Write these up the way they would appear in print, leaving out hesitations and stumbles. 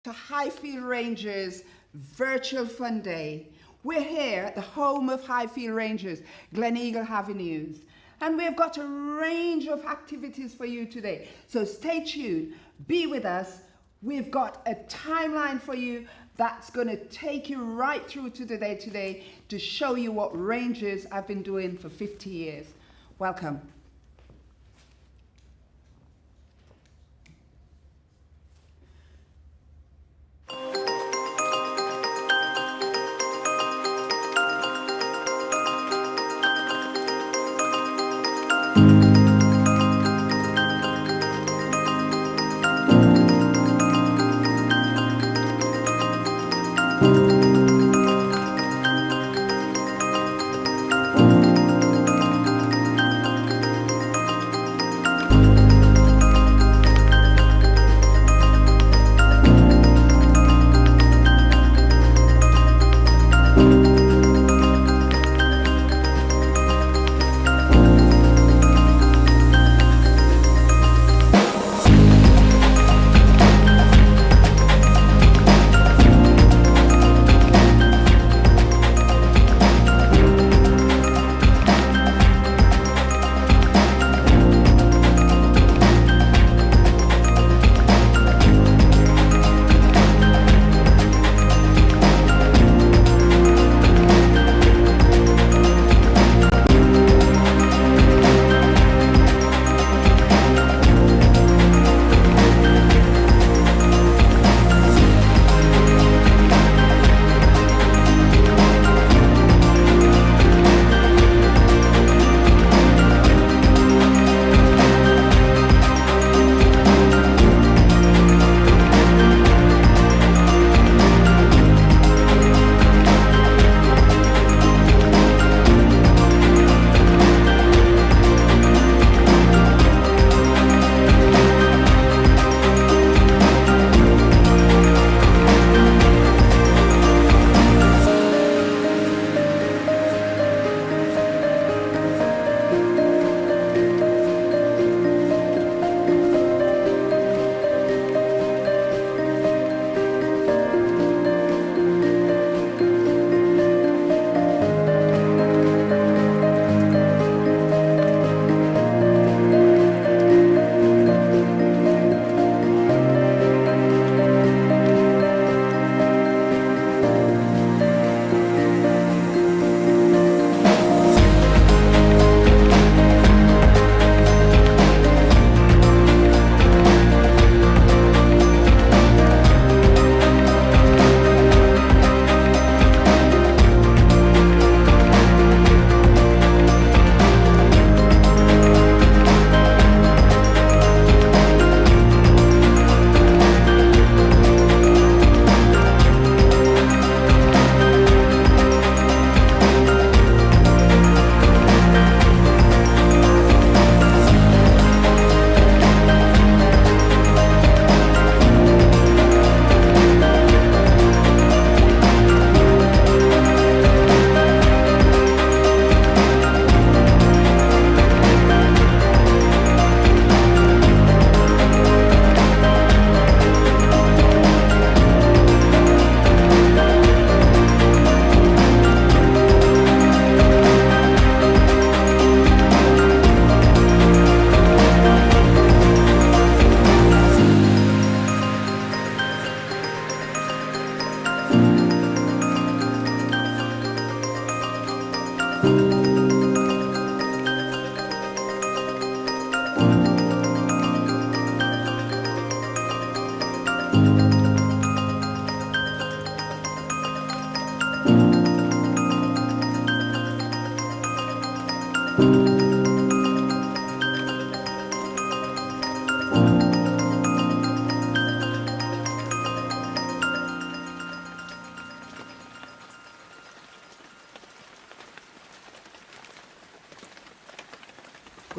To Highfield Rangers Virtual Fun Day. We're here at the home of Highfield Rangers, Gleneagle Avenues, and we've got a range of activities for you today. So stay tuned, be with us. We've got a timeline for you that's going to take you right through to the day today to show you what Rangers have been doing for 50 years. Welcome.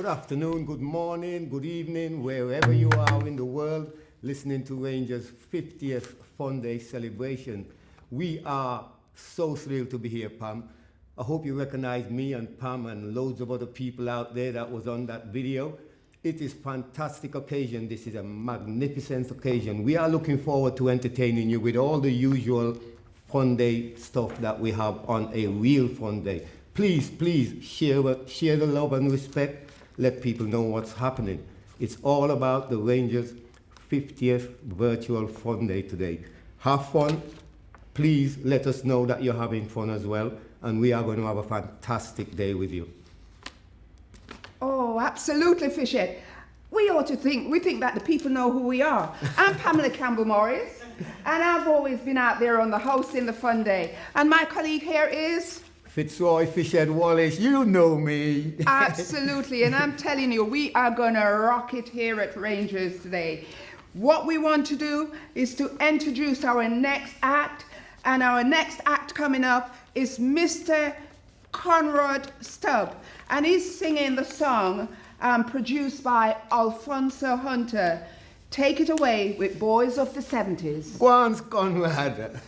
Good afternoon, good morning, good evening, wherever you are in the world listening to Rangers' 50th Fun Day celebration. We are so thrilled to be here, Pam. I hope you recognize me and Pam and loads of other people out there that was on that video. It is a fantastic occasion. This is a magnificent occasion. We are looking forward to entertaining you with all the usual Fun Day stuff that we have on a real Fun Day. Please, please share the love and respect. Let people know what's happening. It's all about the Rangers 50th virtual Fun Day today. Have fun. Please let us know that you're having fun as well, and we are going to have a fantastic day with you. Oh, absolutely, Fishette. We think that the people know who we are. I'm Pamela Campbell-Morris, and I've always been out there on the hosting the Fun Day. And my colleague here is... Fitzroy Fishette Wallace, you know me. Absolutely, and I'm telling you, we are going to rock it here at Rangers today. What we want to do is to introduce our next act, and our next act coming up is Mr. Conrad Stubb, and he's singing the song produced by Alfonso Hunter. Take it away with Boys of the 70s. Go on, Conrad.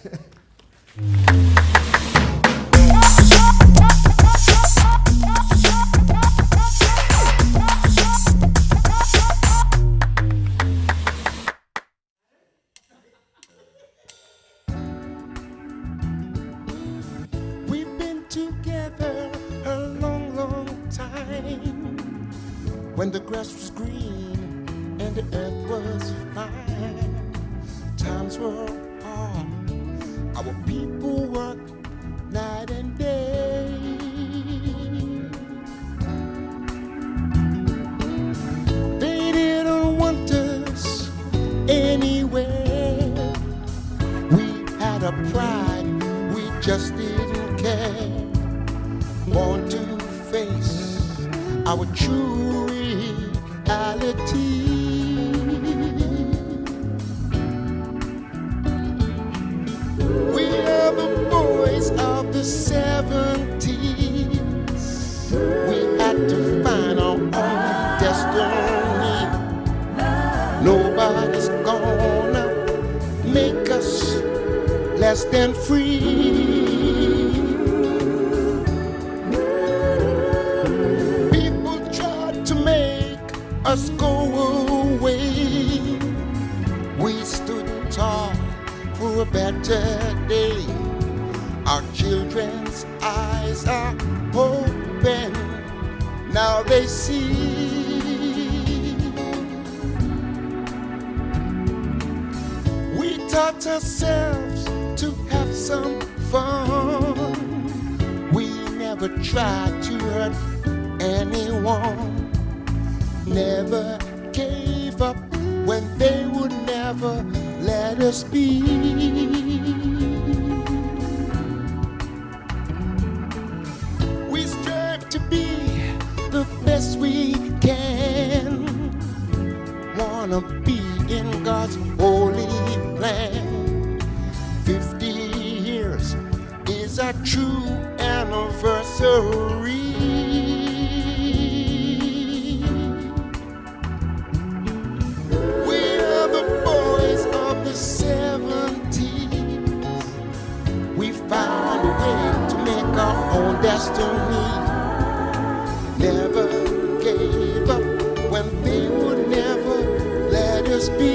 We've been together a long, long time, when the grass was green and the earth was fine. Times were hard, our people worked night and day. They didn't want us anywhere. We had a pride, we just didn't care. Born to face our true reality. We are the boys of the 70s. We had to find our own destiny. Nobody's gonna make us less than free. People tried to make us go away. We stood tall for a better day. Our children's eyes are open, now they see. We taught ourselves to have some fun. We never tried to hurt anyone. Never gave up when they would never let us be. We strive to be the best we can. Wanna be in God's holy plan. 50 years is our true anniversary. We are the boys of the 70s. We found a way to make our own destiny. Never gave up when they would never let us be.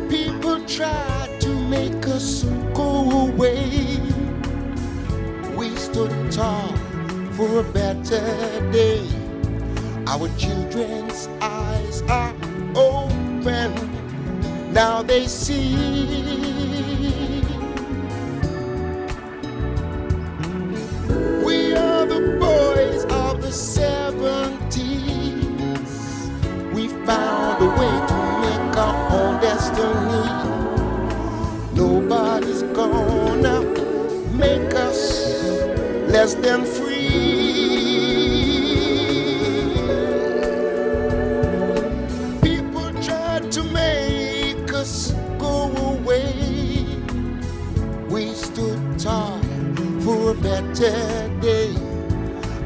People tried to make us go away. We stood tall for a better day. Our children's eyes are open, now they see. We are the boys of the 70s. We found a way to make our own destiny. Nobody's gonna make us less than free. People tried to make us go away. We stood tall for a better day.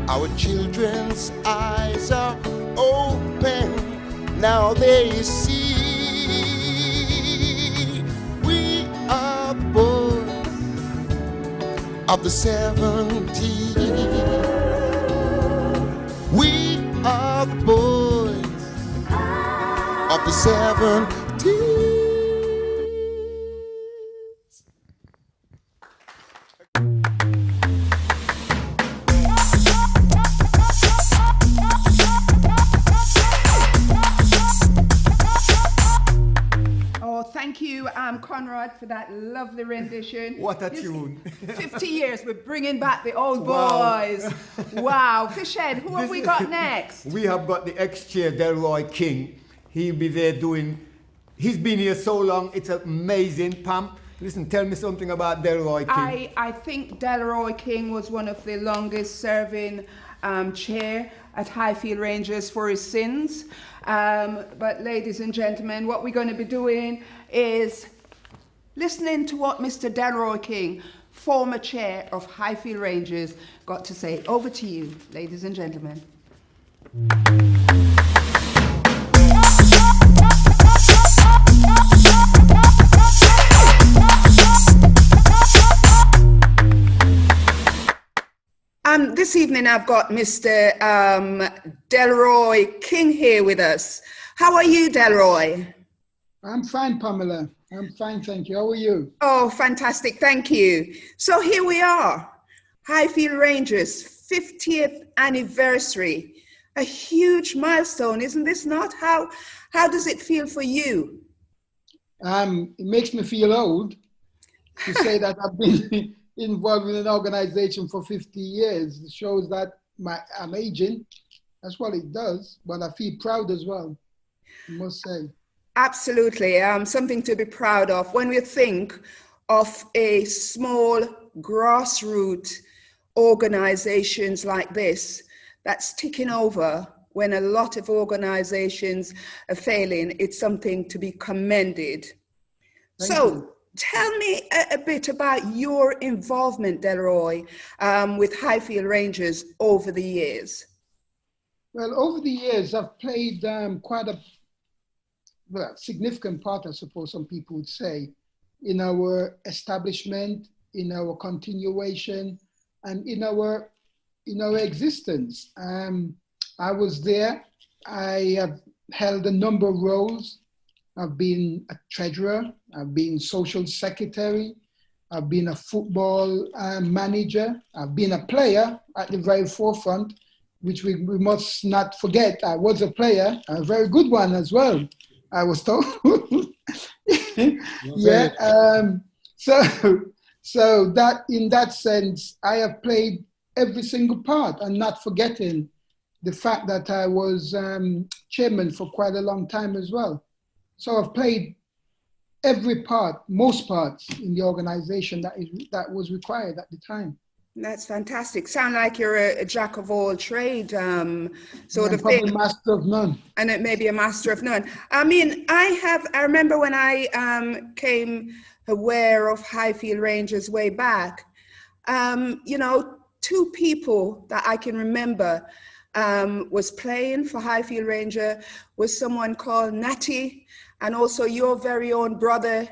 Our children's eyes are open, now they see. We are boys of the 70s. We are the boys of the 70s. Oh, thank you, Conrad, for that lovely rendition. What a tune. 50 years, we're bringing back the old Wow. boys. Wow. Fishhead, who have we got next? We have got the ex-chair, Delroy King. He'll be there he's been here so long, it's amazing. Pam, listen, tell me something about Delroy King. I think Delroy King was one of the longest serving chair at Highfield Rangers for his sins. But ladies and gentlemen, what we're going to be doing is listening to what Mr. Delroy King, former chair of Highfield Rangers, got to say. Over to you, ladies and gentlemen. This evening I've got Mr. Delroy King here with us. How are you, Delroy? I'm fine, Pamela. I'm fine, thank you. How are you? Oh, fantastic, thank you. So here we are, Highfield Rangers 50th anniversary. A huge milestone, isn't this not? How does it feel for you? It makes me feel old to say that I've been involved in an organization for 50 years. It shows that I'm aging. That's what it does, but I feel proud as well, I must say. Absolutely, something to be proud of. When we think of a small grassroots organizations like this, that's ticking over when a lot of organizations are failing, it's something to be commended. Thank you. Tell me a bit about your involvement, Delroy, with Highfield Rangers over the years. Well, over the years, I've played quite a significant part, I suppose some people would say, in our establishment, in our continuation, and in our existence. I was there. I have held a number of roles. I've been a treasurer, I've been social secretary, I've been a football manager, I've been a player at the very forefront, which we must not forget. I was a player, a very good one as well, I was told. Yeah. So that in that sense, I have played every single part, and not forgetting the fact that I was chairman for quite a long time as well. So I've played every part, most parts in the organization that was required at the time. That's fantastic. Sound like you're a jack of all trade sort of Probably thing. master of none. And it may be a master of none. I mean, I remember when I came aware of Highfield Rangers way back, two people that I can remember was playing for Highfield Ranger was someone called Natty, and also your very own brother,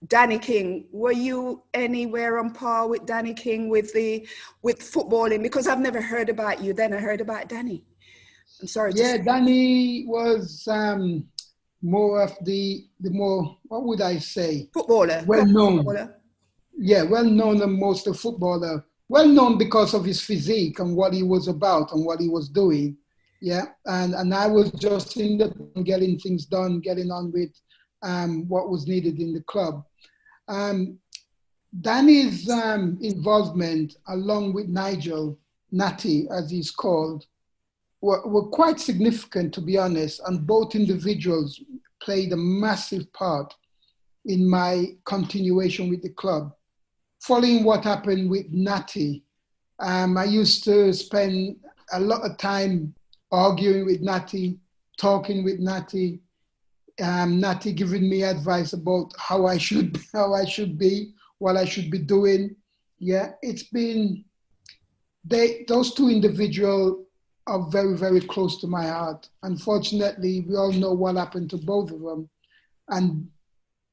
Danny King. Were you anywhere on par with Danny King with footballing? Because I've never heard about you then. I heard about Danny. I'm sorry. Yeah, Danny was more of the more, what would I say? Footballer. Well known. Footballer. Yeah, well known and most a footballer. Well known because of his physique and what he was about and what he was doing. Yeah, and I was just in the getting things done, getting on with what was needed in the club. Danny's involvement, along with Nigel, Natty as he's called, were quite significant, to be honest, and both individuals played a massive part in my continuation with the club. Following what happened with Natty, I used to spend a lot of time arguing with Natty, talking with Natty, Natty giving me advice about how I should be, what I should be doing. Yeah, it's been, those two individuals are very, very close to my heart. Unfortunately, we all know what happened to both of them. And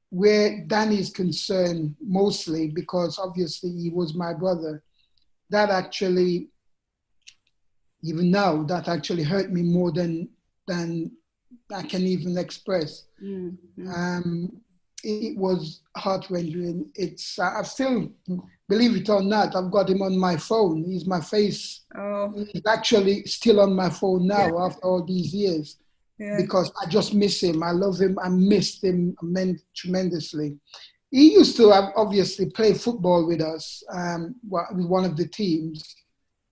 where Danny is concerned, mostly because obviously he was my brother, that actually, even now, that actually hurt me more than I can even express. It was heart-wrenching. It's I still, believe it or not, I've got him on my phone. He's my face. Oh, He's actually still on my phone now yeah. after all these years, Yeah. because I just miss him. I love him. I missed him tremendously. He used to have obviously play football with us, with one of the teams,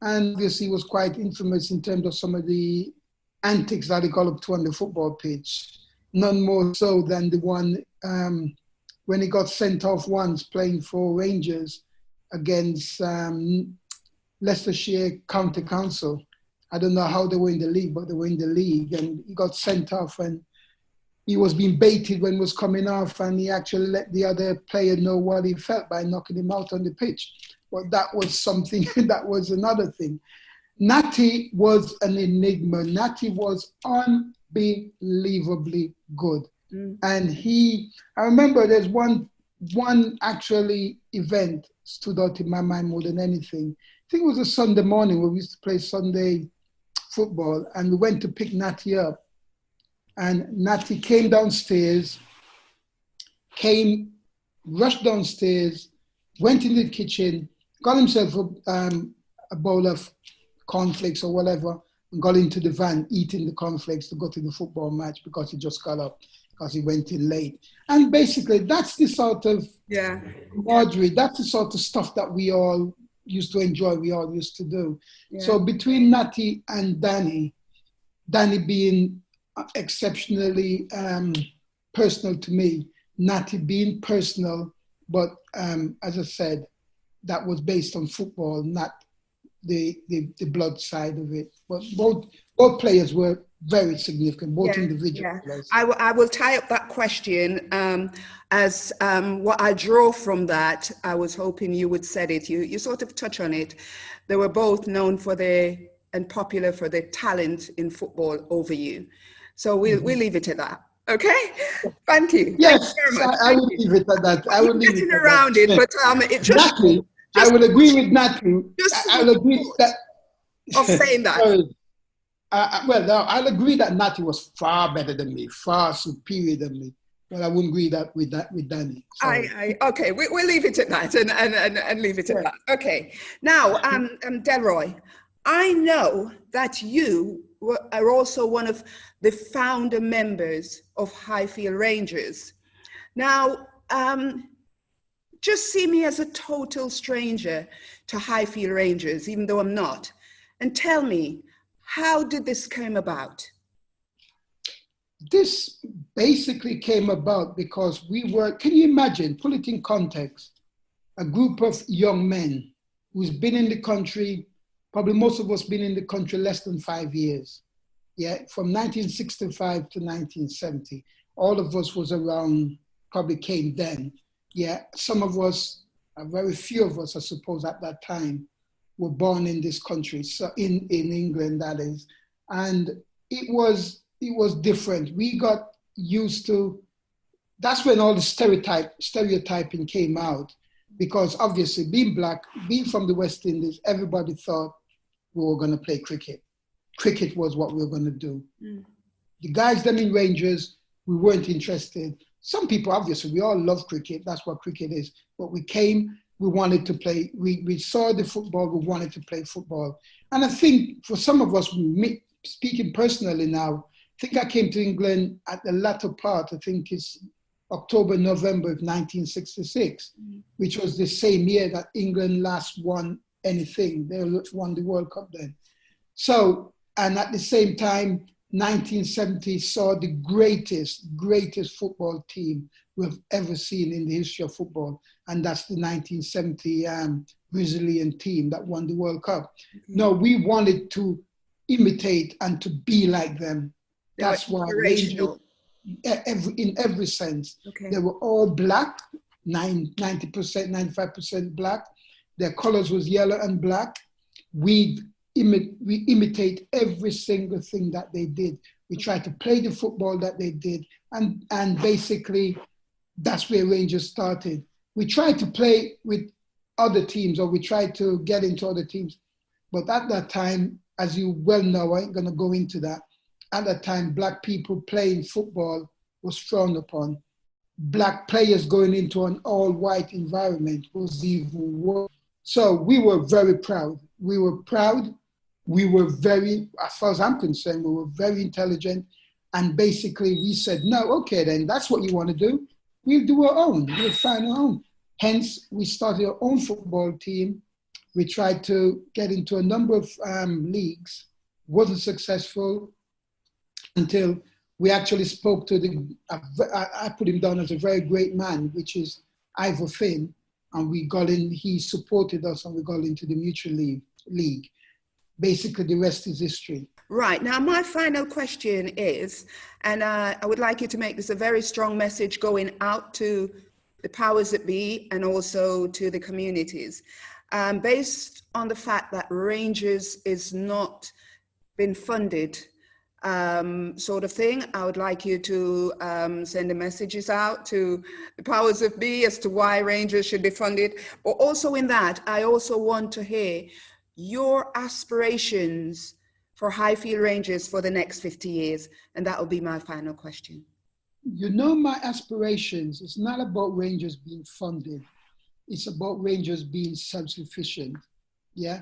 and obviously was quite infamous in terms of some of the antics that he got up to on the football pitch. None more so than the one when he got sent off once playing for Rangers against Leicestershire County Council. I don't know how they were in the league, but they were in the league, and he got sent off, and he was being baited when he was coming off, and he actually let the other player know what he felt by knocking him out on the pitch. But that was something, that was another thing. Natty was an enigma. Natty was unbelievably good. And I remember there's one actually event stood out in my mind more than anything. I think it was a Sunday morning where we used to play Sunday football, and we went to pick Natty up. And Natty came downstairs, rushed downstairs, went into the kitchen, got himself a bowl of cornflakes or whatever, and got into the van eating the cornflakes to go to the football match because he just got up, because he went in late. And basically, that's the sort of camaraderie, that's the sort of stuff that we all used to enjoy, we all used to do. Yeah. So between Natty and Danny being exceptionally personal to me, Natty being personal, but as I said, that was based on football, not the blood side of it. But both players were very significant, both individual players. I will tie up that question as what I draw from that. I was hoping you would said it. You sort of touch on it. They were both known and popular for their talent in football over you. So we'll leave it at that. Okay, thank you. Yes, thank you very much. I would leave it at that. I would leave it around it, but it just. Natty, I will agree with Natty. I will agree that. Of saying that. Well, I'll agree that Natty was far better than me, far superior than me. But I wouldn't agree with Danny. Okay, we'll leave it at that and leave it at that. Okay. Now, Delroy, I know that you are also one of the founder members of Highfield Rangers. Now, just see me as a total stranger to Highfield Rangers, even though I'm not, and tell me, how did this come about? This basically came about because we were, can you imagine, put it in context, a group of young men who's been in the country, probably most of us been in the country less than 5 years. Yeah, from 1965 to 1970. All of us was around, probably came then. Yeah, some of us, very few of us, I suppose, at that time, were born in this country, so in England, that is. And it was different. We got used to, that's when all the stereotyping came out, because obviously being black, being from the West Indies, everybody thought we were going to play cricket. Cricket was what we were going to do. The guys, them in Rangers, we weren't interested. Some people, obviously, we all love cricket. That's what cricket is. But we came, we wanted to play. We saw the football, we wanted to play football. And I think for some of us, speaking personally now, I think I came to England at the latter part, I think it's October, November of 1966, which was the same year that England last won anything. They won the World Cup then. So, and at the same time, 1970 saw the greatest football team we've ever seen in the history of football. And that's the 1970 Brazilian team that won the World Cup. No, we wanted to imitate and to be like them. That's why Rangers, in every sense. Okay. They were all black, 90%, 95% black. Their colors was yellow and black. We imitate every single thing that they did. We tried to play the football that they did, and basically That's where Rangers started. We tried to play with other teams, or we tried to get into other teams. But at that time, as you well know, I ain't going to go into that. At that time, Black people playing football was frowned upon. Black players going into an all-white environment was even worse. So we were very proud. We were proud. We were very, as far as I'm concerned, we were very intelligent. And basically we said, no, okay, then that's what you want to do. We'll do our own. We'll find our own. Hence, we started our own football team. We tried to get into a number of leagues, wasn't successful until we actually spoke to I put him down as a very great man, which is Ivor Finn, and we got in, he supported us and we got into the Mutual League. Basically, the rest is history. Right, now my final question is, and I would like you to make this a very strong message going out to the powers that be and also to the communities. Based on the fact that Rangers is not been funded sort of thing, I would like you to send the messages out to the powers that be as to why Rangers should be funded. But also in that, I also want to hear your aspirations for Highfield Rangers for the next 50 years. And that will be my final question. You know, my aspirations, it's not about Rangers being funded. It's about Rangers being self-sufficient, yeah?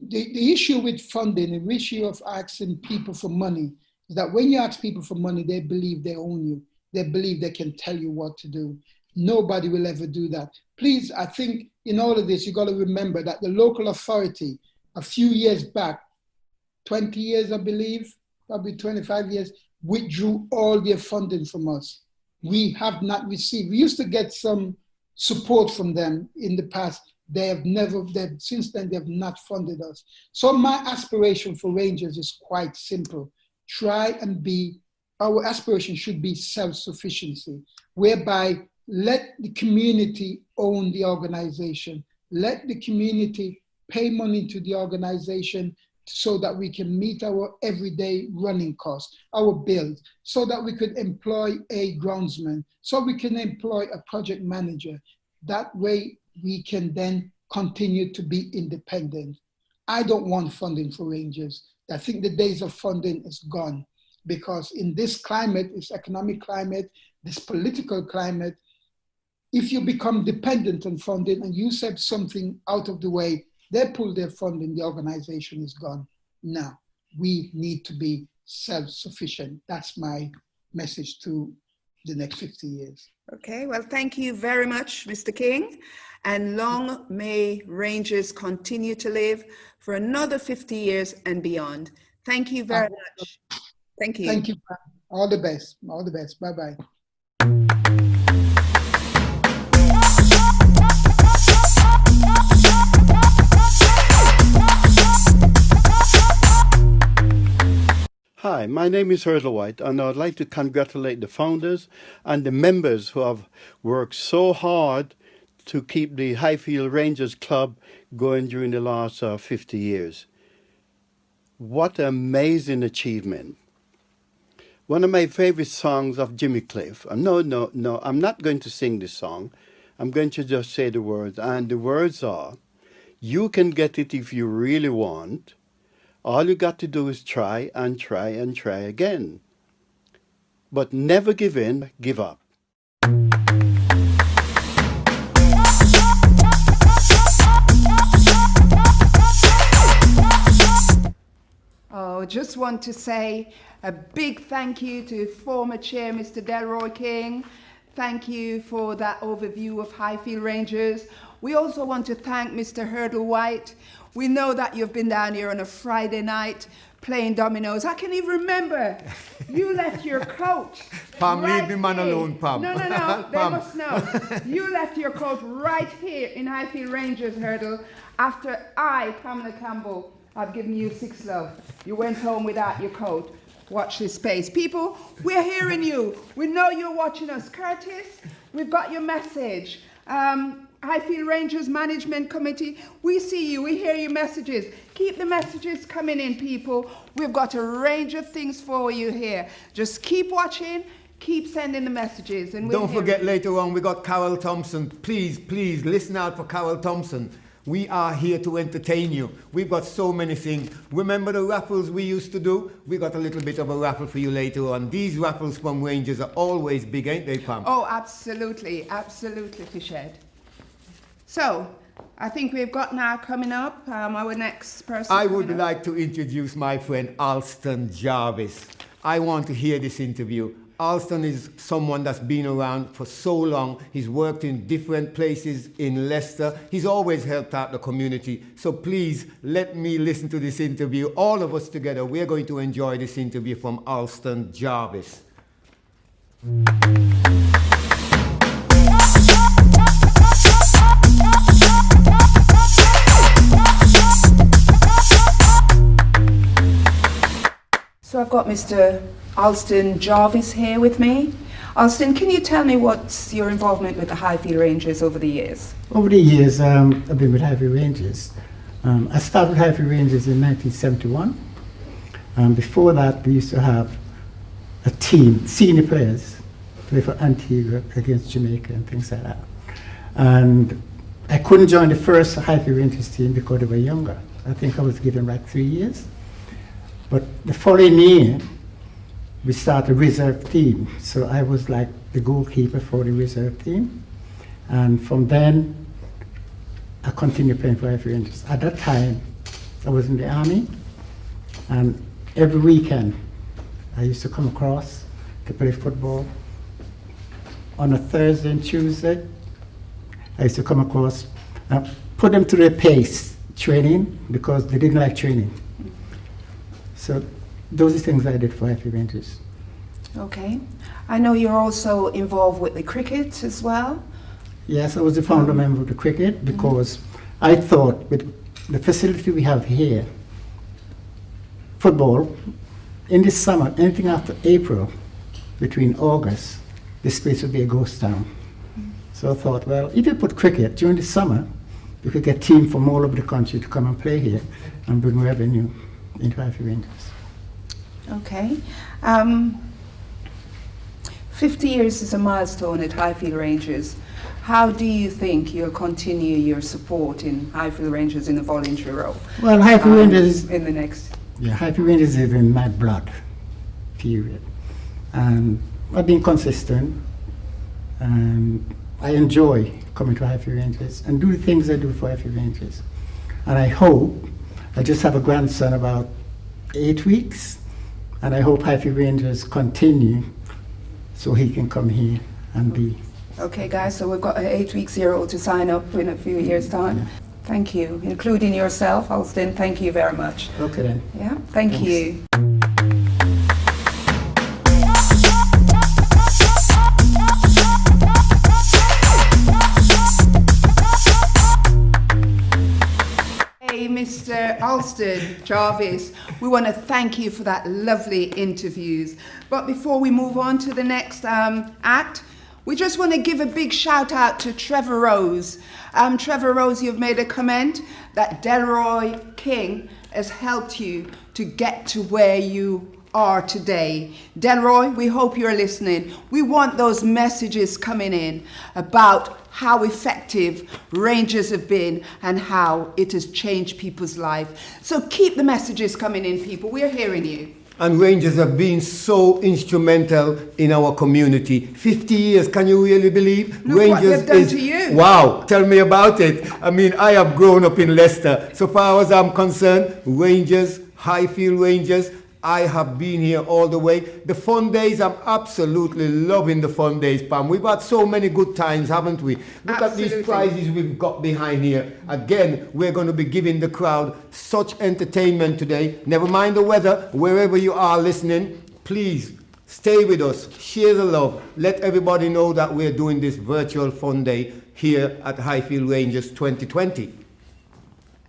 The issue with funding, the issue of asking people for money, is that when you ask people for money, they believe they own you. They believe they can tell you what to do. Nobody will ever do that. Please, I think in all of this, you got to remember that the local authority, a few years back, 20 years, I believe, probably 25 years, withdrew all their funding from us. We have not received, we used to get some support from them in the past. Since then, they have not funded us. So my aspiration for Rangers is quite simple. Our aspiration should be self-sufficiency, whereby let the community own the organization. Let the community pay money to the organization so that we can meet our everyday running costs, our bills, so that we could employ a groundsman, so we can employ a project manager. That way we can then continue to be independent. I don't want funding for Rangers. I think the days of funding is gone, because in this climate, this economic climate, this political climate, if you become dependent on funding and you set something out of the way, they pull their funding, the organization is gone. Now, we need to be self-sufficient. That's my message to the next 50 years. Okay, well, thank you very much, Mr. King. And long may Rangers continue to live for another 50 years and beyond. Thank you very much. Thank you. Thank you. All the best. All the best. Bye-bye. Hi, my name is Hurdle White, and I'd like to congratulate the founders and the members who have worked so hard to keep the Highfield Rangers Club going during the last 50 years. What an amazing achievement. One of my favorite songs of Jimmy Cliff, no, I'm not going to sing this song. I'm going to just say the words, and the words are, you can get it if you really want. All you got to do is try and try and try again. But never give in, give up. Oh, just want to say a big thank you to former chair, Mr. Delroy King. Thank you for that overview of Highfield Rangers. We also want to thank Mr. Hurdle White. We know that you've been down here on a Friday night playing dominoes. I can even remember you left your coat. Pam, right leave the man here. alone, Pam. No, they Pam. must know. You left your coat right here in Highfield Rangers Hurdle after I, Pamela Campbell, I've given you 6 love. You went home without your coat. Watch this space. People, we're hearing you. We know you're watching us. Curtis, we've got your message. Highfield Rangers Management Committee, we see you, we hear your messages. Keep the messages coming in, people. We've got a range of things for you here. Just keep watching, keep keep sending the messages. And we'll Don't hear forget it. later on we got Carrol Thompson. Please, please listen out for Carrol Thompson. We are here to entertain you. We've got so many things. Remember the raffles we used to do? We got a little bit of a raffle for you later on. These raffles from Rangers are always big, ain't they, Pam? Oh, absolutely, absolutely, Fishhead. So, I think we've got now coming up our next person. I would coming up. like to introduce my friend Alston Jarvis. I want to hear this interview. Alston is someone that's been around for so long. He's worked in different places in Leicester. He's always helped out the community. So please let me listen to this interview. All of us together, we're going to enjoy this interview from Alston Jarvis. So I've got Mr. Alston Jarvis here with me. Alston, can you tell me what's your involvement with the Highfield Rangers over the years? Over the years, I've been with Highfield Rangers. I started with Highfield Rangers in 1971. Before that, we used to have a team, senior players, play for Antigua against Jamaica and things like that. And I couldn't join the first Highfield Rangers team because they were younger. I think I was given like 3 years. But the following year, we started a reserve team. So I was like the goalkeeper for the reserve team. And from then, I continued playing for Highfield Rangers. At that time, I was in the army. And every weekend, I used to come across to play football. On a Thursday and Tuesday, I used to come across, put them through a pace training because they didn't like training. So those are things I did for Highfield Rangers. Okay. I know you're also involved with the cricket as well. Yes, I was the founder member of the cricket because I thought with the facility we have here, football, in this summer, anything after April, between August, this place would be a ghost town. So I thought, well, if you put cricket during the summer, you could get teams from all over the country to come and play here and bring revenue into Highfield Rangers. Okay. 50 years is a milestone at Highfield Rangers. How do you think you'll continue your support in Highfield Rangers in a voluntary role? Well, Highfield Rangers in the next. Yeah, Highfield Rangers is in my blood, period. And I've been consistent, and I enjoy coming to Highfield Rangers and do the things I do for Highfield Rangers. And I hope, I just have a grandson about 8 weeks, and I hope Highfield Rangers continue so he can come here and be. Okay, guys, so we've got an 8-week-old to sign up in a few years' time. Yeah. Thank you, including yourself, Alston. Thank you very much. Okay then. Yeah, thank Thanks. you. Hey, Mr. Alston Jarvis, we want to thank you for that lovely interviews. But before we move on to the next act, we just want to give a big shout out to Trevor Rose. Trevor Rose, you've made a comment that Delroy King has helped you to get to where you are today. Delroy, we hope you're listening. We want those messages coming in about how effective Rangers have been and how it has changed people's life. So keep the messages coming in, people. We're hearing you. And Rangers have been so instrumental in our community. 50 years, can you really believe? Look Rangers what they've done to you. Wow, tell me about it. I mean, I have grown up in Leicester. So far as I'm concerned, Rangers, Highfield Rangers, I have been here all the way. The fun days, I'm absolutely loving the fun days, Pam. We've had so many good times, haven't we? Look at these prizes we've got behind here. Again, we're going to be giving the crowd such entertainment today. Never mind the weather, wherever you are listening, please stay with us, share the love. Let everybody know that we're doing this virtual fun day here at Highfield Rangers 2020.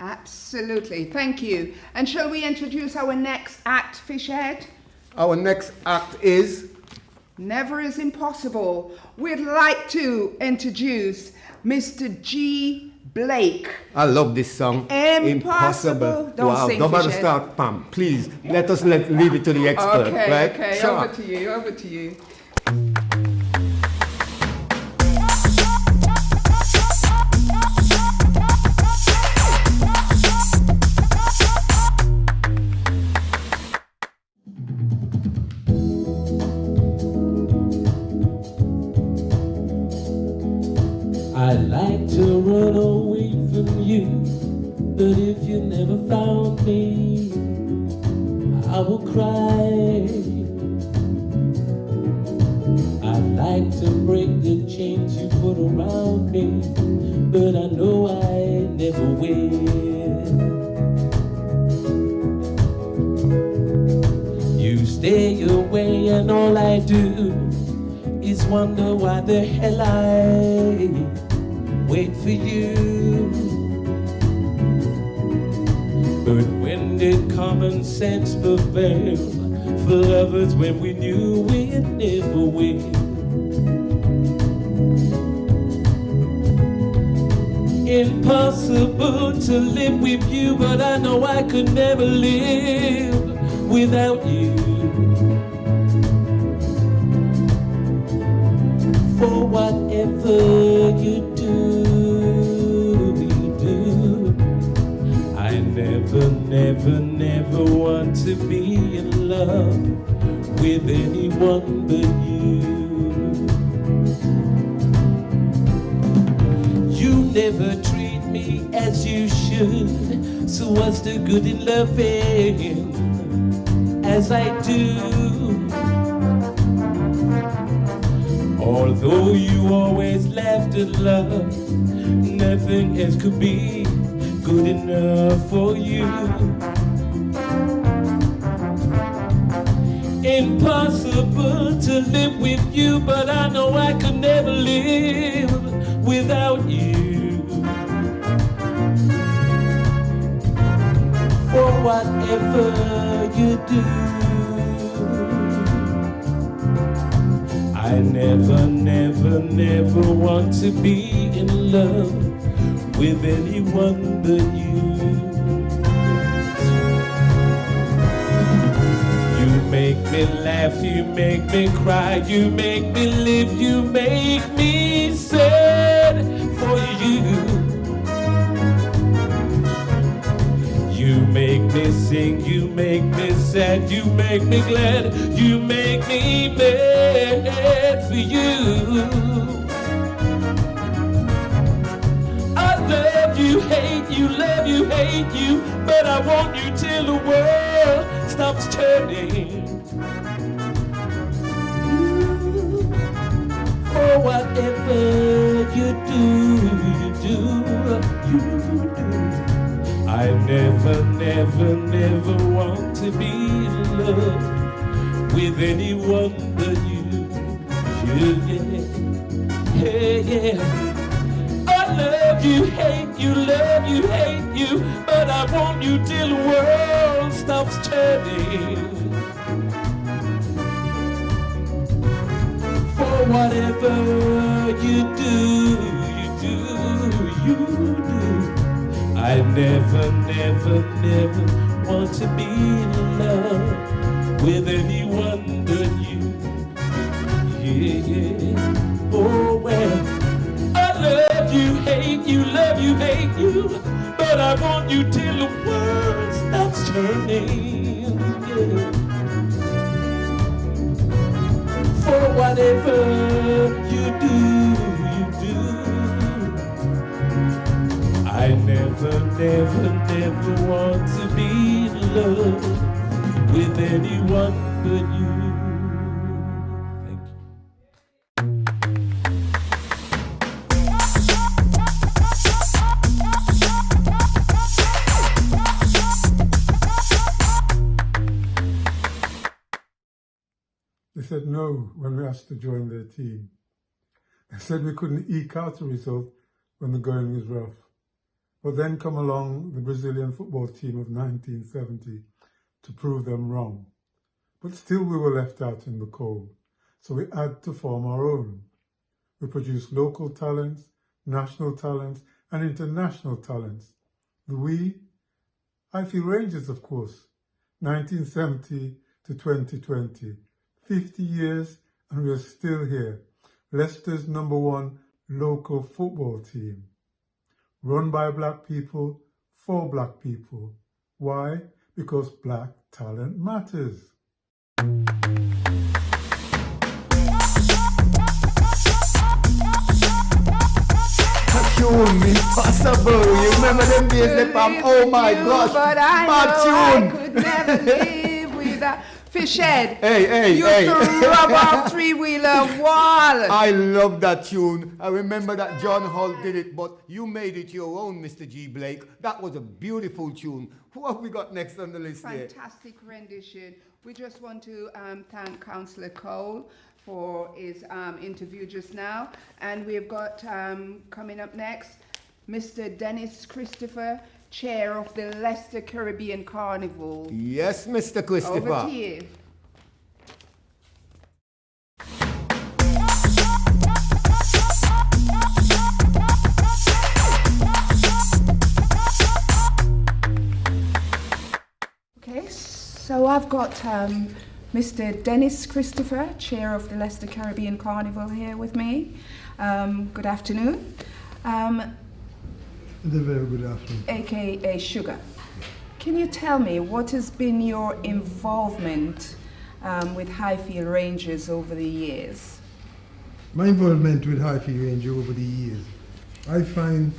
Absolutely, thank you. And shall we introduce our next act, Fishhead? Our next act is... Never is Impossible. We'd like to introduce Mr. G. Blake. I love this song. Impossible. Don't wow, sing, don't bother Fishhead. start, Pam. Please, let us leave it to the expert, Okay, right? okay, Sure. over to you. I'd like to run away from you, but if you never found me, I will cry. I'd like to break the chains you put around me, but I know I never will. You stay away and all I do is wonder why the hell I wait for you. But when did common sense prevail for lovers when we knew we'd never win? Impossible to live with you, but I know I could never live without you. For whatever you do, I never want to be in love with anyone but you. You never treat me as you should, so what's the good in loving as I do? Although you always laughed at love, nothing else could be good enough for you. Impossible to live with you, but I know I could never live without you. For whatever you do, I never want to be in love with anyone but you. You make me laugh, you make me cry, you make me live, you make me sad for you. You make me sing, you make me sad, you make me glad, you make me mad for you. I love you, hate you, love you, hate you, but I want you till the world stops turning. For whatever you do. I never want to be in love with anyone but you. Yeah. I love you, hate you, love you, hate you, but I want you till the world stops turning. For whatever you do. I never want to be in love with anyone but you. Yeah. Oh well, I love you, hate you, love you, hate you, but I want you till the world stops turning. Yeah. For whatever you do. I never want to be in love with anyone but you. Thank you. They said no when we asked to join their team. They said we couldn't eke out a result when the going was rough. But then come along the Brazilian football team of 1970 to prove them wrong. But still we were left out in the cold, so we had to form our own. We produced local talents, national talents, and international talents. The we, Highfield Rangers, of course, 1970 to 2020, 50 years and we are still here. Leicester's #1 local football team, run by black people, for black people. Why? Because black talent matters. Tune, impossible. You remember them days, they pam? Oh my gosh, But I bad know I tune. could never live without fish head. Hey, you hey. used to rub off three-wheeler wall. I love that tune. I remember that John Hull did it, but you made it your own, Mr. G. Blake. That was a beautiful tune. Who have we got next on the list here? Fantastic rendition. We just want to thank Councillor Cole for his interview just now. And we've got coming up next, Mr. Dennis Christopher, Chair of the Leicester Caribbean Carnival. Yes, Mr. Christopher. Over to you. Okay, so I've got Mr. Dennis Christopher, Chair of the Leicester Caribbean Carnival, here with me. Good afternoon. A very good afternoon. AKA Sugar. Can you tell me what has been your involvement with Highfield Rangers over the years? My involvement with Highfield Ranger over the years, I find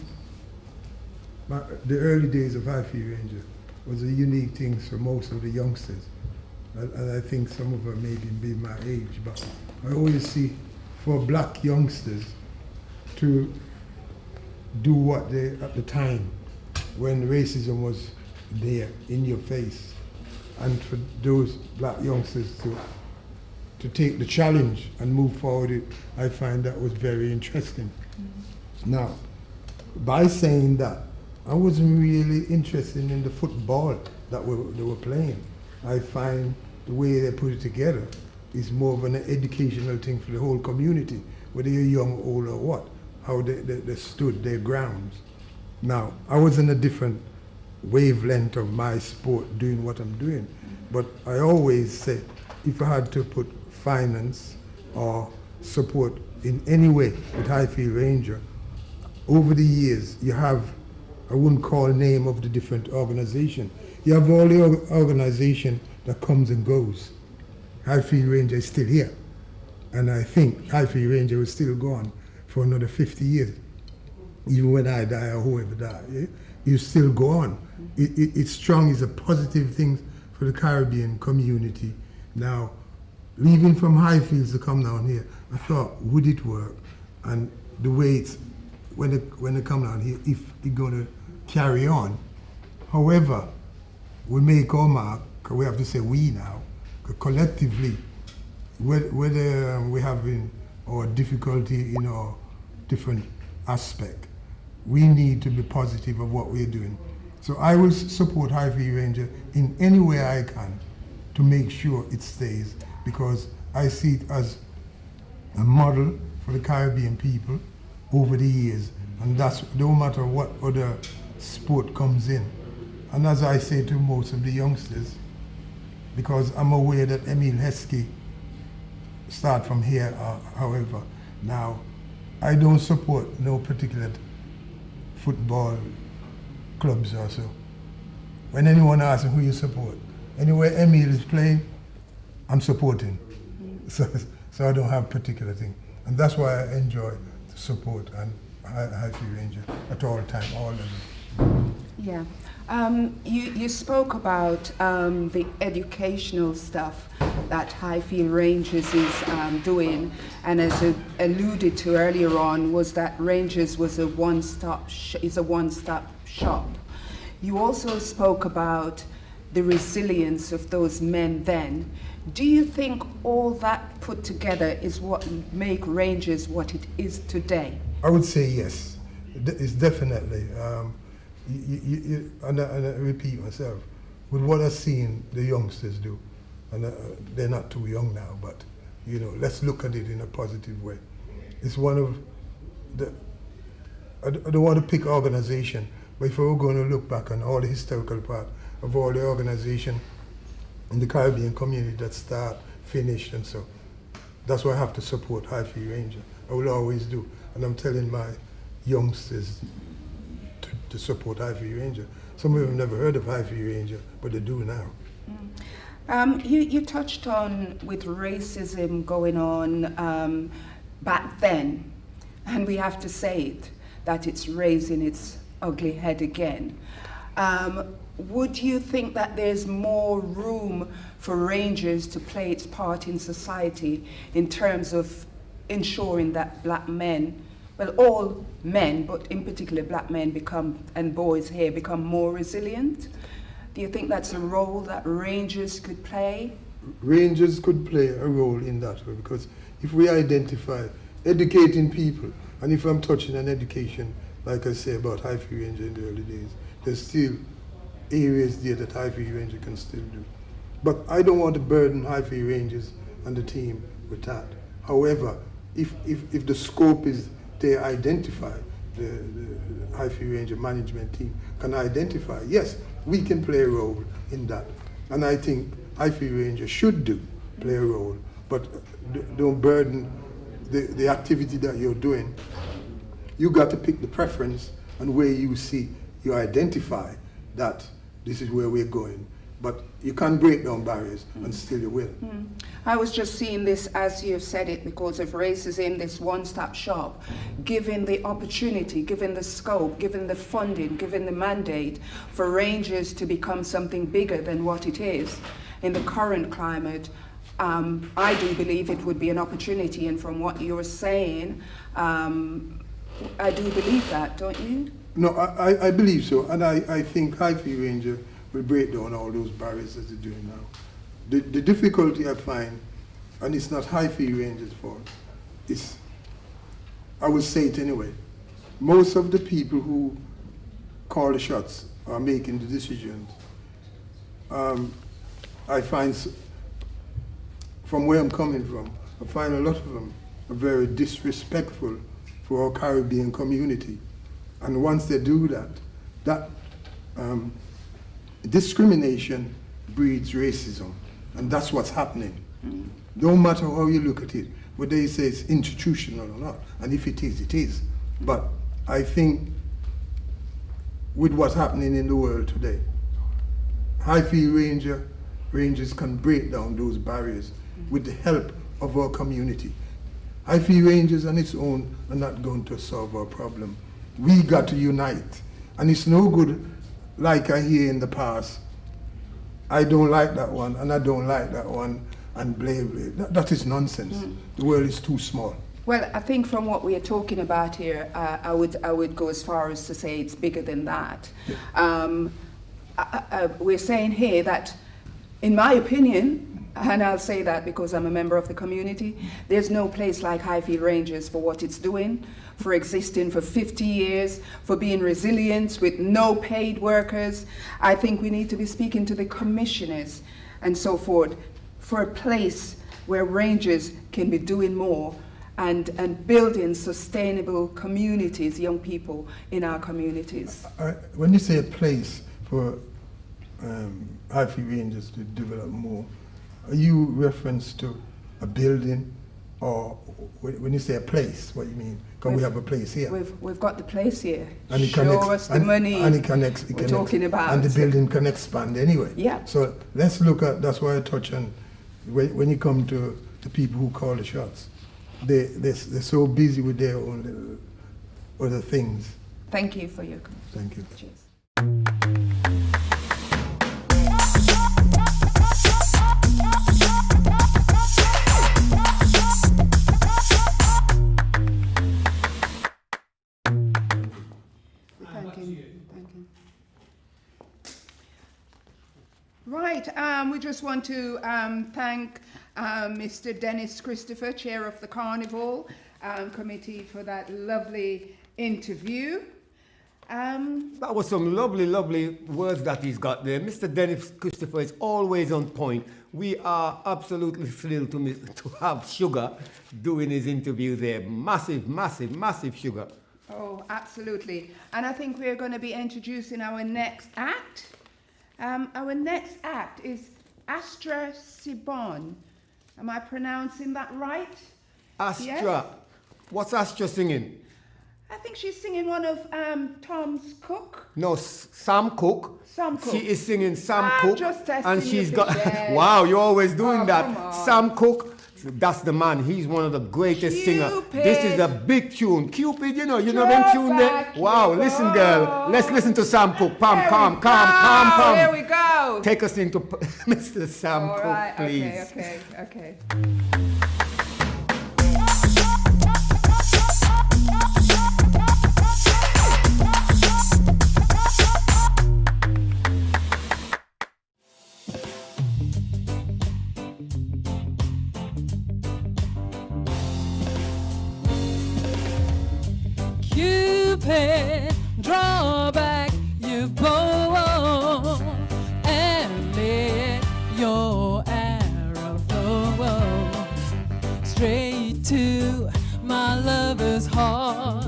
the early days of Highfield Ranger was a unique thing for most of the youngsters. And I think some of them maybe be my age, but I always see for black youngsters to do what they, at the time when racism was there in your face, and for those black youngsters to take the challenge and move forward, I find that was very interesting. Now, by saying that, I wasn't really interested in the football that they were playing. I find the way they put it together is more of an educational thing for the whole community, whether you're young, old, or what, how they stood their grounds. Now, I was in a different wavelength of my sport doing what I'm doing, but I always say, if I had to put finance or support in any way with Highfield Ranger, over the years you have, I wouldn't call name of the different organization. You have all the organization that comes and goes. Highfield Ranger is still here. And I think Highfield Ranger will still go on for another 50 years. Even when I die or whoever die, yeah? You still go on. It's strong, it's a positive thing for the Caribbean community. Now, leaving from Highfields to come down here, I thought, would it work? And the way it's, when they come down here, if it's gonna carry on. However, we make our mark, we have to say we now, collectively, whether we're having our difficulty in our different aspect, we need to be positive of what we're doing. So I will support Highfield Ranger in any way I can to make sure it stays, because I see it as a model for the Caribbean people over the years, and that's no matter what other sport comes in. And as I say to most of the youngsters, because I'm aware that Emil Heskey start from here, however, now I don't support no particular football clubs or so. When anyone asks me who you support, anywhere Emil is playing, I'm supporting. So I don't have particular thing. And that's why I enjoy the support and Highfield Ranger at all time, all levels. Yeah. You spoke about the educational stuff that Highfield Rangers is doing, and as alluded to earlier on, was that Rangers was a one-stop shop. You also spoke about the resilience of those men then. Do you think all that put together is what make Rangers what it is today? I would say yes. It's definitely. And I repeat myself, with what I've seen the youngsters do, and they're not too young now, but you know, let's look at it in a positive way. It's one of the, I don't want to pick organization, but if we're going to look back on all the historical part of all the organization in the Caribbean community that start, finished, and so, That's why I have to support Highfield Ranger. I will always do. And I'm telling my youngsters to support Highfield Ranger. Some of them have never heard of Highfield Ranger, but they do now. You touched on with racism going on back then, and we have to say it, that it's raising its ugly head again. Would you think that there's more room for Rangers to play its part in society in terms of ensuring that black men, well, all men, but in particular black men become, and boys here, become more resilient? Do you think that's a role that Rangers could play? Rangers could play a role in that way, because if we identify educating people, and if I'm touching on education, like I say about Highfield Ranger in the early days, there's still areas there that Highfield Ranger can still do. But I don't want to burden Highfield Rangers and the team with that. However, if the scope is they identify, the Highfield Ranger management team can identify, yes, we can play a role in that. And I think Highfield Ranger should play a role, but don't burden the activity that you're doing. You got to pick the preference and where you see, you identify that this is where we're going. But you can't break down barriers and still you will. I was just seeing this as you've said it, because of racism, this one-stop shop, given the opportunity, given the scope, given the funding, given the mandate for Rangers to become something bigger than what it is in the current climate. I do believe it would be an opportunity, and from what you're saying, I do believe that, don't you? No, I believe so, and I think Highfield Ranger will break down all those barriers as they're doing now. The difficulty I find, and it's not Highfield Ranger's fault, it's, I will say it anyway, most of the people who call the shots are making the decisions. I find, from where I'm coming from, I find a lot of them are very disrespectful for our Caribbean community. And once they do that discrimination breeds racism, and that's what's happening. No matter how you look at it, whether you say it's institutional or not, and if it is, it is. But I think with what's happening in the world today, Highfield Rangers can break down those barriers with the help of our community. Highfield Rangers on its own are not going to solve our problem. We got to unite, and it's no good, like I hear in the past, I don't like that one, and I don't like that one, and blame. That is nonsense. The world is too small. Well, I think from what we are talking about here, I would go as far as to say it's bigger than that. We're saying here that, in my opinion, and I'll say that because I'm a member of the community, there's no place like Highfield Rangers for what it's doing, for existing for 50 years, for being resilient with no paid workers. I think we need to be speaking to the commissioners and so forth for a place where Rangers can be doing more and building sustainable communities, young people in our communities. When you say a place for Highfield Rangers to develop more, are you reference to a building, or when you say a place, what you mean? Can we have a place here? We've got the place here. And it Show us the money we're talking about. And the building can expand anyway. Yeah. So let's look at, that's why I touch on, when you come to the people who call the shots, they're so busy with their own little other things. Thank you for your comment. Thank you. Cheers. Right, we just want to thank Mr. Dennis Christopher, Chair of the Carnival Committee, for that lovely interview. That was some lovely, lovely words that he's got there. Mr. Dennis Christopher is always on point. We are absolutely thrilled to have Sugar doing his interview there. Massive, massive, massive Sugar. Oh, absolutely. And I think we're going to be introducing our next act. Our next act is Astra Sibon. Am I pronouncing that right? Astra. Yes? What's Astra singing? I think she's singing one of Tom's Cook. No, Sam Cooke. Sam Cooke. She is singing Sam I'm Cooke. just testing And she's you, got. Bishop. Wow, you're always doing Oh, that. come on. Sam Cooke. That's the man. He's one of the greatest singers. Cupid. This is a big tune. Cupid, you know them Draw tune there. back Wow, your listen, girl. Let's listen to Sam Cooke. Pam, There pam, we pam, go. pam, pam. Here we go. Take us into Mr. Sam All Cooke, right, please. okay. Cupid, draw back your bow and let your arrow flow straight to my lover's heart.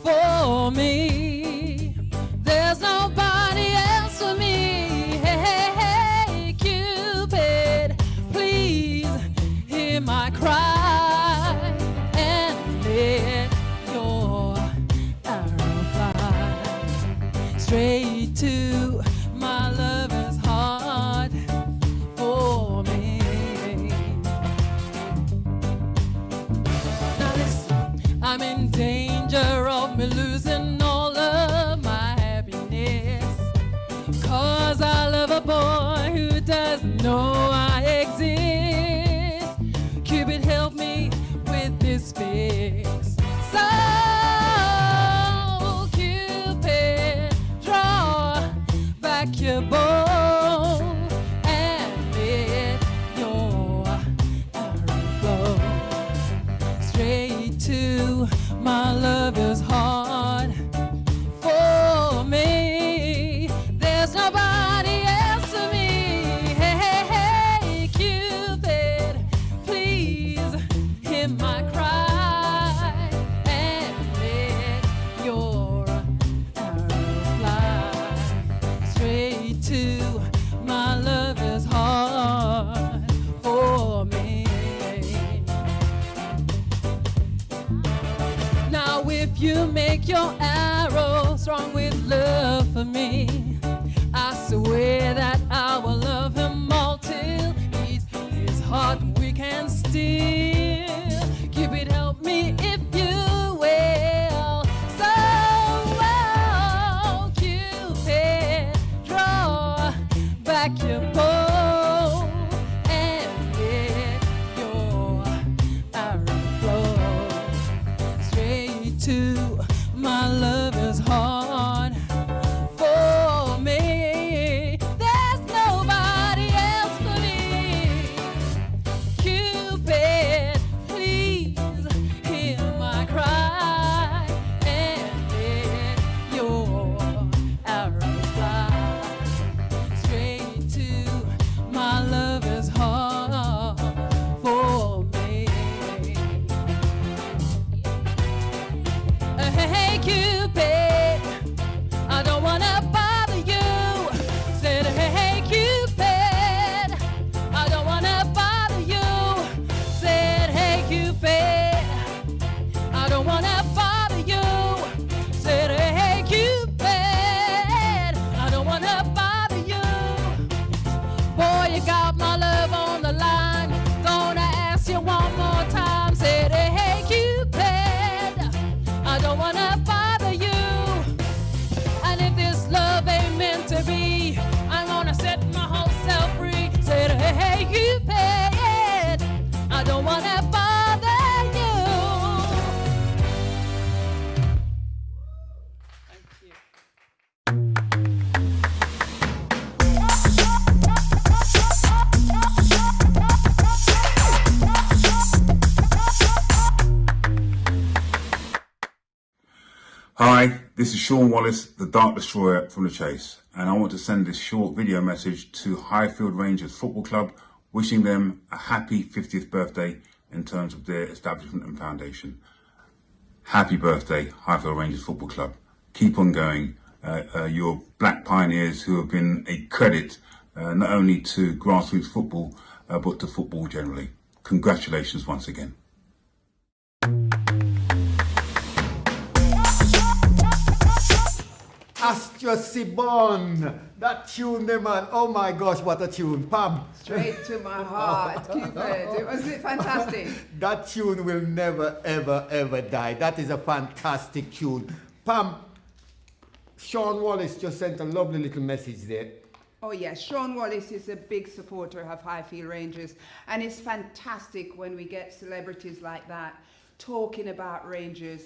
For me, there's nobody else for me. Hey, Cupid, please hear my cry and let your arrow fly straight to my lover's heart. For me. Now listen, I'm in danger of me losing all of my happiness, 'cause I love a boy who doesn't know I exist. Cupid, help me with this fix. So, Cupid, draw back your bow and let your arrow flow straight to my lover's heart. For me, there's nobody else for me. Hey, Cupid, please hear my cry and let your arrow fly straight to my lover's heart. For me. Now if you make your arrow strong with love for me, I swear that I will love him all till he's his heart we can steal. Cupid, help me if you will. So, Cupid, draw back your bow and let your arrow flow straight to my lover's heart. For me, there's nobody else for me. Cupid, please hear my cry and let your arrow fly straight to my lover's heart. For me. Hey, Cupid, I don't wanna bother you. Said, hey, Cupid, I don't wanna bother you. Said, hey, Cupid, I don't wanna bother you. Said, hey, Cupid, I don't wanna bother you. Boy, you got my love on the line. Don't I ask you one more time? Said, hey, Cupid, I don't wanna bother you. And if this love ain't meant to be, I'm gonna set my whole self free. Said, hey, Cupid, I don't wanna bother you. Thank you. Hi, this is Sean Wallace, the Dark Destroyer from The Chase, and I want to send this short video message to Highfield Rangers Football Club, wishing them a happy 50th birthday in terms of their establishment and foundation. Happy birthday, Highfield Rangers Football Club. Keep on going. You're black pioneers who have been a credit not only to grassroots football, but to football generally. Congratulations once again. Astra Sibon, that tune there, man. Oh my gosh, what a tune. Pam. Straight to my heart, Cupid. Was it fantastic? That tune will never, ever, ever die. That is a fantastic tune. Pam, Sean Wallace just sent a lovely little message there. Oh yes, Sean Wallace is a big supporter of Highfield Rangers, and it's fantastic when we get celebrities like that talking about Rangers.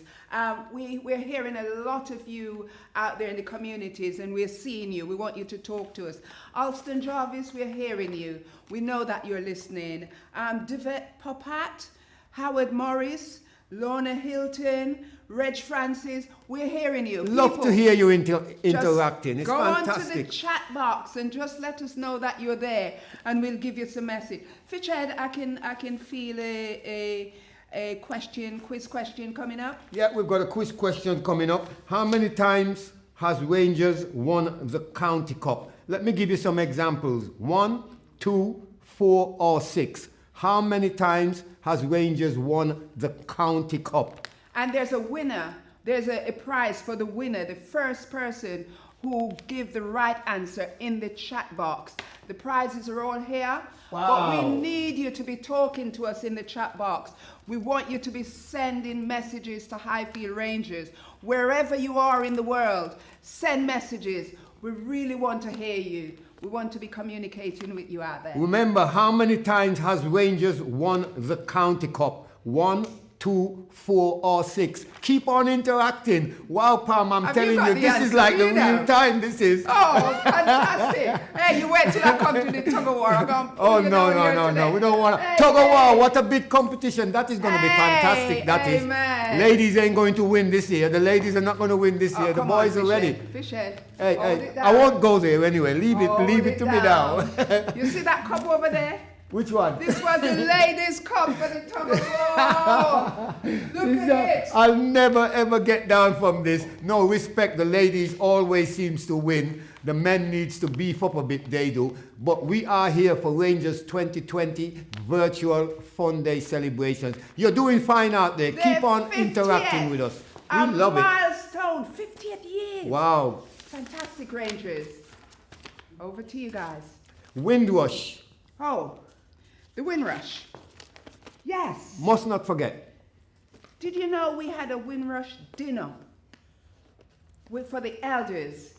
We're hearing a lot of you out there in the communities, and we're seeing you. We want you to talk to us. Alston Jarvis, we're hearing you. We know that you're listening. Devet Popat, Howard Morris, Lorna Hilton, Reg Francis, we're hearing you. Love People, to hear you interacting. It's go fantastic. onto the chat box and just let us know that you're there, and we'll give you some message. Fitchhead, I can feel a quiz question coming up. Yeah, we've got a quiz question coming up. How many times has Rangers won the County Cup? Let me give you some examples. 1, 2, 4, or 6. How many times has Rangers won the County Cup? And there's a winner. There's a prize for the winner, the first person who give the right answer in the chat box. The prizes are all here. Wow. But we need you to be talking to us in the chat box. We want you to be sending messages to Highfield Rangers. Wherever you are in the world, send messages. We really want to hear you. We want to be communicating with you out there. Remember, how many times has Rangers won the County Cup? 1, 2, 4, or 6. Keep on interacting. Wow, Pam, I'm telling you, this is like the real time. This is. Oh, fantastic. Hey, you wait till I come to the tug of war. Oh, no. We don't want to. Tug of war, what a big competition. That is going to be fantastic. That is. Amen. Ladies ain't going to win this year. The ladies are not going to win this year. The boys are ready. Fishhead. Hey, I won't go there anyway. Leave it to me now. You see that cup over there? Which one? This was the ladies' cup for the tug of war. Look at it. I'll never ever get down from this. No respect. The ladies always seems to win. The men needs to beef up a bit. They do. But we are here for Rangers 2020 virtual Fun Day celebrations. You're doing fine out there. Keep on 50th. interacting with us. We love it. Milestone, 50th year. Wow. Fantastic, Rangers. Over to you guys. Windrush. Oh, the Windrush. Yes. Must not forget. Did you know we had a Windrush dinner for the elders?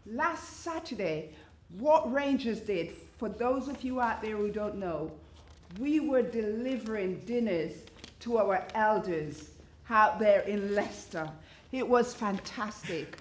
Last Saturday, what Rangers did, for those of you out there who don't know, we were delivering dinners to our elders out there in Leicester. It was fantastic.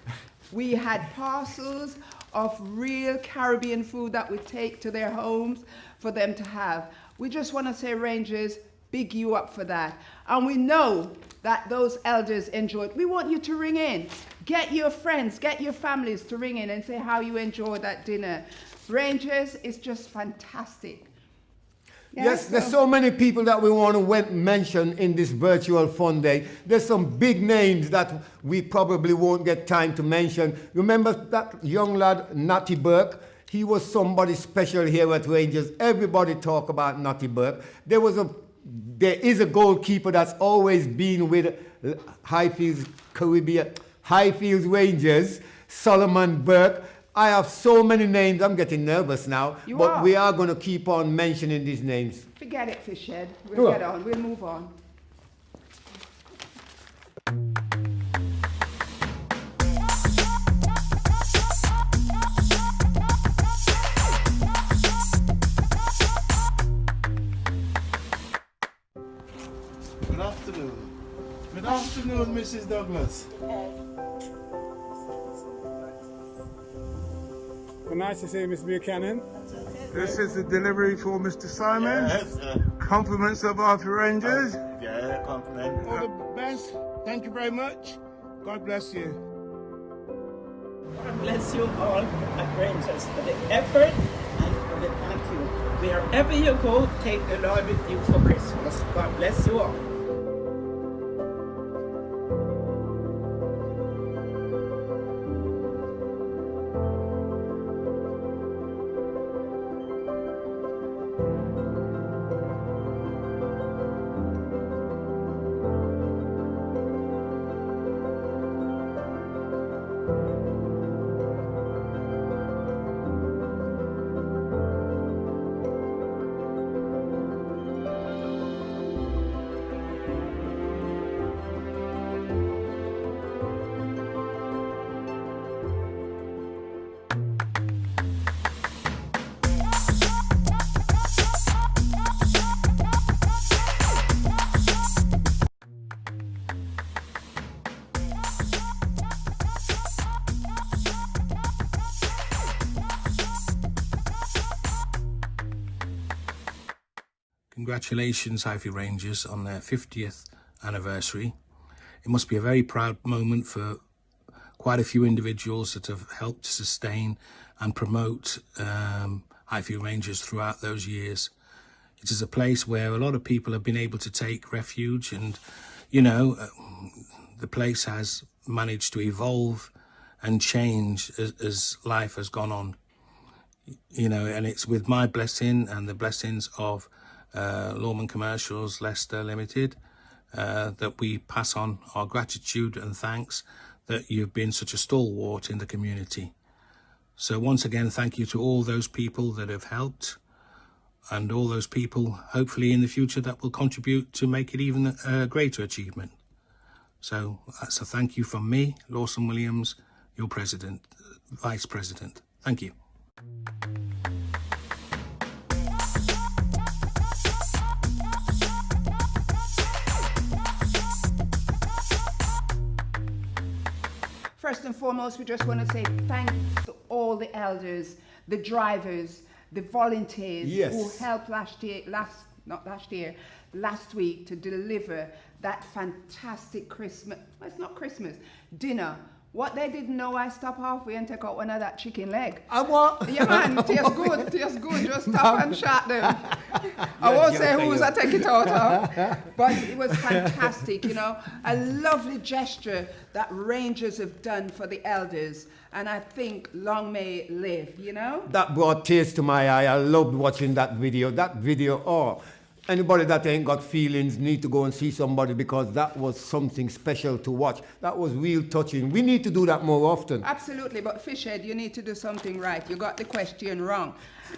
We had parcels of real Caribbean food that we take to their homes for them to have. We just want to say, Rangers, big you up for that. And we know that those elders enjoyed. We want you to ring in. Get your friends, get your families to ring in and say how you enjoyed that dinner. Rangers, it's just fantastic. Yes, there's so many people that we want to mention in this virtual Fun Day. There's some big names that we probably won't get time to mention. Remember that young lad, Natty Burke? He was somebody special here at Rangers. Everybody talk about Natty Burke. There is a goalkeeper that's always been with Highfields Rangers, Solomon Burke. I have so many names, I'm getting nervous now. We are going to keep on mentioning these names. Forget it, Fishhead. We'll get on. We'll move on. Good afternoon. Good afternoon, Mrs. Douglas. Nice to see you, Mr. Buchanan. This is the delivery for Mr. Simon. Yes, Compliments of our Rangers. yeah, compliment. All the best. Thank you very much. God bless you. God bless you all at Rangers for the effort and for the thank you. Wherever you go, take the Lord with you for Christmas. God bless you all. Congratulations, Highfield Rangers, on their 50th anniversary. It must be a very proud moment for quite a few individuals that have helped to sustain and promote Highfield Rangers throughout those years. It is a place where a lot of people have been able to take refuge, and, you know, the place has managed to evolve and change as life has gone on. You know, and it's with my blessing and the blessings of Lawman Commercials Leicester Limited that we pass on our gratitude and thanks that you've been such a stalwart in the community. So once again, thank you to all those people that have helped, and all those people, hopefully in the future, that will contribute to make it even a greater achievement. So that's a thank you from me, Lawson Williams, your president, vice president. Thank you. First and foremost, we just want to say thanks to all the elders, the drivers, the volunteers who helped last week to deliver that fantastic Christmas, well, it's not Christmas, dinner. What they didn't know, I stop halfway and take out one of that chicken leg. What? Yeah, man, tastes good, tastes good. Just stop and shot them. I won't say whose I take it out of, but it was fantastic, you know. A lovely gesture that Rangers have done for the elders, and I think long may it live, you know. That brought tears to my eye. I loved watching that video. Anybody that ain't got feelings need to go and see somebody, because that was something special to watch. That was real touching. We need to do that more often. Absolutely, but Fishhead, you need to do something right. You got the question wrong,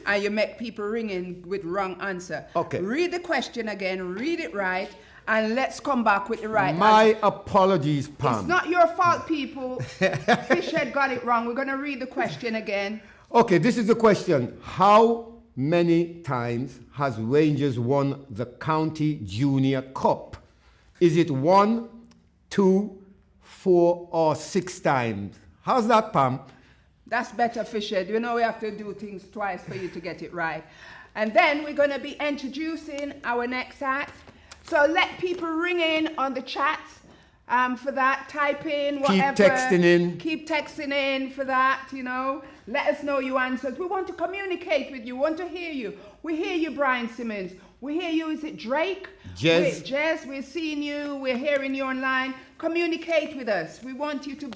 and you make people ring in with wrong answer. Okay. Read the question again, read it right, and let's come back with the right My answer. apologies, Pam. It's not your fault, people. Fishhead got it wrong. We're going to read the question again. Okay, this is the question. How many times has Rangers won the County Junior Cup? Is it 1, 2, 4, or 6 times? How's that, Pam? That's better, Fishhead. You know we have to do things twice for you to get it right. And then we're going to be introducing our next act. So let people ring in on the chats for that. Type in whatever. Keep texting in. Keep texting in for that, you know. Let us know your answers. We want to communicate with you. We want to hear you. We hear you, Brian Simmons. We hear you. Is it Drake? Jez. Jez, we're seeing you. We're hearing you online. Communicate with us. We want you to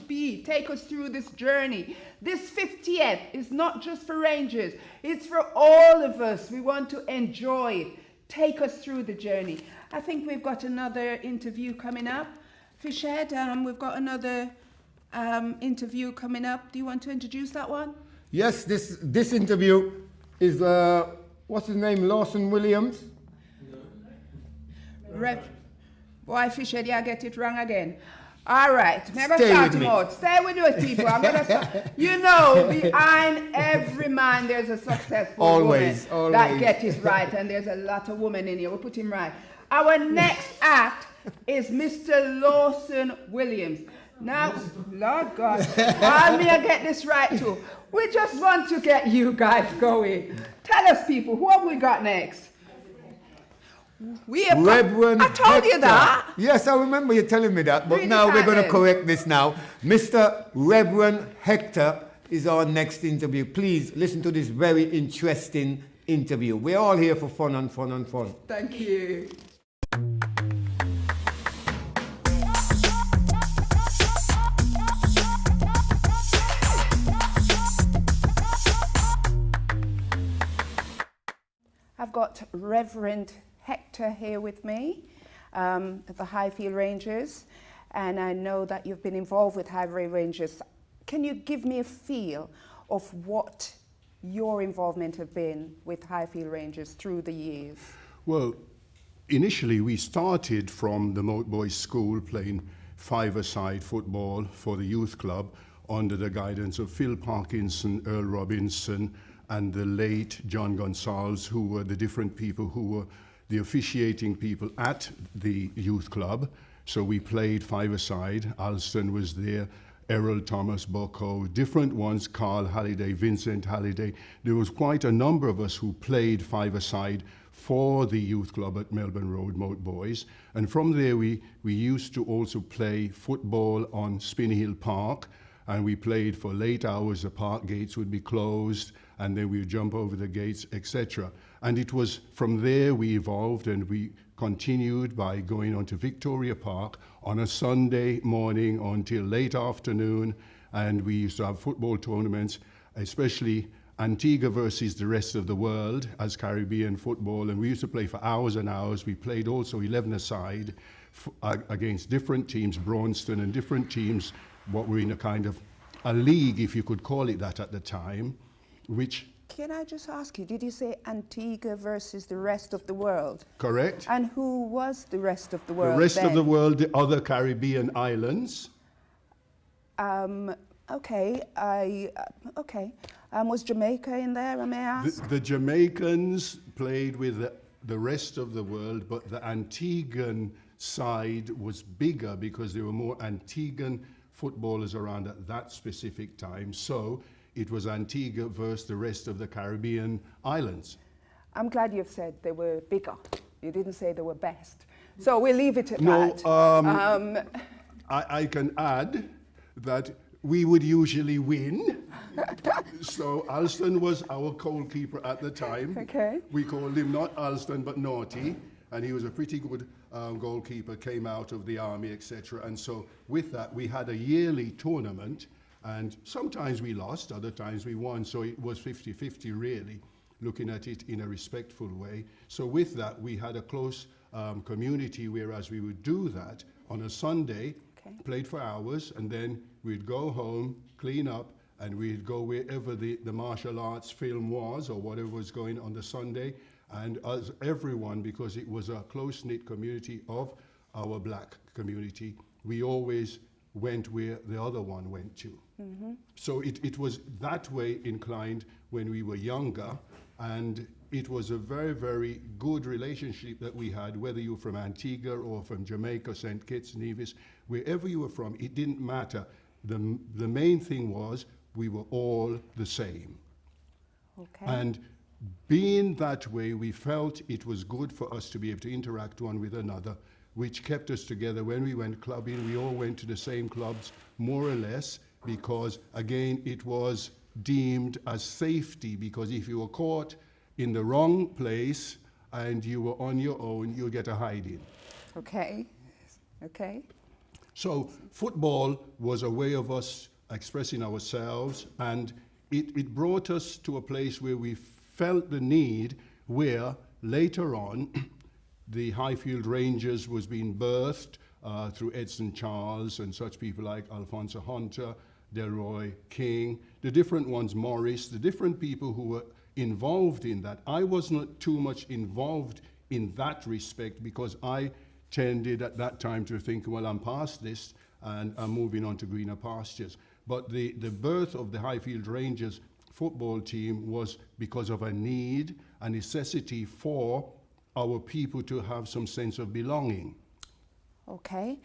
take us through this journey. This 50th is not just for Rangers. It's for all of us. We want to enjoy it. Take us through the journey. I think we've got another interview coming up. Fishhead, we've got another interview coming up. Do you want to introduce that one? Yes, this interview is, what's his name, Lawson Williams? Boy, Fishhead, I get it wrong again. All right, never Stay start with me. out. Stay with us, people. I'm gonna start. You know, behind every man, there's a successful woman that gets it right, and there's a lot of women in here. We'll put him right. Our next act is Mr. Lawson Williams. Now, Lord God, while me I get this right too. We just want to get you guys going. Tell us, people, who have we got next? We have Reverend I told you Hector. that. Yes, I remember you telling me that, but Read now it we're out going to then. correct this now. Mr. Reverend Hector is our next interview. Please listen to this very interesting interview. We're all here for fun and fun and fun. Thank you. I've got Reverend Hector here with me at the Highfield Rangers, and I know that you've been involved with Highfield Rangers. Can you give me a feel of what your involvement have been with Highfield Rangers through the years? Well, initially we started from the Moat Boys School playing five-a-side football for the youth club under the guidance of Phil Parkinson, Earl Robinson, and the late John Gonsalves, who were the different people who were the officiating people at the youth club. So we played five-a-side. Alston was there, Errol Thomas, Bocco, different ones, Carl Halliday, Vincent Halliday. There was quite a number of us who played five-a-side for the youth club at Melbourne Road, Moat Boys. And from there, we used to also play football on Spinney Hill Park, and we played for late hours. The park gates would be closed, and then we would jump over the gates, etc. And it was from there we evolved, and we continued by going on to Victoria Park on a Sunday morning until late afternoon, and we used to have football tournaments, especially Antigua versus the rest of the world as Caribbean football, and we used to play for hours and hours. We played also 11-a-side against different teams, Braunston and different teams, what were in a kind of a league, if you could call it that at the time, which... Can I just ask you, did you say Antigua versus the rest of the world? Correct. And who was the rest of the world? The rest then? of the world, the other Caribbean islands. Okay, was Jamaica in there, I may ask? The Jamaicans played with the rest of the world, but the Antiguan side was bigger because there were more Antiguan footballers around at that specific time. So it was Antigua versus the rest of the Caribbean islands. I'm glad you've said they were bigger. You didn't say they were best. So we'll leave it at that. I can add that we would usually win. So Alston was our goalkeeper at the time. Okay. We called him not Alston but Naughty, and he was a pretty good goalkeeper, came out of the army, etc. And so with that, we had a yearly tournament, and sometimes we lost, other times we won. So it was 50-50 really, looking at it in a respectful way. So with that, we had a close community, whereas we would do that on a Sunday, played for hours, and then we'd go home, clean up, and we'd go wherever the martial arts film was or whatever was going on the Sunday. And as everyone, because it was a close-knit community of our black community, we always went where the other one went to. Mm-hmm. So it was that way inclined when we were younger, and it was a very, very good relationship that we had, whether you were from Antigua or from Jamaica, St. Kitts, Nevis, wherever you were from, it didn't matter. The main thing was we were all the same. Okay. And being that way, we felt it was good for us to be able to interact one with another, which kept us together. When we went clubbing, we all went to the same clubs, more or less, because, again, it was deemed as safety, because if you were caught in the wrong place and you were on your own, you'll get a hiding. Okay. Okay. So football was a way of us expressing ourselves, and it brought us to a place where we felt the need, where later on the Highfield Rangers was being birthed through Edson Charles and such people like Alfonso Hunter, Delroy King, the different ones, Morris, the different people who were involved in that. I was not too much involved in that respect because I tended at that time to think, well, I'm past this and I'm moving on to greener pastures. But the birth of the Highfield Rangers football team was because of a need, a necessity for our people to have some sense of belonging. Okay.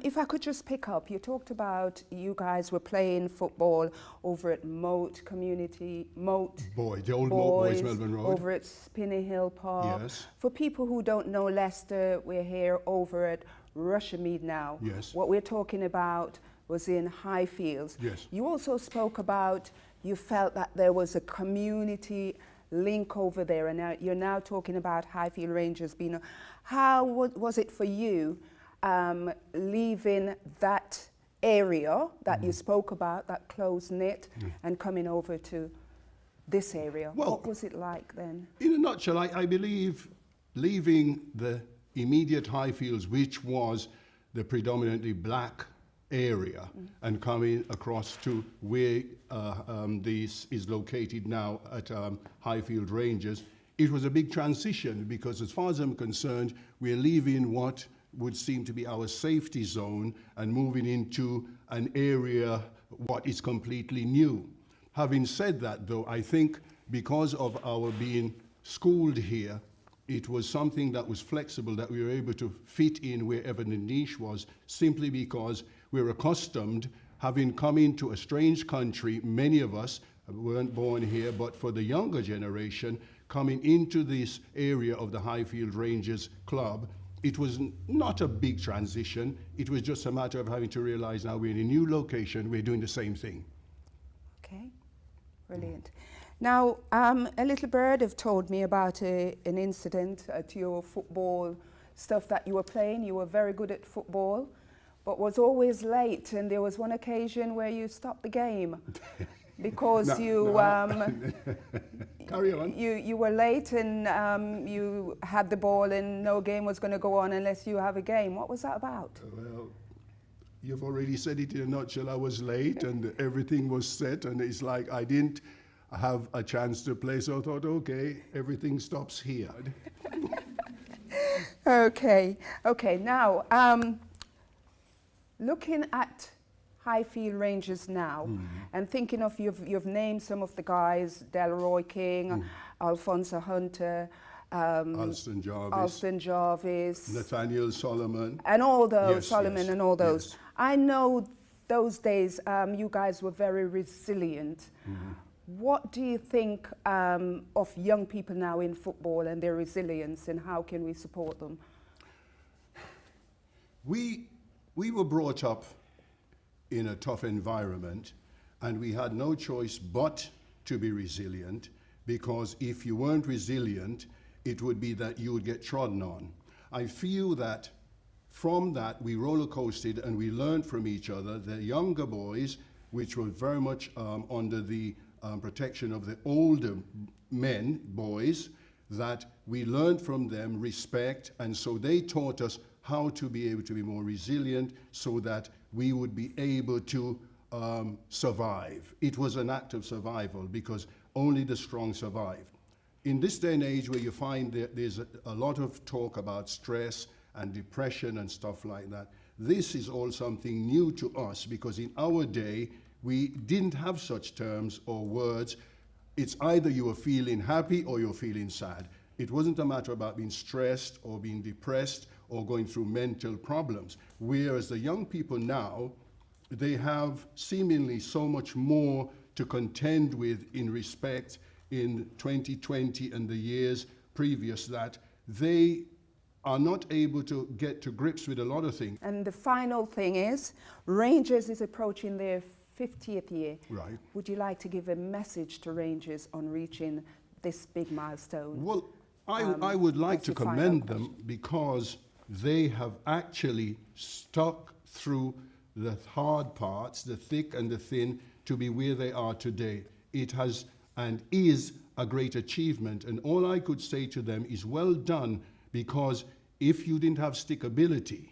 If I could just pick up, you talked about you guys were playing football over at Moat Community, The old Moat Boys, Melbourne Road. Over at Spinney Hill Park. Yes. For people who don't know Leicester, we're here over at Rushmead now. Yes. What we're talking about was in Highfields. Yes. You also spoke about you felt that there was a community link over there, and now you're now talking about Highfield Rangers being. How was it for you leaving that area that you spoke about, that close-knit, and coming over to this area? Well, what was it like then? In a nutshell, I believe leaving the immediate Highfields, which was the predominantly black area, and coming across to where this is located now at Highfield Rangers, it was a big transition because as far as I'm concerned, we're leaving what would seem to be our safety zone and moving into an area what is completely new. Having said that, though, I think because of our being schooled here, it was something that was flexible, that we were able to fit in wherever the niche was, simply because we're accustomed, having come into a strange country. Many of us weren't born here, but for the younger generation, coming into this area of the Highfield Rangers Club, it was not a big transition. It was just a matter of having to realize now we're in a new location, we're doing the same thing. Okay, brilliant. Now, a little bird have told me about an incident at your football stuff that you were playing. You were very good at football, but was always late, and there was one occasion where you stopped the game because Carry on. You were late and you had the ball and no game was going to go on unless you have a game. What was that about? Well, you've already said it in a nutshell. I was late and everything was set, and it's like I didn't have a chance to play, so I thought, okay, everything stops here. Okay. Now, looking at Highfield Rangers now, and thinking of you've named some of the guys: Delroy King, Alfonso Hunter, Alston Jarvis, Nathaniel Solomon, and all those, yes, Solomon yes, and all those. yes. I know those days you guys were very resilient. What do you think of young people now in football and their resilience, and how can we support them? We were brought up in a tough environment, and we had no choice but to be resilient, because if you weren't resilient, it would be that you would get trodden on. I feel that from that we roller coasted and we learned from each other. The younger boys, which were very much under the protection of the older men, boys, that we learned from them respect, and so they taught us how to be able to be more resilient so that we would be able to survive. It was an act of survival because only the strong survive. In this day and age where you find that there's a lot of talk about stress and depression and stuff like that, this is all something new to us, because in our day we didn't have such terms or words. It's either you were feeling happy or you're feeling sad. It wasn't a matter about being stressed or being depressed or going through mental problems. Whereas the young people now, they have seemingly so much more to contend with in respect in 2020 and the years previous, that they are not able to get to grips with a lot of things. And the final thing is, Rangers is approaching their 50th year. Right. Would you like to give a message to Rangers on reaching this big milestone? Well, I would like to commend them because they have actually stuck through the hard parts, the thick and the thin, to be where they are today. It has and is a great achievement, and all I could say to them is well done, because if you didn't have stickability,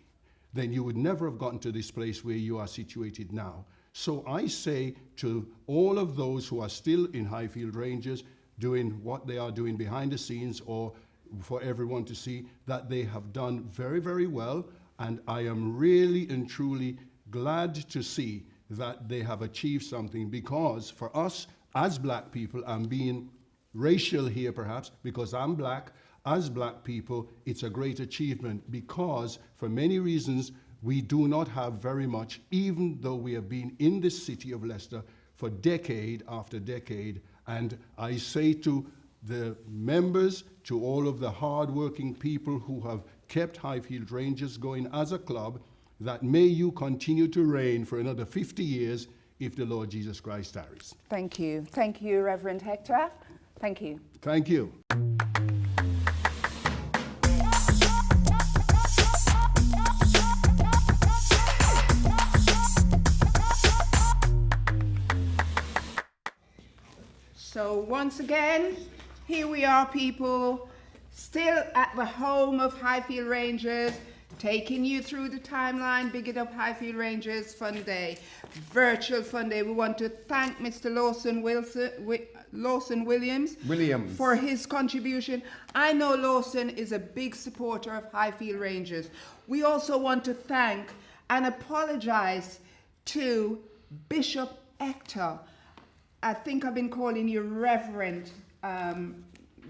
then you would never have gotten to this place where you are situated now. So I say to all of those who are still in Highfield Rangers, doing what they are doing behind the scenes or for everyone to see, that they have done very, very well. And I am really and truly glad to see that they have achieved something, because for us as black people, I'm being racial here perhaps because I'm black, as black people, it's a great achievement, because for many reasons, we do not have very much, even though we have been in this city of Leicester for decade after decade. And I say to the members, to all of the hard-working people who have kept Highfield Rangers going as a club, that may you continue to reign for another 50 years if the Lord Jesus Christ tarries. Thank you. Thank you, Reverend Hector. Thank you. Thank you. So once again, here we are, people, still at the home of Highfield Rangers, taking you through the timeline, Big It Up Highfield Rangers Fun Day, Virtual Fun Day. We want to thank Mr. Lawson Williams for his contribution. I know Lawson is a big supporter of Highfield Rangers. We also want to thank and apologize to Bishop Hector. I think I've been calling you Reverend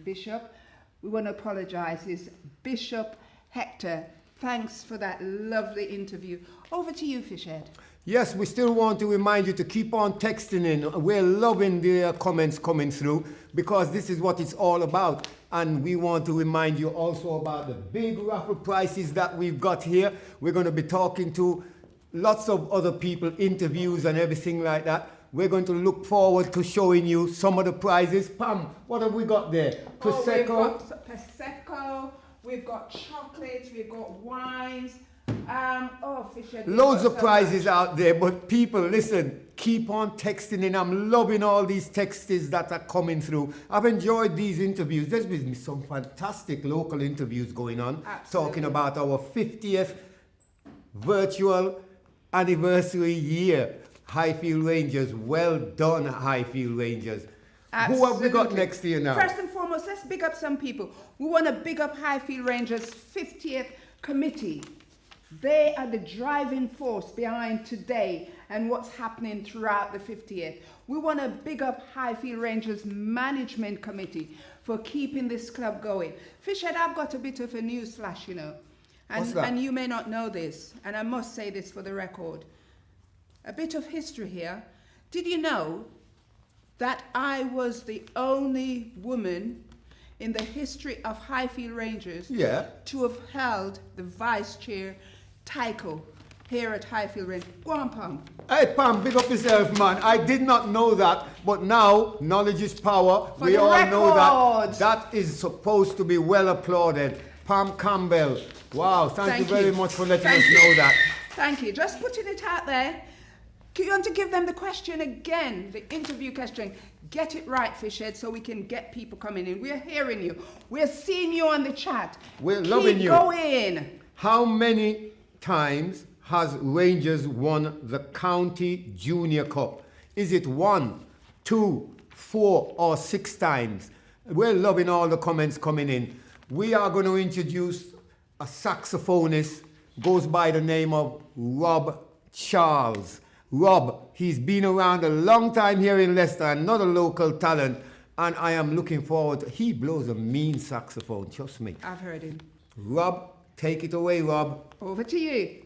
Bishop. We want to apologize. It's Bishop Hector Thanks for that lovely interview. Over to you, Fishhead. Yes, we still want to remind you to keep on texting in. We're loving the comments coming through because this is what it's all about. And we want to remind you also about the big raffle prices that we've got here. We're going to be talking to lots of other people, interviews and everything like that. We're going to look forward to showing you some of the prizes. Pam, what have we got there? Prosecco. We've got Prosecco, we've got chocolates, we've got wines. Fisher. Loads of prizes out there, but people, listen, keep on texting in. I'm loving all these texts that are coming through. I've enjoyed these interviews. There's been some fantastic local interviews going on, talking about our 50th virtual anniversary year. Highfield Rangers, well done, Highfield Rangers. Absolutely. Who have we got next year now? First and foremost, let's big up some people. We want to big up Highfield Rangers 50th committee. They are the driving force behind today and what's happening throughout the 50th. We want to big up Highfield Rangers Management Committee for keeping this club going. Fishhead, I've got a bit of a news flash, you know. What's that? And you may not know this, and I must say this for the record. A bit of history here. Did you know that I was the only woman in the history of Highfield Rangers to have held the vice chair title here at Highfield Rangers? Go on, Pam. Hey, Pam, big up yourself, man. I did not know that, but now knowledge is power. For we the all know record. that is supposed to be well applauded. Pam Campbell. Wow, thank you very much for letting us know that. Thank you. Just putting it out there. Do you want to give them the question again, the interview question? Get it right, Fishhead, so we can get people coming in. We're hearing you. We're seeing you on the chat. We're loving you. Keep going. How many times has Rangers won the County Junior Cup? Is it 1, 2, 4, or 6 times? We're loving all the comments coming in. We are going to introduce a saxophonist, goes by the name of Rob Charles. Rob, he's been around a long time here in Leicester, another local talent, and I am looking forward. He blows a mean saxophone, trust me. I've heard him. Rob, take it away, Rob. Over to you.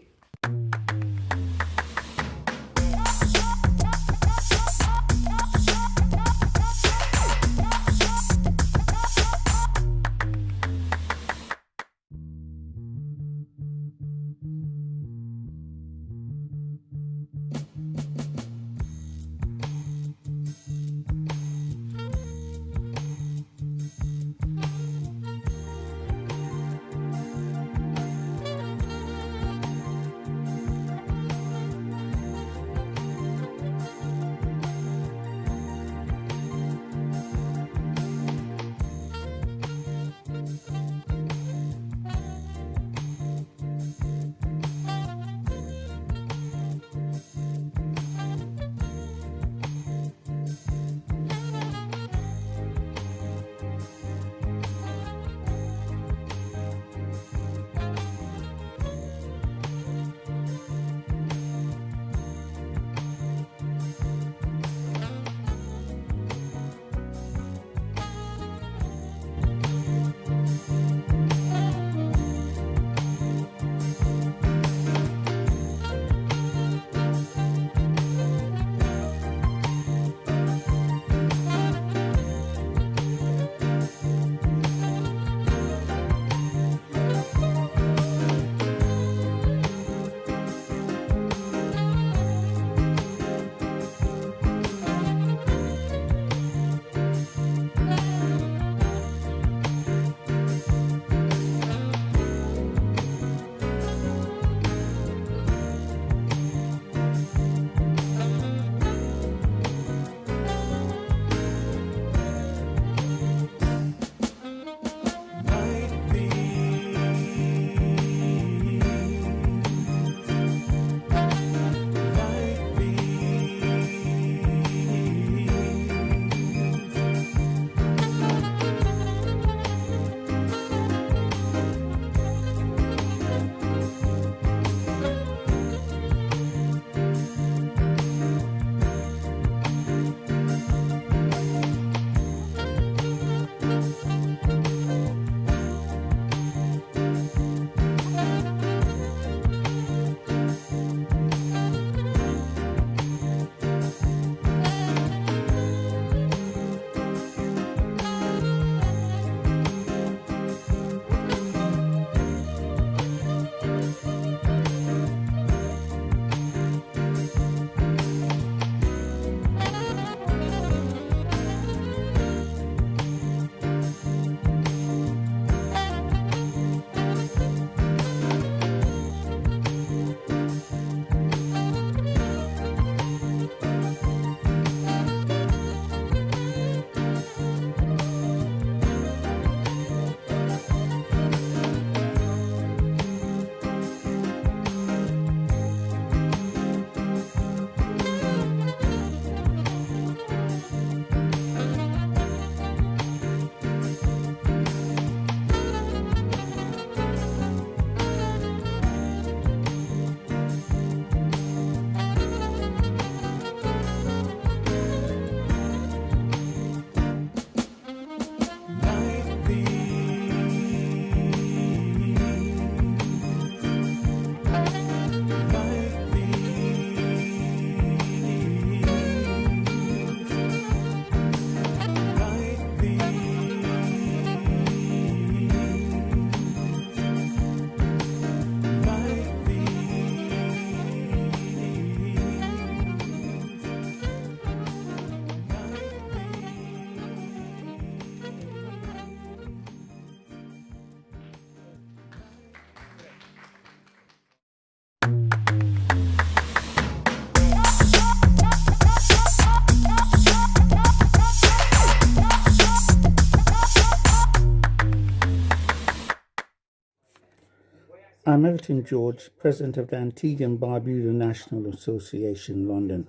I'm Everton George, President of the Antigua and Barbuda National Association, London.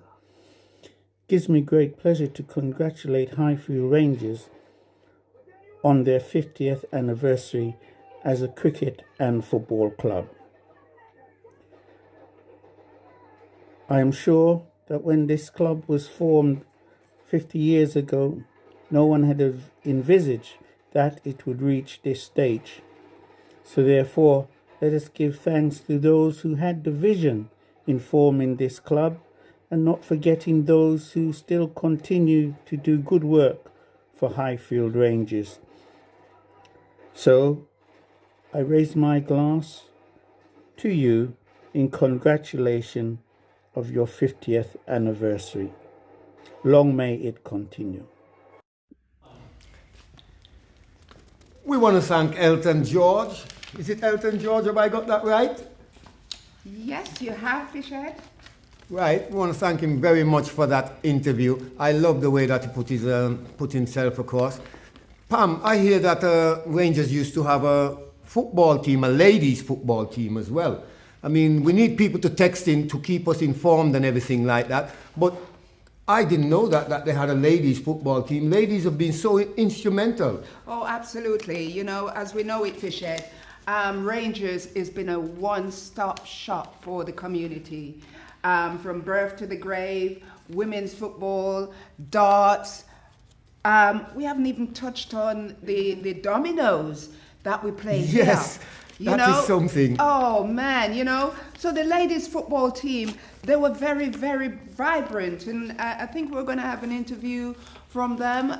Gives me great pleasure to congratulate Highfield Rangers on their 50th anniversary as a cricket and football club. I am sure that when this club was formed 50 years ago, no one had envisaged that it would reach this stage. So therefore, let us give thanks to those who had the vision in forming this club, and not forgetting those who still continue to do good work for Highfield Rangers. So, I raise my glass to you in congratulation of your 50th anniversary. Long may it continue. We want to thank Elton George. Is it Elton George? Have I got that right? Yes, you have, Fisher. Right. We want to thank him very much for that interview. I love the way that he put himself across. Pam, I hear that Rangers used to have a football team, a ladies' football team as well. I mean, we need people to text in to keep us informed and everything like that. But I didn't know that they had a ladies' football team. Ladies have been so instrumental. Oh, absolutely. You know, as we know it, Fisher, Rangers has been a one-stop shop for the community. From birth to the grave, women's football, darts. We haven't even touched on the dominoes that we play here. Yes, that is something. Oh, man, you know. So the ladies' football team, they were very, very vibrant. And I think we're going to have an interview from them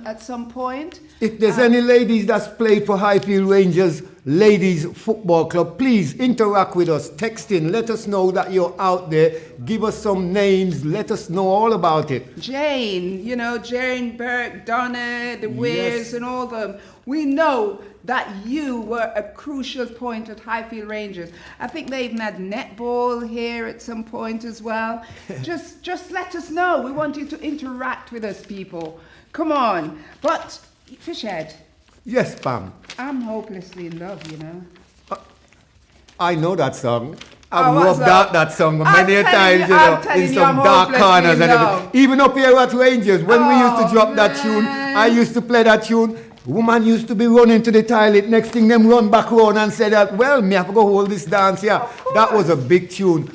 at some point. If there's any ladies that's played for Highfield Rangers Ladies Football Club, please interact with us. Text in. Let us know that you're out there. Give us some names. Let us know all about it. Jane, you know, Jane Burke, Donna, the Weirs, Yes. and all of them. We know that you were a crucial point at Highfield Rangers. I think they even had netball here at some point as well. just let us know. We want you to interact with us, people. Come on. But, Fishhead. Yes, Pam. I'm hopelessly in love, you know. I know that song. I've what's rubbed out that song many a times, in some dark corners and everything. Even up here at Rangers, when we used to drop that tune, I used to play that tune. Woman used to be running to the toilet. Next thing, them run back around and say that, well, me have to go hold this dance here. That was a big tune.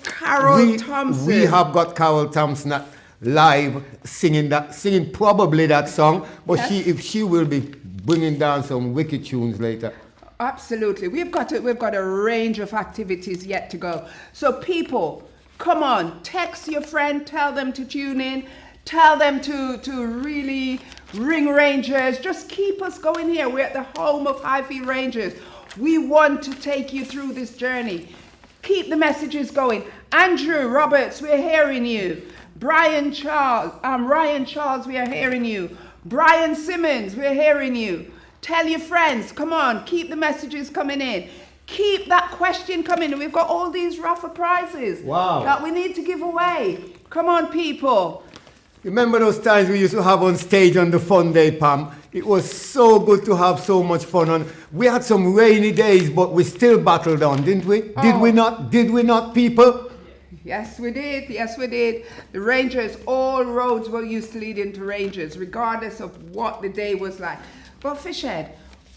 Carrol Thompson. We have got Carrol Thompson live singing probably that song, but she will be bringing down some wicked tunes later. Absolutely. We've got a range of activities yet to go. So people, come on, text your friend, tell them to tune in, tell them to really ring Rangers. Just keep us going here. We're at the home of Highfield Rangers. We want to take you through this journey. Keep the messages going. Andrew Roberts, we're hearing you. Ryan Charles, we are hearing you. Brian Simmons, we're hearing you. Tell your friends, come on, keep the messages coming in. Keep that question coming in. We've got all these raffle prizes that we need to give away. Come on, people. Remember those times we used to have on stage on the fun day, Pam? It was so good to have so much fun on. We had some rainy days, but we still battled on, didn't we? Did we not? Did we not, people? Yes, we did. Yes, we did. The Rangers, all roads used to lead into Rangers, regardless of what the day was like. But Fishhead,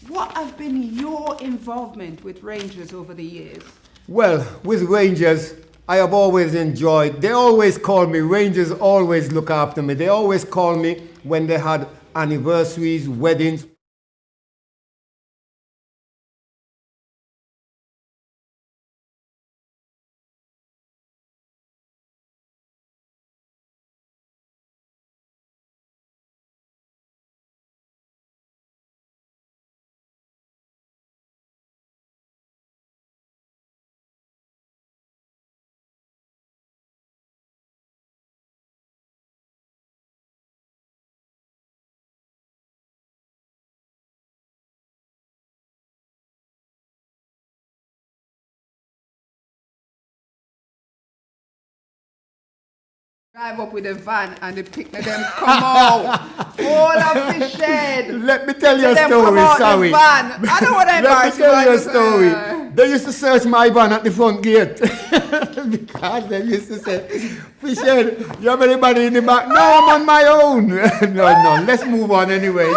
what has been your involvement with Rangers over the years? Well, with Rangers, I have always enjoyed. They always call me. Rangers always look after me. They always call me when they had anniversaries, weddings. Drive up with a van and the picnic them come out. All of the shed. Let me tell you a story, sorry. I don't want to embarrass you. Let me tell you a story. They used to search my van at the front gate because they used to say, Fisher, you have anybody in the back? No, I'm on my own. No, let's move on anyway.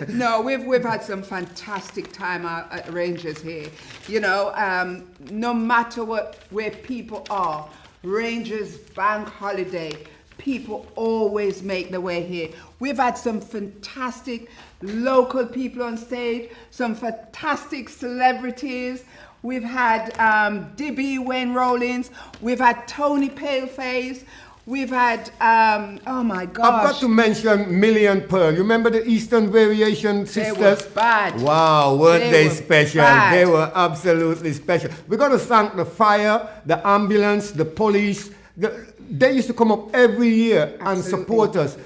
No, we've had some fantastic time at Rangers here. You know, no matter where people are, Rangers bank holiday, people always make their way here. We've had some fantastic local people on stage, some fantastic celebrities. We've had Dibby Wayne Rollins. We've had Tony Paleface. We've had, oh my gosh. I've got to mention Millie and Pearl. You remember the Eastern Variation Sisters? They were bad. Wow, weren't they special? Bad. They were absolutely special. We're going to thank the fire, the ambulance, the police. They used to come up every year and support us.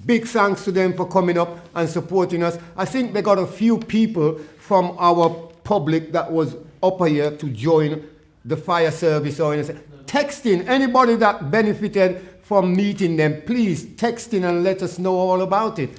Big thanks to them for coming up and supporting us. I think they got a few people from our public that was up here to join the fire service or anything. Texting, anybody that benefited from meeting them, please text in and let us know all about it.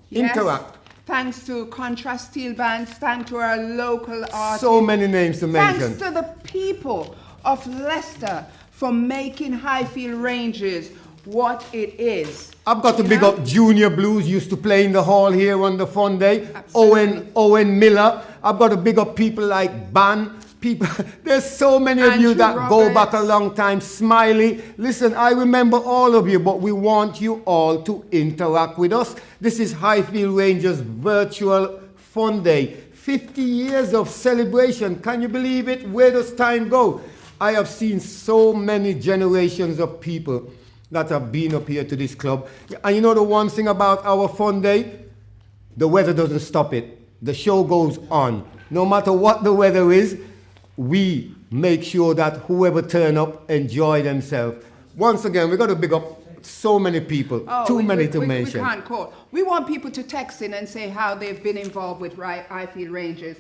Yes. Interact. Thanks to Contrast Steel Bands, thanks to our local artists. So many names to mention. Thanks to the people of Leicester for making Highfield Rangers what it is. I've got to big up Junior Blues, used to play in the hall here on the fun day. Owen Miller. I've got to big up people like Ban. People, there's so many of you that go back a long time. Smiley, listen, I remember all of you, but we want you all to interact with us. This is Highfield Rangers Virtual Fun Day. 50 years of celebration. Can you believe it? Where does time go? I have seen so many generations of people that have been up here to this club. And you know the one thing about our fun day? The weather doesn't stop it. The show goes on. No matter what the weather is, we make sure that whoever turn up enjoy themselves. Once again, we've got to big up so many people. Too many to mention. We can't call. We want people to text in and say how they've been involved with Highfield Rangers.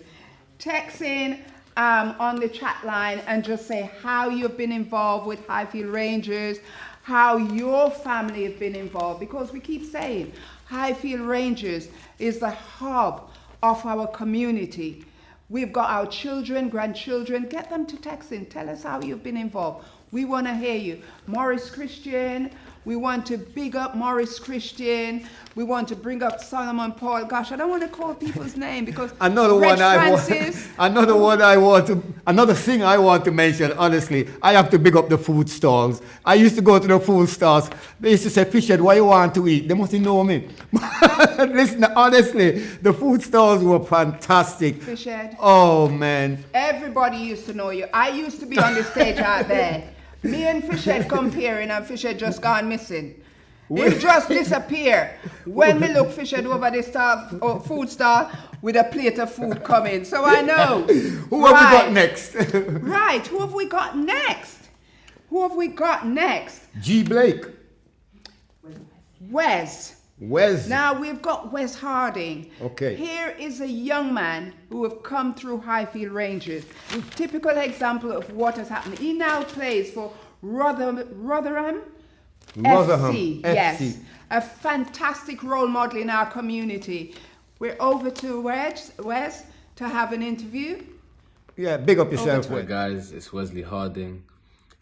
Text in on the chat line and just say how you've been involved with Highfield Rangers, how your family have been involved, because we keep saying Highfield Rangers is the hub of our community. We've got our children, grandchildren, get them to text in, tell us how you've been involved. We want to hear you. Morris Christian, we want to big up Morris Christian. We want to bring up Solomon Paul. Gosh, I don't want to call people's name because another thing I want to mention, honestly, I have to big up the food stalls. I used to go to the food stalls. They used to say, Fisher, what you want to eat? They must know me. Listen, honestly, the food stalls were fantastic. Fisher. Oh, man. Everybody used to know you. I used to be on the stage out there. Me and Fisher comparing and Fisher just gone missing. He just disappear. When me look, Fisher over the food stall with a plate of food coming. So I know. Who have we got next? Right. Who have we got next? Who have we got next? G. Blake. Wes. Now we've got Wes Harding. Okay. Here is a young man who have come through Highfield Rangers. Typical example of what has happened. He now plays for Rotherham FC. Yes. A fantastic role model in our community. We're over to Wes to have an interview. Yeah, big up yourself. Hi guys, it's Wesley Harding.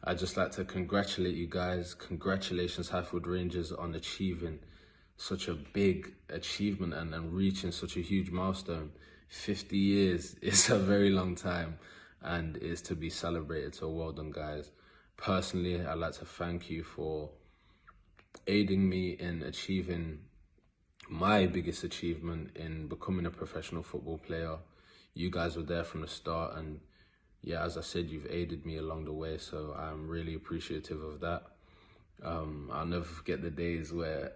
I'd just like to congratulate you guys. Congratulations Highfield Rangers on achieving such a big achievement and reaching such a huge milestone. 50 years is a very long time and is to be celebrated, so well done guys. Personally, I'd like to thank you for aiding me in achieving my biggest achievement in becoming a professional football player. You guys were there from the start and yeah, as I said, you've aided me along the way, so I'm really appreciative of that. I'll never forget the days where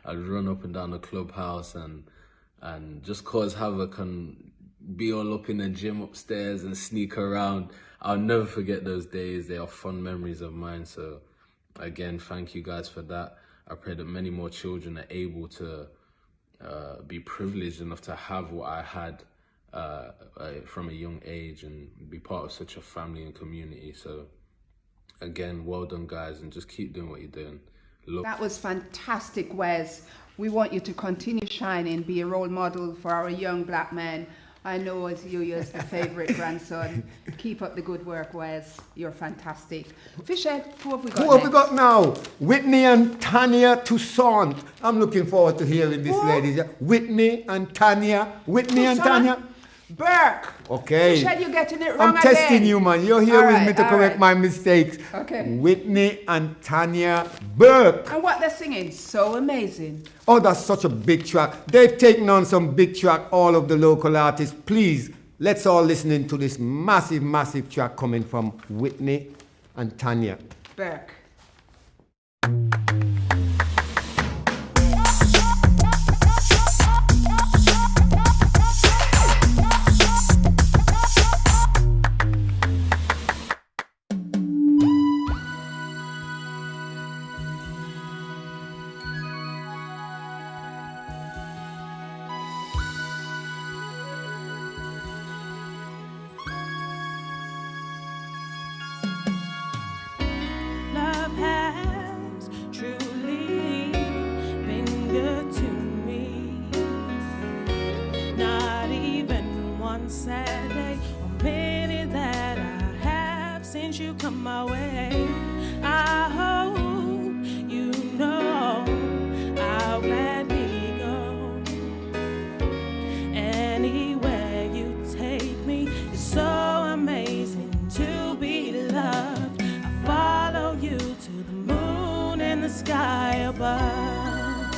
I'd run up and down the clubhouse and just cause havoc and be all up in the gym upstairs and sneak around. I'll never forget those days. They are fond memories of mine. So again, thank you guys for that. I pray that many more children are able to be privileged enough to have what I had from a young age and be part of such a family and community. So again, well done guys, and just keep doing what you're doing. That was fantastic, Wes. We want you to continue shining, be a role model for our young black men I know as you're the favourite grandson. Keep up the good work, Wes. You're fantastic. Fisher, who have we got Who have we next? got now? Whitney and Tanya Toussaint. I'm looking forward to hearing this, ladies. Whitney and Tanya. Whitney and Toussaint? Tanya. Burke. Okay. Fisher, you're getting it wrong I'm testing again. you, man. You're here All with right, me to all correct right. my mistakes. Okay. Whitney and Tanya Burke. And what they're singing, so amazing. Oh, that's such a big track. They've taken on some big track, all of the local artists. Please, let's all listen into this massive, massive track coming from Whitney and Tanya. Burke. Love has truly been good to me. Not even one sad day or minute that I have since you come my way. I hope you know I'll gladly go anywhere you take me. It's so amazing to be loved. I follow you to the moon and the sky above.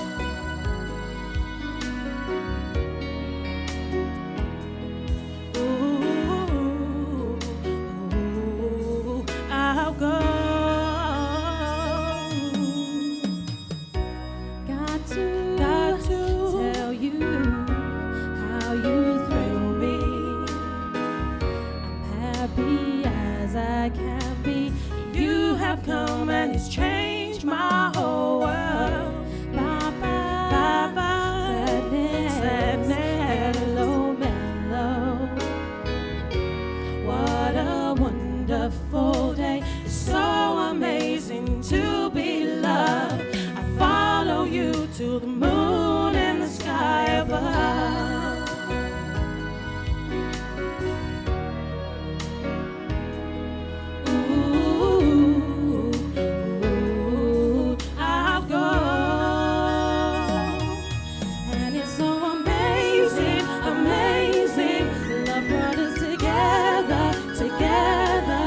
Ooh, I'll go. Got to tell you how you thrill me. I'm happy as I can be. You have come and it's changed my whole world. Bye bye, sadness, hello, mellow. What a wonderful day. It's so amazing to be loved. I follow you to the moon and the sky above. Ooh, I'll go. And it's so amazing, amazing. Love brought us together, together.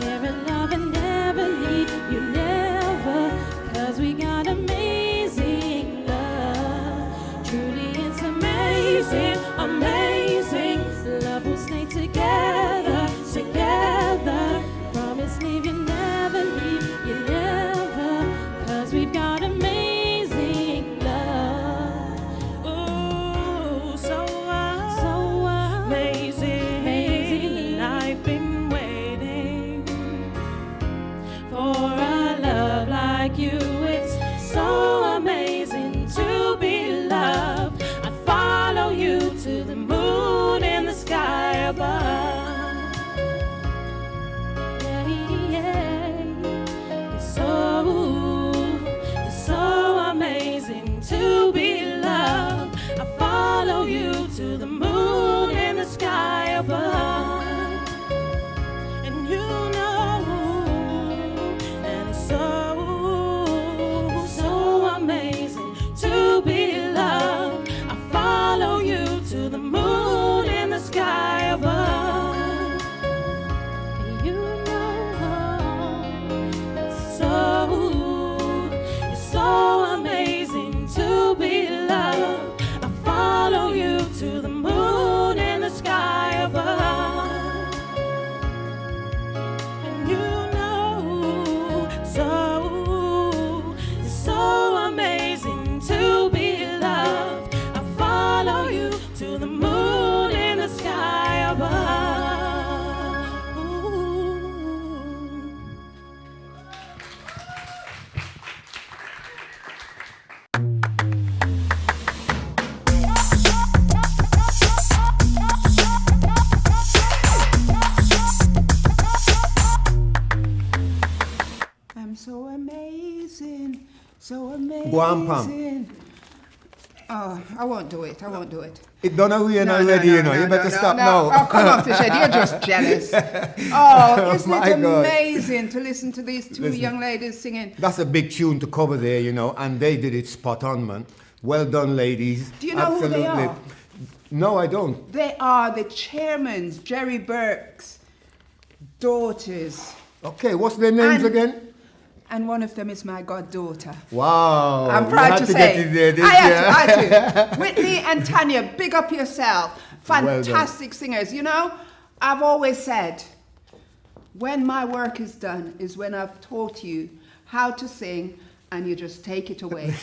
Here in love and never leave you, never. 'Cause we got amazing love. Truly it's amazing, amazing. Love will stay together, together. Promise leave you, never leave you, never. 'Cause we've got amazing love. Ooh, so amazing, amazing. And I've been waiting for a love like you. It's so amazing to be loved. I follow you to the moon and the sky above. It's so amazing to be loved. I follow you to the moon and the sky above. And you know, and it's so amazing to be loved. I follow you to the moon and the sky above. And you know, it's so amazing to be loved. I follow you to the moon and the sky above. And you know, so amazing to be loved. I follow you to the moon and the sky above. Ooh. I'm so amazing, so amazing. Go on, Pam. Oh, I won't do it. I won't do it. It done away already, you know. You better stop now. Oh, come on, Fisher. You're just jealous. Oh, isn't My it God. amazing to listen to these two Listen. young ladies singing? That's a big tune to cover there, you know, and they did it spot on, man. Well done, ladies. Do you know who they are? No, I don't. They are the chairman's, Jerry Burke's daughters. Okay, what's their names again? And one of them is my goddaughter. Wow. I'm you proud had to get say. it there, didn't I you? had to. Whitney and Tanya, big up yourself. Well done. Fantastic singers. You know, I've always said, when my work is done is when I've taught you how to sing and you just take it away.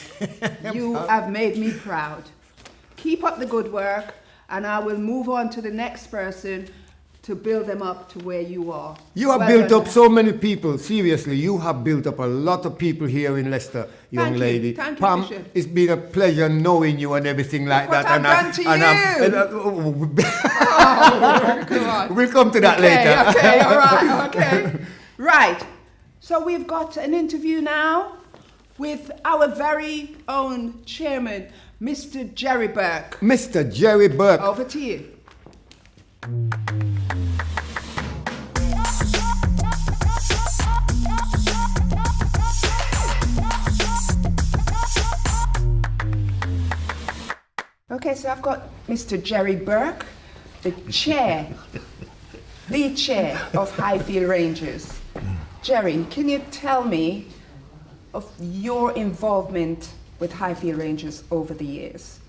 You have made me proud. Keep up the good work and I will move on to the next person to build them up to where you are. You have Well built done. up so many people. Seriously, you have built up a lot of people here in Leicester, young Thank you. lady. Thank you, Pam, Bishop. it's been a pleasure knowing you and everything like Look that. what I've done to you. Oh, come on. We'll come to that Okay, later. okay, all right, okay. Right. So we've got an interview now with our very own chairman, Mr. Jerry Burke. Mr. Jerry Burke. Over to you. Okay, so I've got Mr. Jerry Burke, the chair of Highfield Rangers. Jerry, can you tell me of your involvement with Highfield Rangers over the years?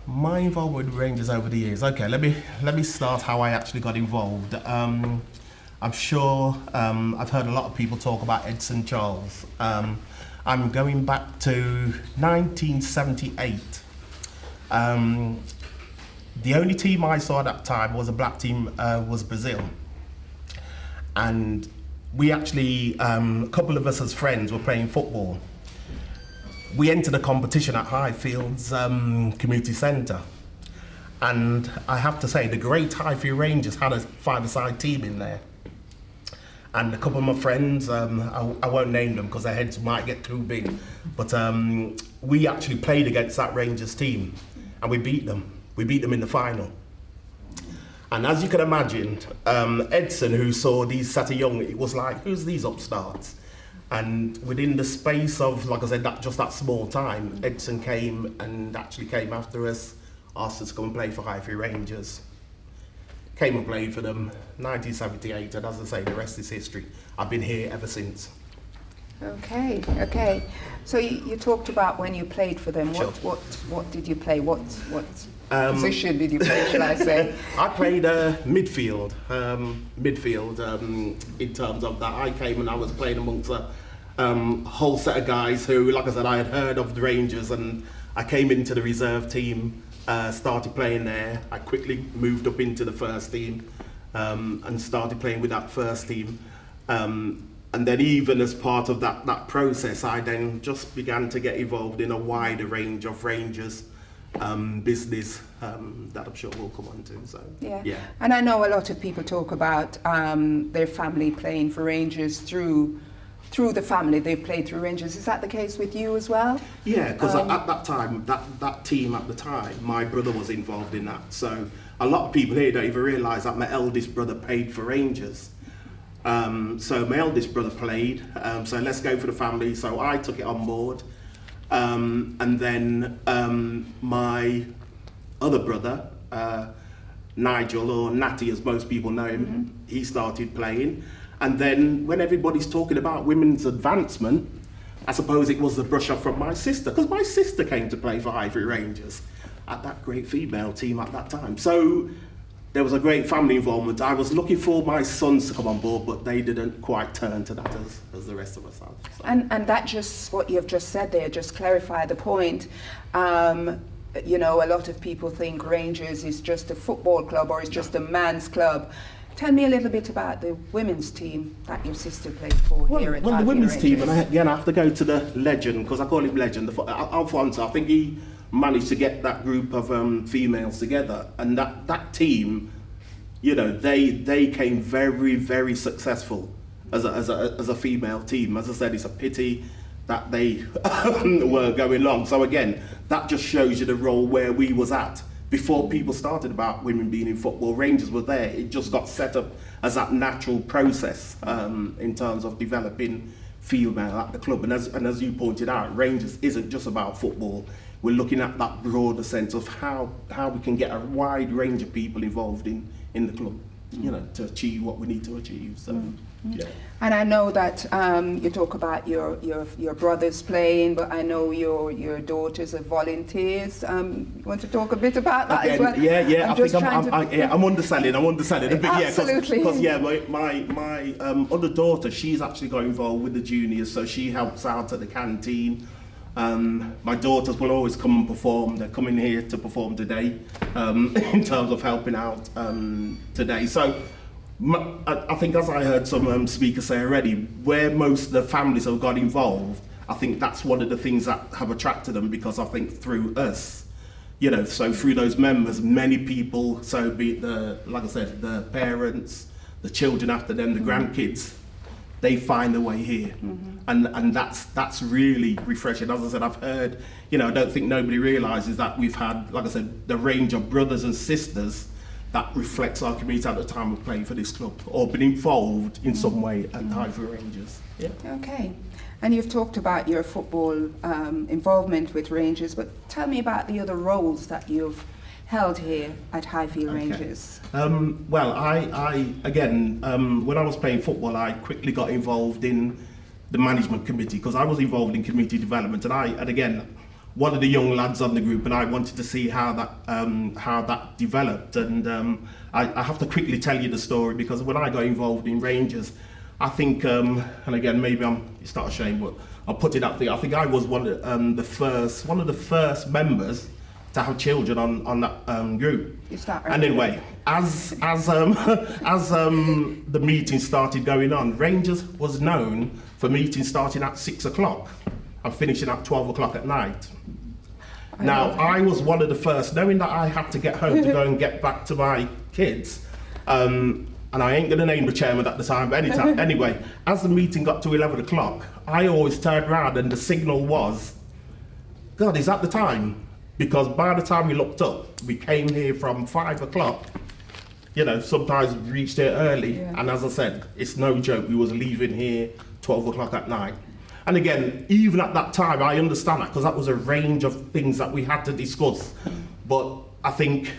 My involvement with Rangers over the years. Okay, let me start how I actually got involved. I'm sure I've heard a lot of people talk about Edson Charles. I'm going back to 1978. The only team I saw at that time was a black team, was Brazil. And we actually, a couple of us as friends were playing football. We entered a competition at Highfield's community centre. And I have to say, the great Highfield Rangers had a five-a-side team in there. And a couple of my friends, I won't name them because their heads might get too big, but we actually played against that Rangers team and we beat them. We beat them in the final. And as you can imagine, Edson, who saw these Sata Young, it was like, who's these upstarts? And within the space of, like I said, just that small time, Edson came and actually came after us, asked us to come and play for Highfield Rangers. Came and played for them, 1978, and as I say, the rest is history. I've been here ever since. Okay, okay. So you talked about when you played for them. Sure. What did you play? What position did you play, shall I say? I played midfield, in terms of that. I came and I was playing amongst a whole set of guys who, like I said, I had heard of the Rangers, and I came into the reserve team, started playing there. I quickly moved up into the first team and started playing with that first team. And then even as part of that process, I then just began to get involved in a wider range of Rangers business that I'm sure we'll come on to. So, yeah. And I know a lot of people talk about their family playing for Rangers through the family. They've played through Rangers. Is that the case with you as well? Yeah, because at that time, that team at the time, my brother was involved in that. So a lot of people here don't even realise that my eldest brother played for Rangers. So my eldest brother played, so let's go for the family. So I took it on board. And then my other brother, Nigel, or Natty as most people know him, he started playing. And then when everybody's talking about women's advancement, I suppose it was the brush up from my sister, because my sister came to play for Highfield Rangers at that great female team at that time. So there was a great family involvement. I was looking for my sons to come on board, but they didn't quite turn to that as the rest of us have. So. And that just, what you've just said there, just clarify the point. You know, a lot of people think Rangers is just a football club or it's just a man's club. Tell me a little bit about the women's team that your sister played for here at Well, the Highfield women's Rangers. team, and again, I have to go to the legend, because I call him legend, Alfonso. I think he managed to get that group of females together, and that team, you know, they came very, very successful as a female team. As I said, it's a pity that they were going on. So again, that just shows you the role where we was at. Before people started about women being in football, Rangers were there. It just got set up as that natural process in terms of developing female at the club. And as you pointed out, Rangers isn't just about football. We're looking at that broader sense of how we can get a wide range of people involved in the club, you know, to achieve what we need to achieve. So, yeah. And I know that you talk about your brothers playing, but I know your daughters are volunteers. You want to talk a bit about that as well? Yeah. I'm underselling a bit. Absolutely. Because my other daughter, she's actually got involved with the juniors, so she helps out at the canteen. My daughters will always come and perform. They're coming here to perform today in terms of helping out today. So I think, as I heard some speakers say already, where most of the families have got involved, I think that's one of the things that have attracted them, because I think through us, you know, so through those members, many people, so be it like I said, the parents, the children after them, the grandkids, they find their way here. And that's really refreshing. As I said, I've heard, you know, I don't think nobody realises that we've had, like I said, the range of brothers and sisters that reflects our community at the time of playing for this club, or been involved in some way at Highfield Rangers. Yeah. Okay. And you've talked about your football involvement with Rangers, but tell me about the other roles that you've held here at Highfield Rangers. Well, I again, when I was playing football, I quickly got involved in the management committee, because I was involved in community development, and again, one of the young lads on the group, and I wanted to see how that developed. And I have to quickly tell you the story, because when I got involved in Rangers, I think, and again, maybe it's not a shame, but I'll put it up there. I think I was one of the first members to have children on that group. And anyway, as the meeting started going on, Rangers was known for meetings starting at 6 o'clock and finishing at 12 o'clock at night. Now, I was one of the first, knowing that I had to get home to go and get back to my kids, and I ain't going to name the chairman at the time, but anyway, as the meeting got to 11 o'clock, I always turned around and the signal was, God, is that the time? Because by the time we looked up, we came here from 5 o'clock. You know, sometimes we reached here early, and as I said, it's no joke, we was leaving here 12 o'clock at night. And again, even at that time, I understand that, because that was a range of things that we had to discuss. But I think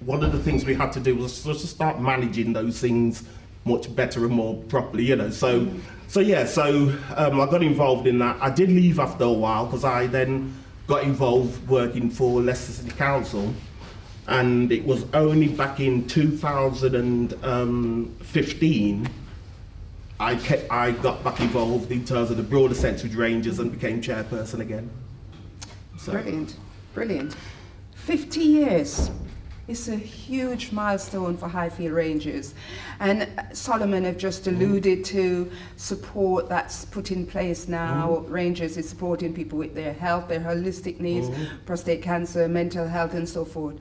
one of the things we had to do was just to start managing those things much better and more properly, you know. So I got involved in that. I did leave after a while, because I then got involved working for Leicester City Council, and it was only back in 2015 I got back involved in terms of the broader sense with Rangers and became chairperson again. So. Brilliant. 50 years. It's a huge milestone for Highfield Rangers. And Solomon have just alluded to support that's put in place now. Rangers is supporting people with their health, their holistic needs, prostate cancer, mental health, and so forth.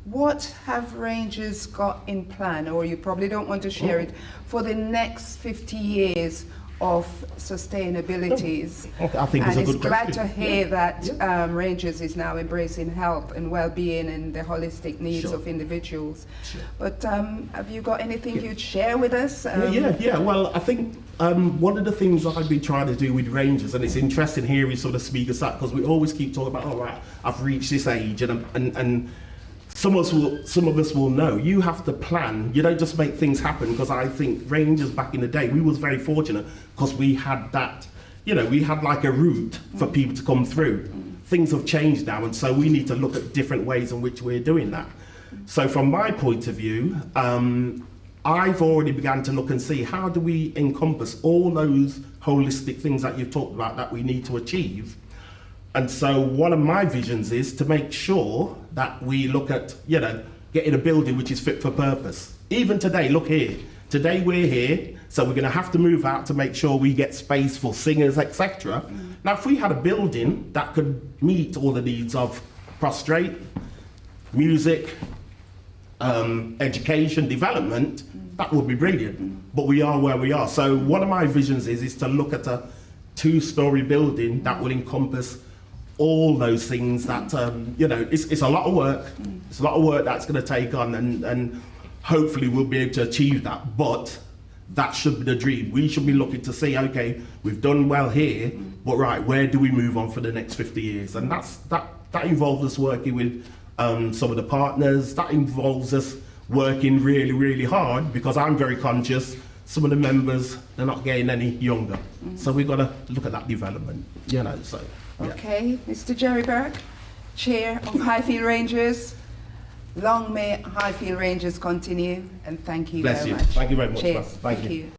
What have Rangers got in plan, or you probably don't want to share it, for the next 50 years of sustainabilities? I think it's a good question. Glad to hear that Rangers is now embracing health and well-being and the holistic needs of individuals. But have you got anything you'd share with us? Yeah. Well, I think one of the things I've been trying to do with Rangers, and it's interesting hearing sort of speakers that, because we always keep talking about, all right, I've reached this age, and some of us will know, you have to plan. You don't just make things happen, because I think Rangers back in the day, we was very fortunate, because we had that, you know, we had like a route for people to come through. Things have changed now, and so we need to look at different ways in which we're doing that. So from my point of view, I've already begun to look and see, how do we encompass all those holistic things that you've talked about that we need to achieve. And so one of my visions is to make sure that we look at, you know, getting a building which is fit for purpose. Even today, look here. Today we're here, so we're going to have to move out to make sure we get space for singers, etc. Now, if we had a building that could meet all the needs of prostrate, music, education, development, that would be brilliant. But we are where we are. So one of my visions is to look at a two-story building that will encompass all those things that, you know, it's a lot of work. It's a lot of work that's going to take on, and hopefully we'll be able to achieve that. But that should be the dream. We should be looking to see, okay, we've done well here, but right, where do we move on for the next 50 years? And that involves us working with some of the partners. That involves us working really, really hard, because I'm very conscious some of the members, they're not getting any younger. So we've got to look at that development, you know, so. Yeah. Okay, Mr. Jerry Burke, Chair of Highfield Rangers. Long may Highfield Rangers continue, and thank you Bless very you. much. Thank you very much. Cheers. Thank you.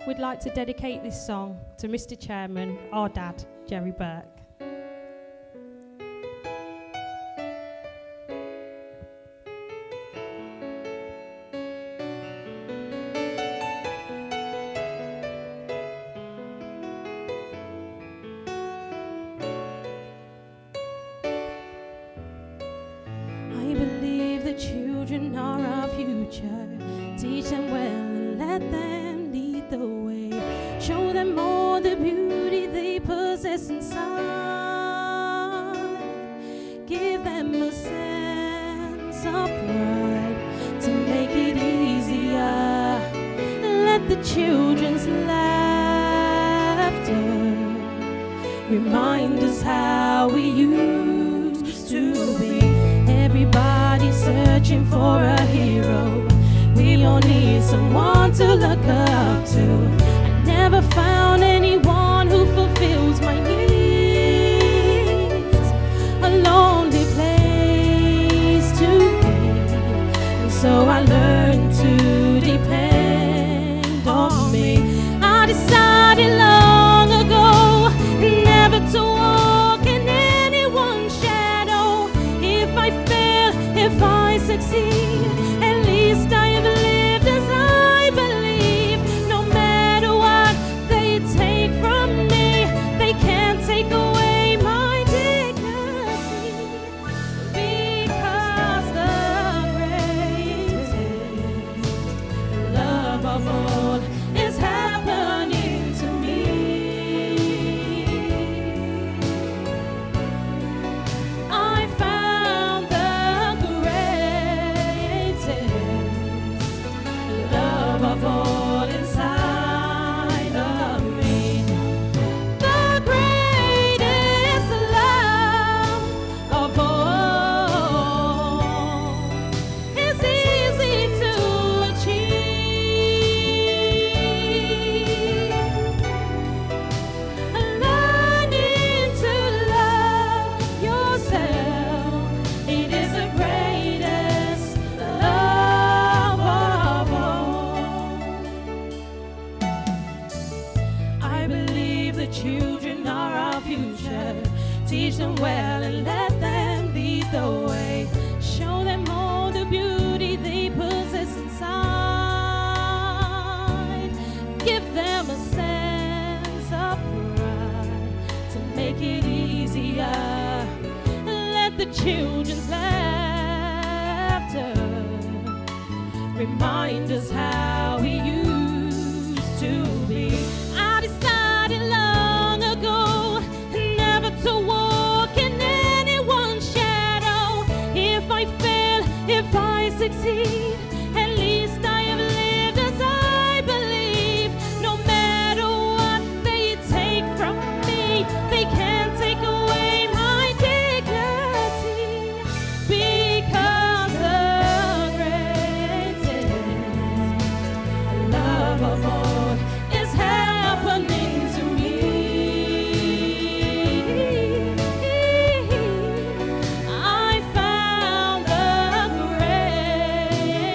We'd like to dedicate this song to Mr. Chairman, our dad, Jerry Burke. I believe the children are our future. Teach them well and let them lead the way. Show them all the beauty they possess inside. Give them a sense of pride to make it easier. Let the children's laughter remind us how we used to be. Everybody searching for a hero. We all need someone to look up to. I never found anyone who fulfills my needs. A lonely place to be, and so I learned to depend on me. I decided long ago never to walk in anyone's shadow. If I fail, if I succeed, at least I have lived as I believe. No matter what they take from me, they can't take away my dignity. Because the greatest love of all is happening to me. I found the greatest love of all inside of me. The greatest love of all is easy to achieve. Learning to love yourself, it is the greatest love of all. I believe the children are our future. Teach them well and let them lead the way. Show them all the beauty they possess inside. Give them a sense of pride to make it easier. Let the children's laughter remind us how we used to be. I decided long ago never to walk in anyone's shadow. If I fail, if I succeed, at least I have lived as I believe. No matter what they take from me, they can't take away my dignity. Because the greatest love of all is happening to me. I found the greatest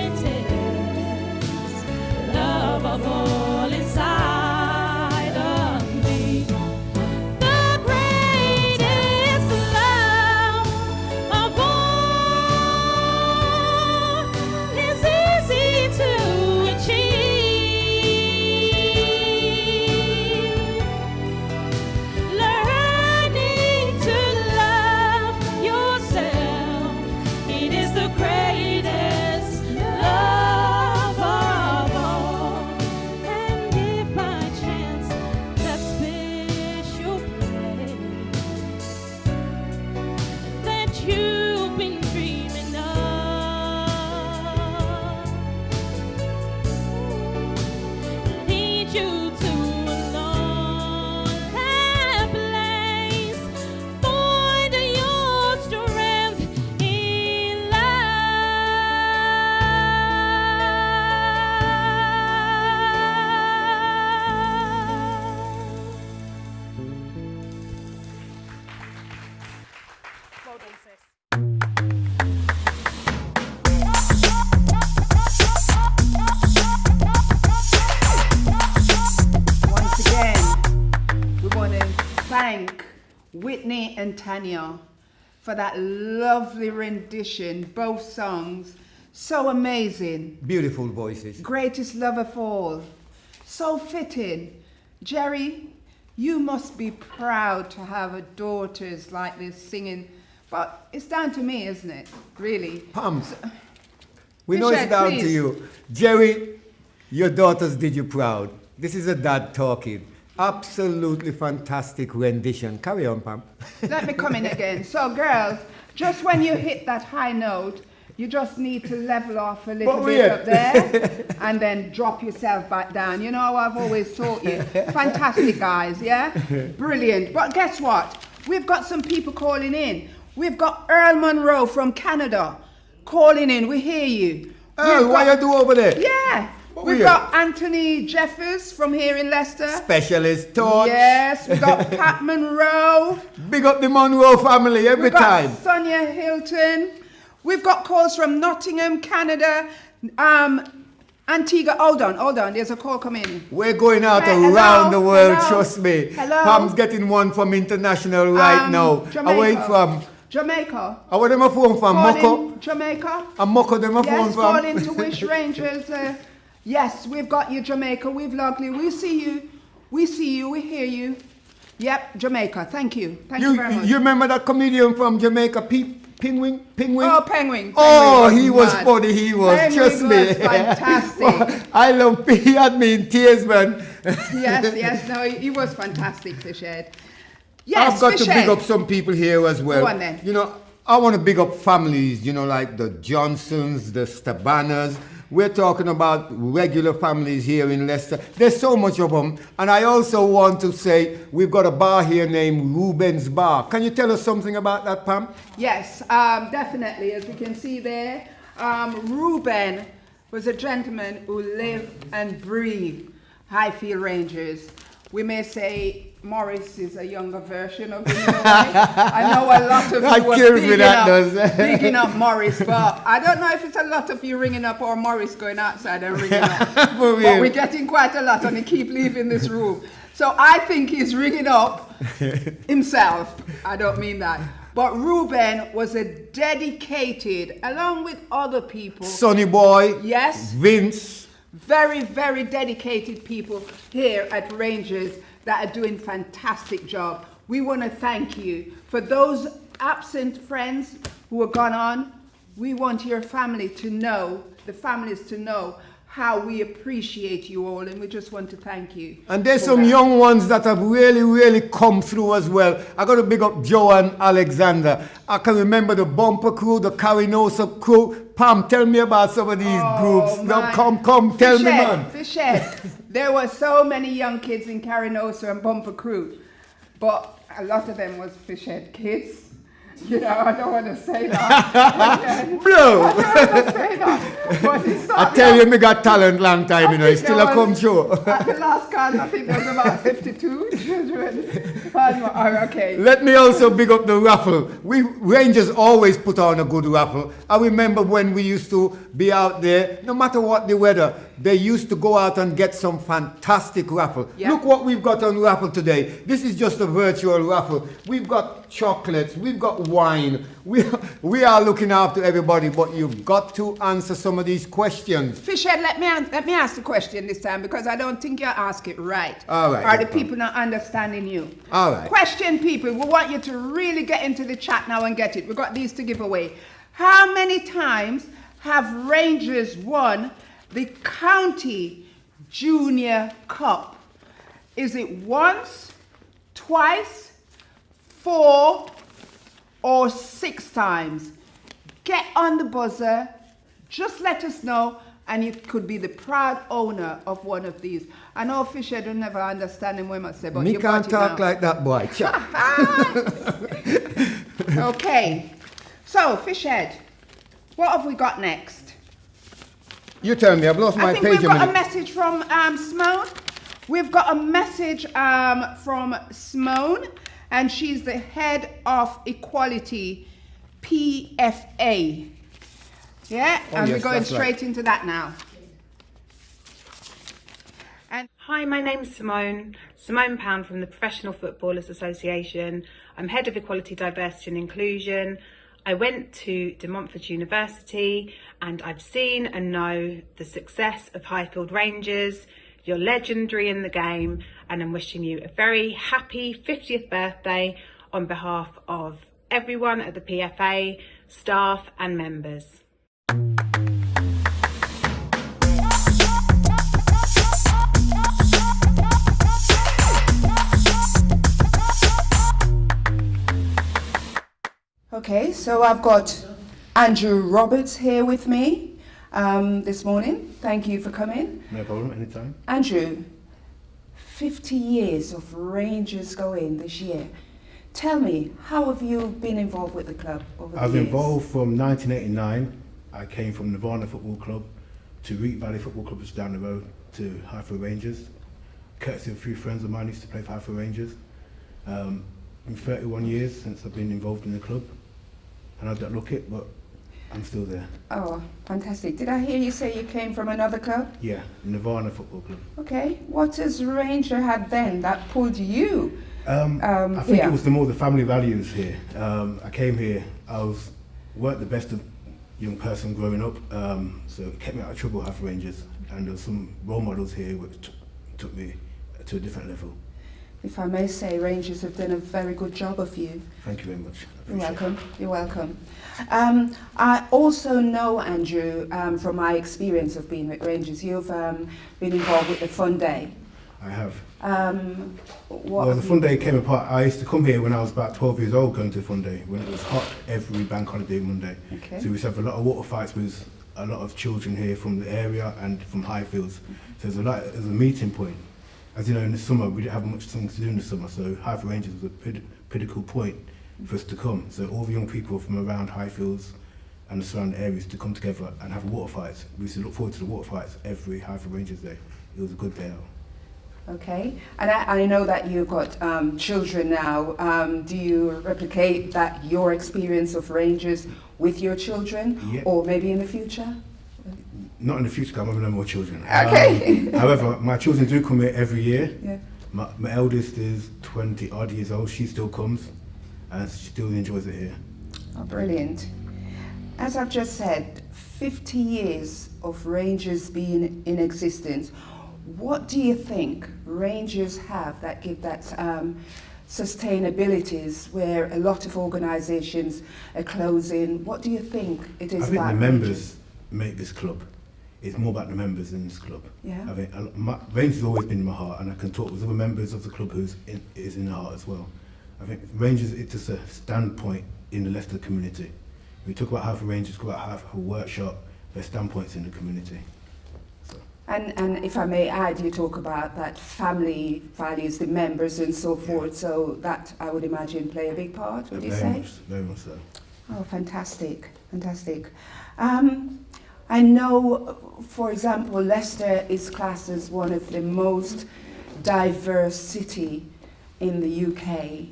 Whitney and Tanya for that lovely rendition, both songs. So amazing. Beautiful voices. Greatest love of all. So fitting. Jerry, you must be proud to have daughters like this singing. But it's down to me, isn't it? Really. Pam, we know Fisher, it's down please. to you. Jerry, your daughters did you proud. This is a dad talking. Absolutely fantastic rendition. Carry on, Pam. Let me come in again. So, girls, just when you hit that high note, you just need to level off a little But bit wait. up there and then drop yourself back down. You know how I've always taught you. Fantastic, guys, yeah? Brilliant. But guess what? We've got some people calling in. We've got Earl Monroe from Canada calling in. We hear you. Earl, what you do over there? Yeah. What We've we got Anthony Jeffers from here in Leicester. Specialist Torch. Yes, we've got Pat Monroe. Big up the Monroe family every We've got time. Sonia Hilton. We've got calls from Nottingham, Canada, Antigua. Hold on. There's a call coming in. We're going out Hello, around the world, hello, trust me. hello. Pam's getting one from international right now. Jamaica. Away from. Jamaica. Where them a phone from? Moko? Calling Jamaica. And Moko them a phone Yes, from? calling to Wish Rangers. Yes, we've got you, Jamaica. We've logged you. We see you. We hear you. Yep, Jamaica. Thank you. Thank you very much. You remember that comedian from Jamaica, Penguin? Oh, Penguin. Oh, he was mad. funny. He was. Penguin Trust me. was fantastic. I love. He had me in tears, man. Yes. No, he was fantastic, Fishhead. Yes, I've got to Fishhead. big up some people here as well. Go on then. You know, I want to big up families. You know, like the Johnsons, the Stabanas. We're talking about regular families here in Leicester. There's so much of them. And I also want to say we've got a bar here named Ruben's Bar. Can you tell us something about that, Pam? Yes, definitely. As we can see there, Ruben was a gentleman who lived and breathed Highfield Rangers. We may say Morris is a younger version of him. I know a lot of you are bigging up Morris, but I don't know if it's a lot of you ringing up or Morris going outside and ringing up. But we're getting quite a lot and he keep leaving this room. So I think he's ringing up himself. I don't mean that. But Ruben was a dedicated, along with other people. Sonny Boy. Yes. Vince. Very, very dedicated people here at Rangers that are doing fantastic job. We want to thank you. For those absent friends who are gone on, we want your family to know, the families to know how we appreciate you all, and we just want to thank you. And there's some young ones that have really, really come through as well. I got to big up Joe and Alexander. I can remember the Bumper Crew, the Carinosa Crew. Pam, tell me about some of these groups. Now, come, tell me, man. Fishhead. There were so many young kids in Carinosa and Bumper Crew, but a lot of them was Fishhead kids. You know, I don't want to say that. Blow! I don't want to say that. But it's I tell you, me got talent long time, you know. It's still a come show. At the last count, I think there was about 52 children. Okay. Let me also big up the raffle. We Rangers always put on a good raffle. I remember when we used to be out there, no matter what the weather, they used to go out and get some fantastic raffle. Yeah. Look what we've got on raffle today. This is just a virtual raffle. We've got chocolates, we've got wine. We are looking after everybody, but you've got to answer some of these questions. Fishhead, let me ask the question this time because I don't think you ask it right. All right. Are the people not understanding you? All right. Question, people. We want you to really get into the chat now and get it. We've got these to give away. How many times have Rangers won the County Junior Cup? Is it once, twice, 4, or 6 times? Get on the buzzer. Just let us know, and you could be the proud owner of one of these. I know Fisher don't never understand him when I say, but Me you can't got it talk now. like that, boy. Okay. So, Fishhead, what have we got next? You tell me, I've lost my I think page we've a got minute. a message from Simone. We've got a message from Simone, and she's the head of Equality PFA. Yeah, Oh, and yes, we're going that's straight right. into that now. Hi, my name's Simone Pound from the Professional Footballers Association. I'm Head of Equality, Diversity and Inclusion. I went to De Montfort University and I've seen and know the success of Highfield Rangers. You're legendary in the game, and I'm wishing you a very happy 50th birthday on behalf of everyone at the PFA, staff and members. Okay, so I've got Andrew Roberts here with me this morning. Thank you for coming. No problem, anytime. Andrew, 50 years of Rangers going this year. Tell me, how have you been involved with the club over the years? I was involved from 1989. I came from Nirvana Football Club to Reet Valley Football Club, which is down the road, to Highfield Rangers. Courtesy of a few friends of mine used to play for Highfield Rangers. Been 31 years since I've been involved in the club. And I don't look it, but I'm still there. Oh, fantastic. Did I hear you say you came from another club? Yeah, Nirvana Football Club. Okay. What has Ranger had then that pulled you I think it was the family values here. I came here, weren't the best young person growing up, so it kept me out of trouble, Highfield Rangers. And there were some role models here which took me to a different level. If I may say, Rangers have done a very good job of you. Thank you very much. You're welcome. You're welcome. I also know, Andrew, from my experience of being with Rangers, you've been involved with the Fun Day. I have. Well, the Fun Day came apart. I used to come here when I was about 12 years old, going to the Fun Day, when it was hot every bank holiday Monday. Okay. So we used to have a lot of water fights with a lot of children here from the area and from Highfields. So it was a meeting point. As you know, in the summer, we didn't have much things to do in the summer, so Highfield Rangers was a critical point for us to come. So all the young people from around Highfields and the surrounding areas to come together and have water fights. We used to look forward to the water fights every Highfield Rangers Day. It was a good day out. Okay, and I know that you've got children now. Do you replicate your experience of Rangers with your children, or maybe in the future? Not in the future, because I'm having no more children. Okay. However, my children do come here every year. Yeah. My eldest is 20 odd years old. She still comes, and she still enjoys it here. Oh, brilliant. As I've just said, 50 years of Rangers being in existence. What do you think Rangers have that give that sustainabilities where a lot of organisations are closing? What do you think it is? I think about the members Rangers? make this club. It's more about the members in this club. Yeah. I think Rangers has always been in my heart, and I can talk with other members of the club who's is in the heart as well. I think Rangers is just a standpoint in the Leicester community. We talk about Highfield Rangers, talk about Highfield Workshop, they're standpoints in the community. And if I may add, you talk about that family values, the members and so forth, so that I would imagine play a big part, would you say? Very much so. Oh, fantastic, fantastic. I know, for example, Leicester is classed as one of the most diverse city in the UK.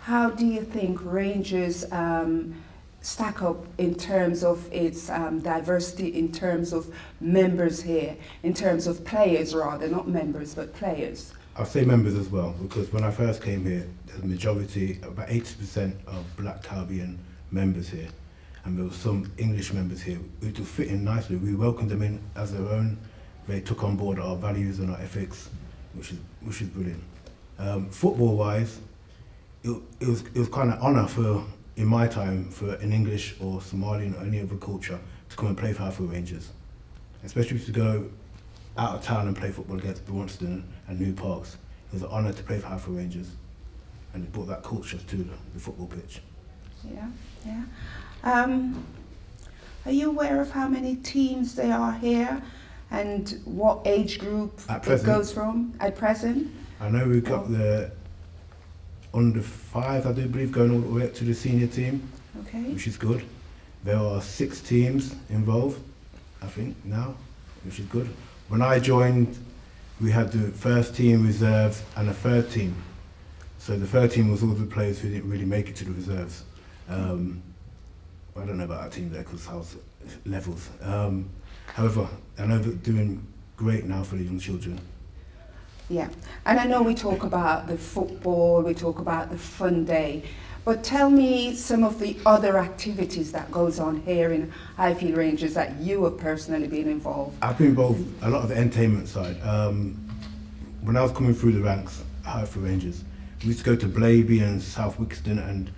How do you think Rangers stack up in terms of its diversity, in terms of members here, in terms of players rather, not members, but players? I'll say members as well, because when I first came here, the majority, about 80% of Black Caribbean members here, and there were some English members here who do fit in nicely. We welcomed them in as their own. They took on board our values and our ethics, which is brilliant. Football-wise, it was kind of honour for, in my time, for an English or Somalian or any other culture to come and play for Highfield Rangers. Especially to go out of town and play football against Braunston and New Parks. It was an honour to play for Highfield Rangers, and it brought that culture to the football pitch. Yeah, yeah. Are you aware of how many teams there are here and what age group it goes from at present? I know we've got the under 5, I do believe, going all the way up to the senior team, which is good. There are 6 teams involved, I think, now, which is good. When I joined, we had the first team, reserves, and a third team. So the third team was all the players who didn't really make it to the reserves. I don't know about our team there because house levels. However, I know they're doing great now for the young children. Yeah, and I know we talk about the football, we talk about the fun day, but tell me some of the other activities that goes on here in Highfield Rangers that you have personally been involved. I've been involved a lot of the entertainment side. When I was coming through the ranks at Highfield Rangers, we used to go to Blaby and South Wixton, and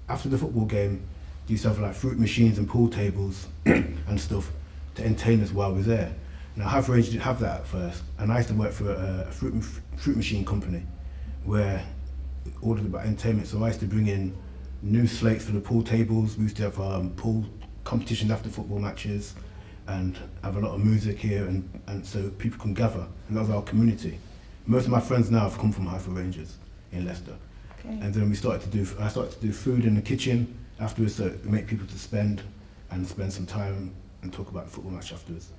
after the football game, they used to have like fruit machines and pool tables and stuff to entertain us while we were there. Now, Highfield Rangers didn't have that at first, and I used to work for a fruit machine company where all of the entertainment. So I used to bring in new slates for the pool tables. We used to have pool competitions after football matches, and have a lot of music here, and so people can gather, and that was our community. Most of my friends now have come from Highfield Rangers in Leicester. Okay. And then I started to do food in the kitchen afterwards, to make people to spend some time and talk about the football match afterwards.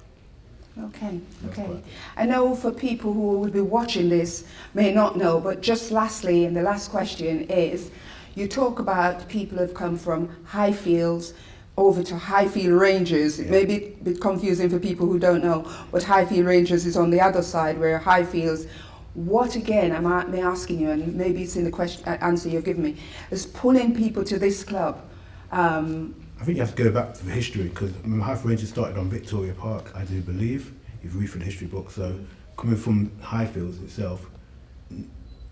Okay, okay. I know for people who will be watching this may not know, but just lastly, and the last question is, you talk about people who have come from Highfields over to Highfield Rangers. It may be a bit confusing for people who don't know, but Highfield Rangers is on the other side, where Highfields, what again, am I asking you, and maybe it's in the answer you've given me, is pulling people to this club? I think you have to go back to the history, because Highfield Rangers started on Victoria Park, I do believe, if you read through the history book. So coming from Highfields itself,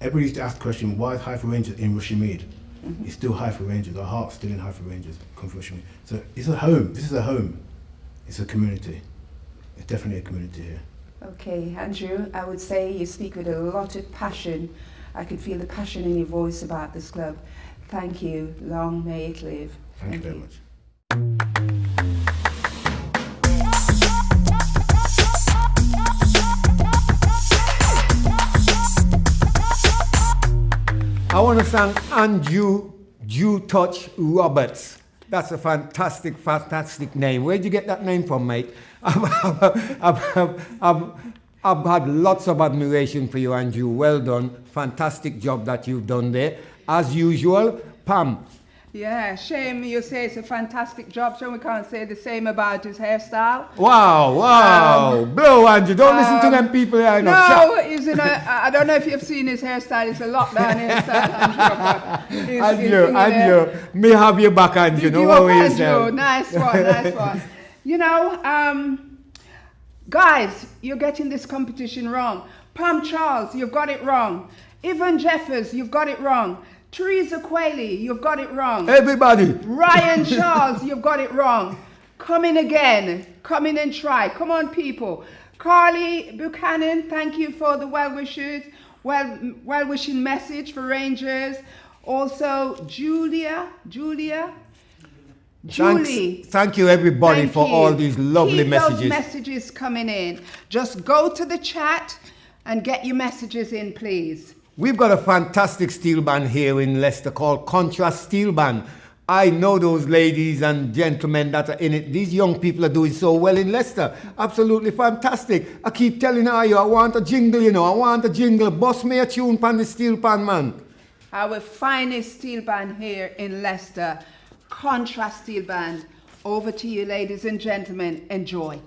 everybody used to ask the question, why is Highfield Rangers in Rushmead? Mm-hmm. It's still Highfield Rangers, our heart's still in Highfield Rangers, come from Rushmead. So it's a home, this is a home, it's a community. It's definitely a community here. Okay, Andrew, I would say you speak with a lot of passion. I could feel the passion in your voice about this club. Thank you, long may it live. Thank you very much. I want to thank Andrew Touch Roberts. That's a fantastic, fantastic name. Where'd you get that name from, mate? I've had lots of admiration for you, Andrew. Well done. Fantastic job that you've done there. As usual, Pam. Yeah, shame you say it's a fantastic job, so we can't say the same about his hairstyle. Wow. Blow, Andrew. Don't listen to them people here. No, I don't know if you've seen his hairstyle. It's a lockdown hairstyle, Andrew. Me have you back, Andrew. No worries. Nice one. You know, guys, you're getting this competition wrong. Pam Charles, you've got it wrong. Evan Jeffers, you've got it wrong. Teresa Quayle, you've got it wrong. Everybody. Ryan Charles, you've got it wrong. Come in again. Come in and try. Come on, people. Carly Buchanan, thank you for the well-wishing message for Rangers. Also, Julie. Thank you, everybody, for all these lovely messages. Keep those messages coming in. Just go to the chat and get your messages in, please. We've got a fantastic steel band here in Leicester called Contrast Steel Band. I know those ladies and gentlemen that are in it. These young people are doing so well in Leicester. Absolutely fantastic. I keep telling her, I want a jingle, I want a jingle. Bust me a tune pan the steel pan, man. Our finest steel band here in Leicester, Contrast Steel Band. Over to you, ladies and gentlemen. Enjoy.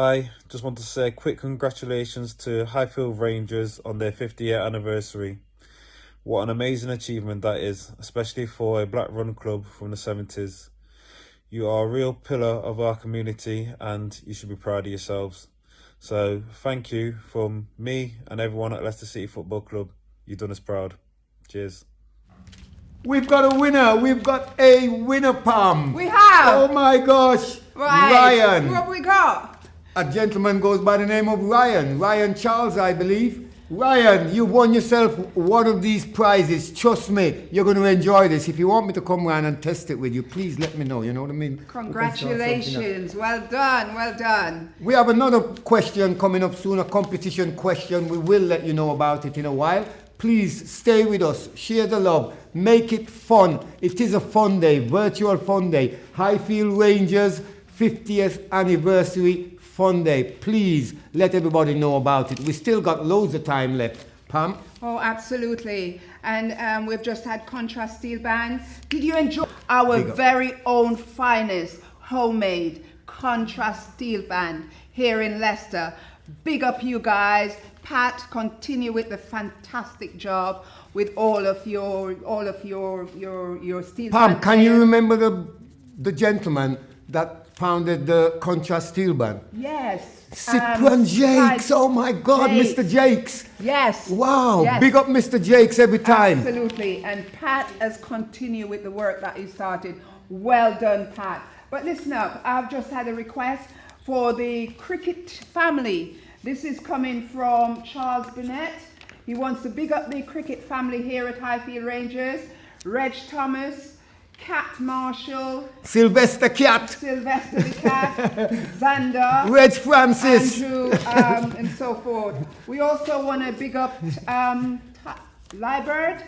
Hi, just want to say quick congratulations to Highfield Rangers on their 50-year anniversary. What an amazing achievement that is, especially for a black run club from the 70s. You are a real pillar of our community and you should be proud of yourselves. So thank you from me and everyone at Leicester City Football Club. You've done us proud. Cheers. We've got a winner. We've got a winner, Pam. We have. Oh my gosh. Right. Ryan. Who have we got? A gentleman goes by the name of Ryan. Ryan Charles, I believe. Ryan, you won yourself one of these prizes. Trust me, you're going to enjoy this. If you want me to come round and test it with you, please let me know. You know what I mean? Congratulations. Well done. Well done. We have another question coming up soon, a competition question. We will let you know about it in a while. Please stay with us. Share the love. Make it fun. It is a fun day, virtual fun day. Highfield Rangers 50th anniversary fun day. Please let everybody know about it. We still got loads of time left. Pam? Oh, absolutely. And we've just had Contrast Steel Band. Did you enjoy our very own finest homemade Contrast Steel Band here in Leicester? Big up you guys. Pat, continue with the fantastic job with all of your steel Pam, band can you players. remember the gentleman that founded the Contrast Steel Band? Yes. Cyprian Jakes, oh my God, Jakes. Mr. Jakes. Yes. Wow, Yes. big up Mr. Jakes every time. Absolutely. And Pat has continued with the work that he started. Well done, Pat. But listen up, I've just had a request for the cricket family. This is coming from Charles Burnett. He wants to big up the cricket family here at Highfield Rangers. Reg Thomas, Cat Marshall, Sylvester Cat, Sylvester the Cat, Xander, Reg Francis, Andrew, and so forth. We also want to big up Libird.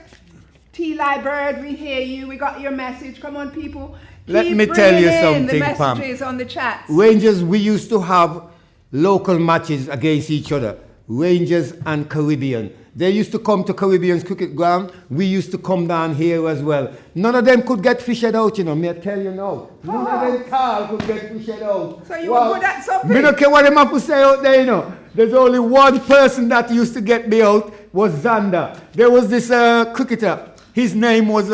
T. Libird, we hear you. We got your message. Come on, people. Let Keep me tell you bringing in something, the Pam. messages on the chat. Rangers, we used to have local matches against each other. Rangers and Caribbean. They used to come to Caribbean's cricket ground. We used to come down here as well. None of them could get fished out, you know. Me I tell you now. None of them Carl could get fished out. So you were good at something? Me don't care what them have to say out there, you know. There's only one person that used to get me out was Xander. There was this cricketer. His name was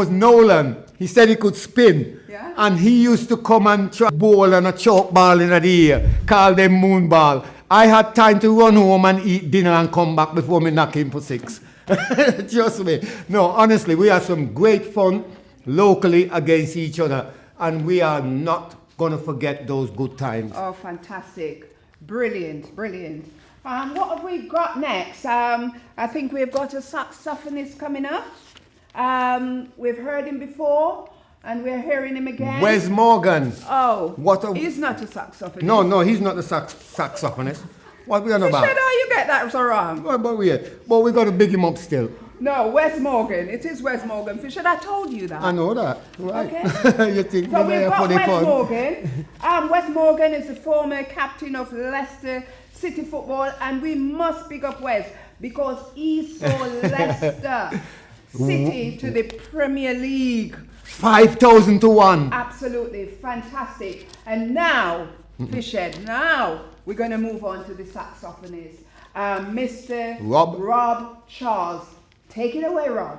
Nolan. He said he could spin. Yeah? And he used to come and try ball and a chalk ball in the air, call them moon ball. I had time to run home and eat dinner and come back before me knock him for 6. Trust me. No, honestly, we had some great fun locally against each other. And we are not going to forget those good times. Oh, fantastic. Brilliant, brilliant. What have we got next? I think we've got a saxophonist coming up. We've heard him before, and we're hearing him again. Wes Morgan. Oh, he's not a saxophonist. No, he's not the saxophonist. What are we on You about? said, you get that so wrong. But we got to big him up still. No, Wes Morgan. It is Wes Morgan. Fisher, I told you that. I know that. Right. Okay. You think So we've got funny Wes fun. Morgan. Wes Morgan is the former captain of Leicester City Football, and we must big up Wes because he saw Leicester City to the Premier League. 5,000 to 1. Absolutely fantastic. And now, Fisher, now we're going to move on to the saxophonist, Mr. Rob Charles. Take it away, Rob.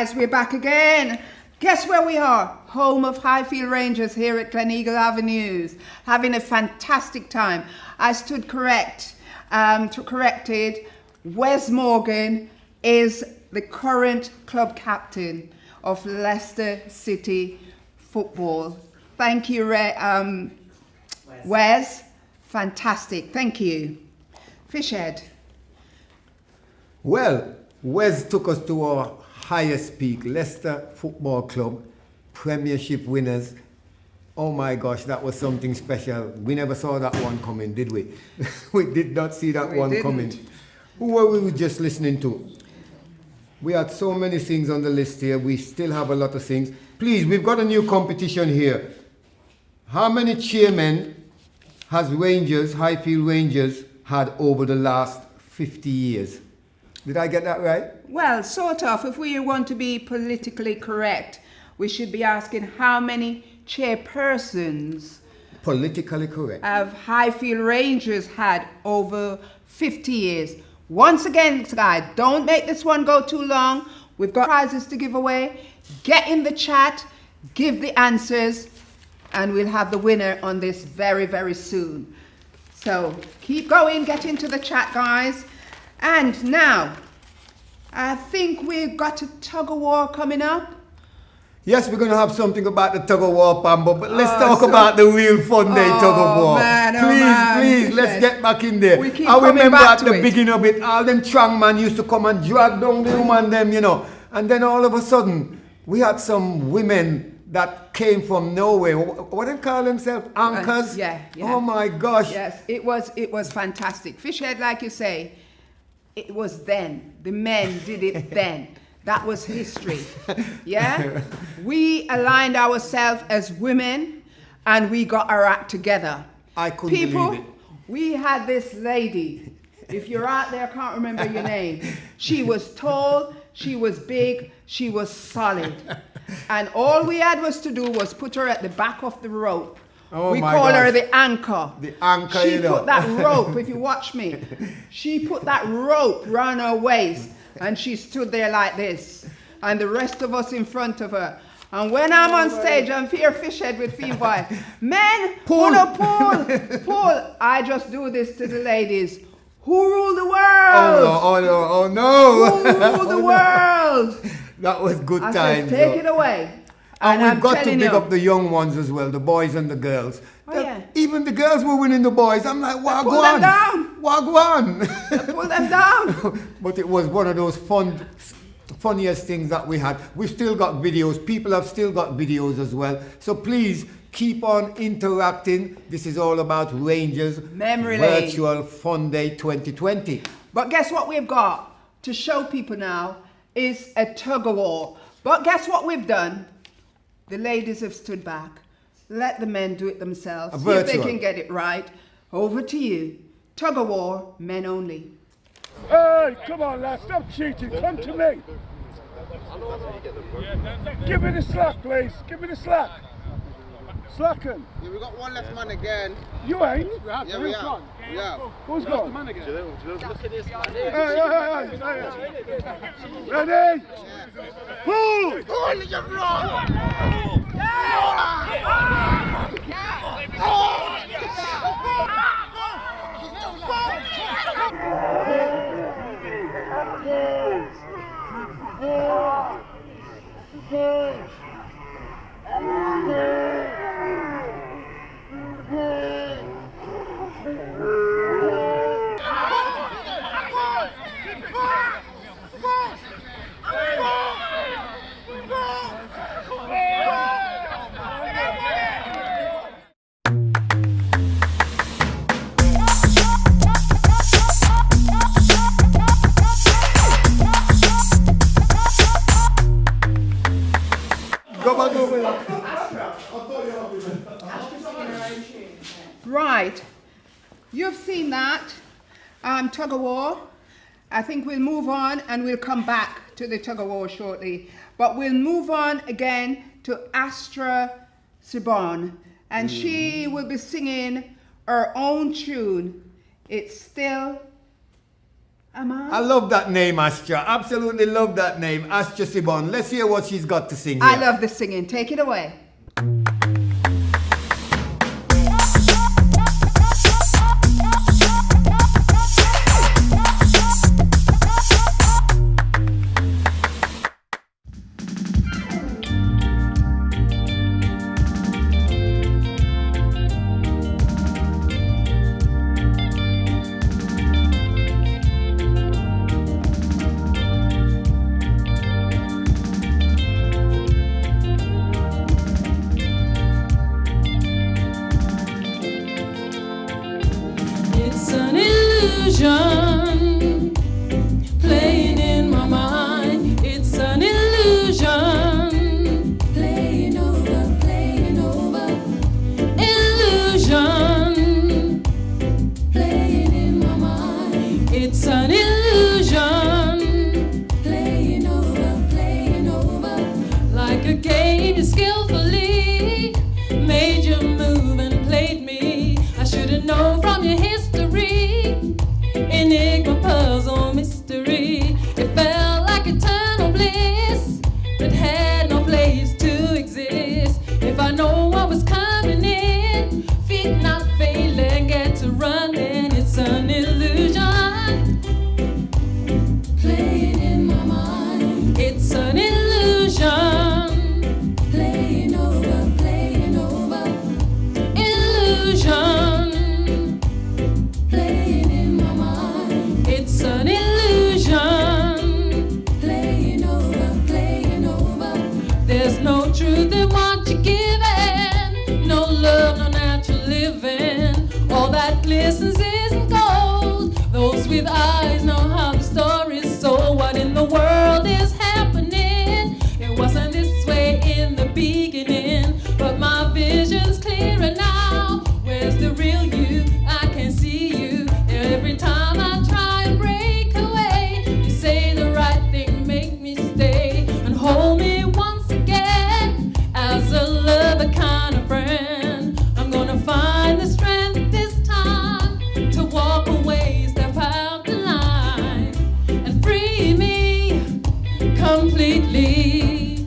guys, we're back again. Guess where we are? Home of Highfield Rangers here at Gleneagle Avenues. Having a fantastic time. I stood corrected. Wes Morgan is the current club captain of Leicester City Football. Thank you, Wes. Fantastic. Thank you. Fishhead. Well, Wes took us to our highest peak, Leicester Football Club, Premiership winners. Oh my gosh, that was something special. We never saw that one coming, did we? We did not see that one coming. Who were we just listening to? We had so many things on the list here. We still have a lot of things. Please, we've got a new competition here. How many chairmen has Rangers, Highfield Rangers, had over the last 50 years? Did I get that right? Well, sort of. If we want to be politically correct, we should be asking how many chairpersons Politically correct. have Highfield Rangers had over 50 years. Once again, guys, don't make this one go too long. We've got prizes to give away. Get in the chat, give the answers, and we'll have the winner on this very, very soon. So keep going, get into the chat, guys. And now, I think we've got a tug-of-war coming up. Yes, we're going to have something about the tug-of-war, Pambo, but let's talk about the real fun day tug-of-war. Please, let's get back in there. I remember at the beginning of it, all them strongmen used to come and drag down the woman them, you know. And then all of a sudden, we had some women that came from nowhere. What did they call themselves? Anchors? Yeah. Oh my gosh. Yes, it was fantastic. Fishhead, like you say, it was then. The men did it then. That was history. Yeah? We aligned ourselves as women and we got our act together. I couldn't believe it. We had this lady. If you're out there, I can't remember your name. She was tall, she was big, she was solid. And all we had was to do was put her at the back of the rope. We call her the anchor. The anchor, She put that rope, if you watch me, she put that rope round her waist and she stood there like this. And the rest of us in front of her. And when I'm on stage, I'm here Fishhead with Feeboy. Men, pull. I just do this to the ladies. Who ruled the world? Oh no. Who ruled the world? That was good I times. said, take it away. And we've got to pick up the young ones as well, the boys and the girls. Even the girls were winning the boys. I'm like, pull them down. Wagwan. Pull them down. But it was one of those funniest things that we had. We've still got videos. People have still got videos as well. So please keep on interacting. This is all about Rangers Memory Lane. Virtual Fun Day 2020. But guess what we've got to show people now is a tug-of-war. But guess what we've done? The ladies have stood back. Let the men do it themselves. See if they can get it right. Over to you. Tug-of-war, men only. Hey, come on, lads, stop cheating. Come to me. Give me the slack, please. Give me the slack. Slacking. Yeah, we got one left man again. You ain't? Yeah, we are. Yeah. Who's gone? Man again. Hey. Ready? Pull! Pull your run! Right. You've seen that tug-of-war. I think we'll move on and we'll come back to the tug-of-war shortly. But we'll move on again to Astra Sibon. And she will be singing her own tune. It's still Am I love that name, Astra. Absolutely love that name, Astra Sibon. Let's hear what she's got to sing here. I love the singing. Take it away. It's an illusion playing in my mind. It's an illusion playing over, playing over. Illusion playing in my mind. It's an illusion playing over, like a game you skillfully made you move and played me. I should have known from your history. Enigma, puzzle, mystery. It felt like eternal bliss that had no place to exist. If I know what was coming in, feet not failing, get to running. It's an illusion playing in my mind. It's an illusion playing over, playing over. Illusion playing in my mind. It's an illusion playing over, playing over. There's no truth in what you're giving, no love, no natural living. All that glistens isn't gold. Those with eyes know how the story's sold. What in the world is happening? It wasn't this way in the beginning, but my vision's clearer now. Where's the real you? I can see you every time I try and break away. You say the right thing, make me stay and hold me once again as a lover, kind of friend. I'm gonna find the strength this time to walk away, step out the line and free me completely.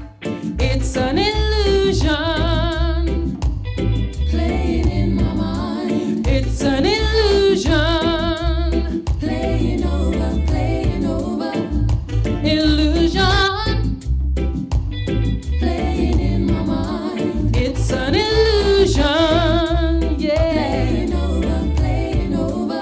It's an illusion playing in my mind. It's an illusion playing over, playing over. Illusion playing in my mind. It's an illusion, yeah. Playing over, playing over.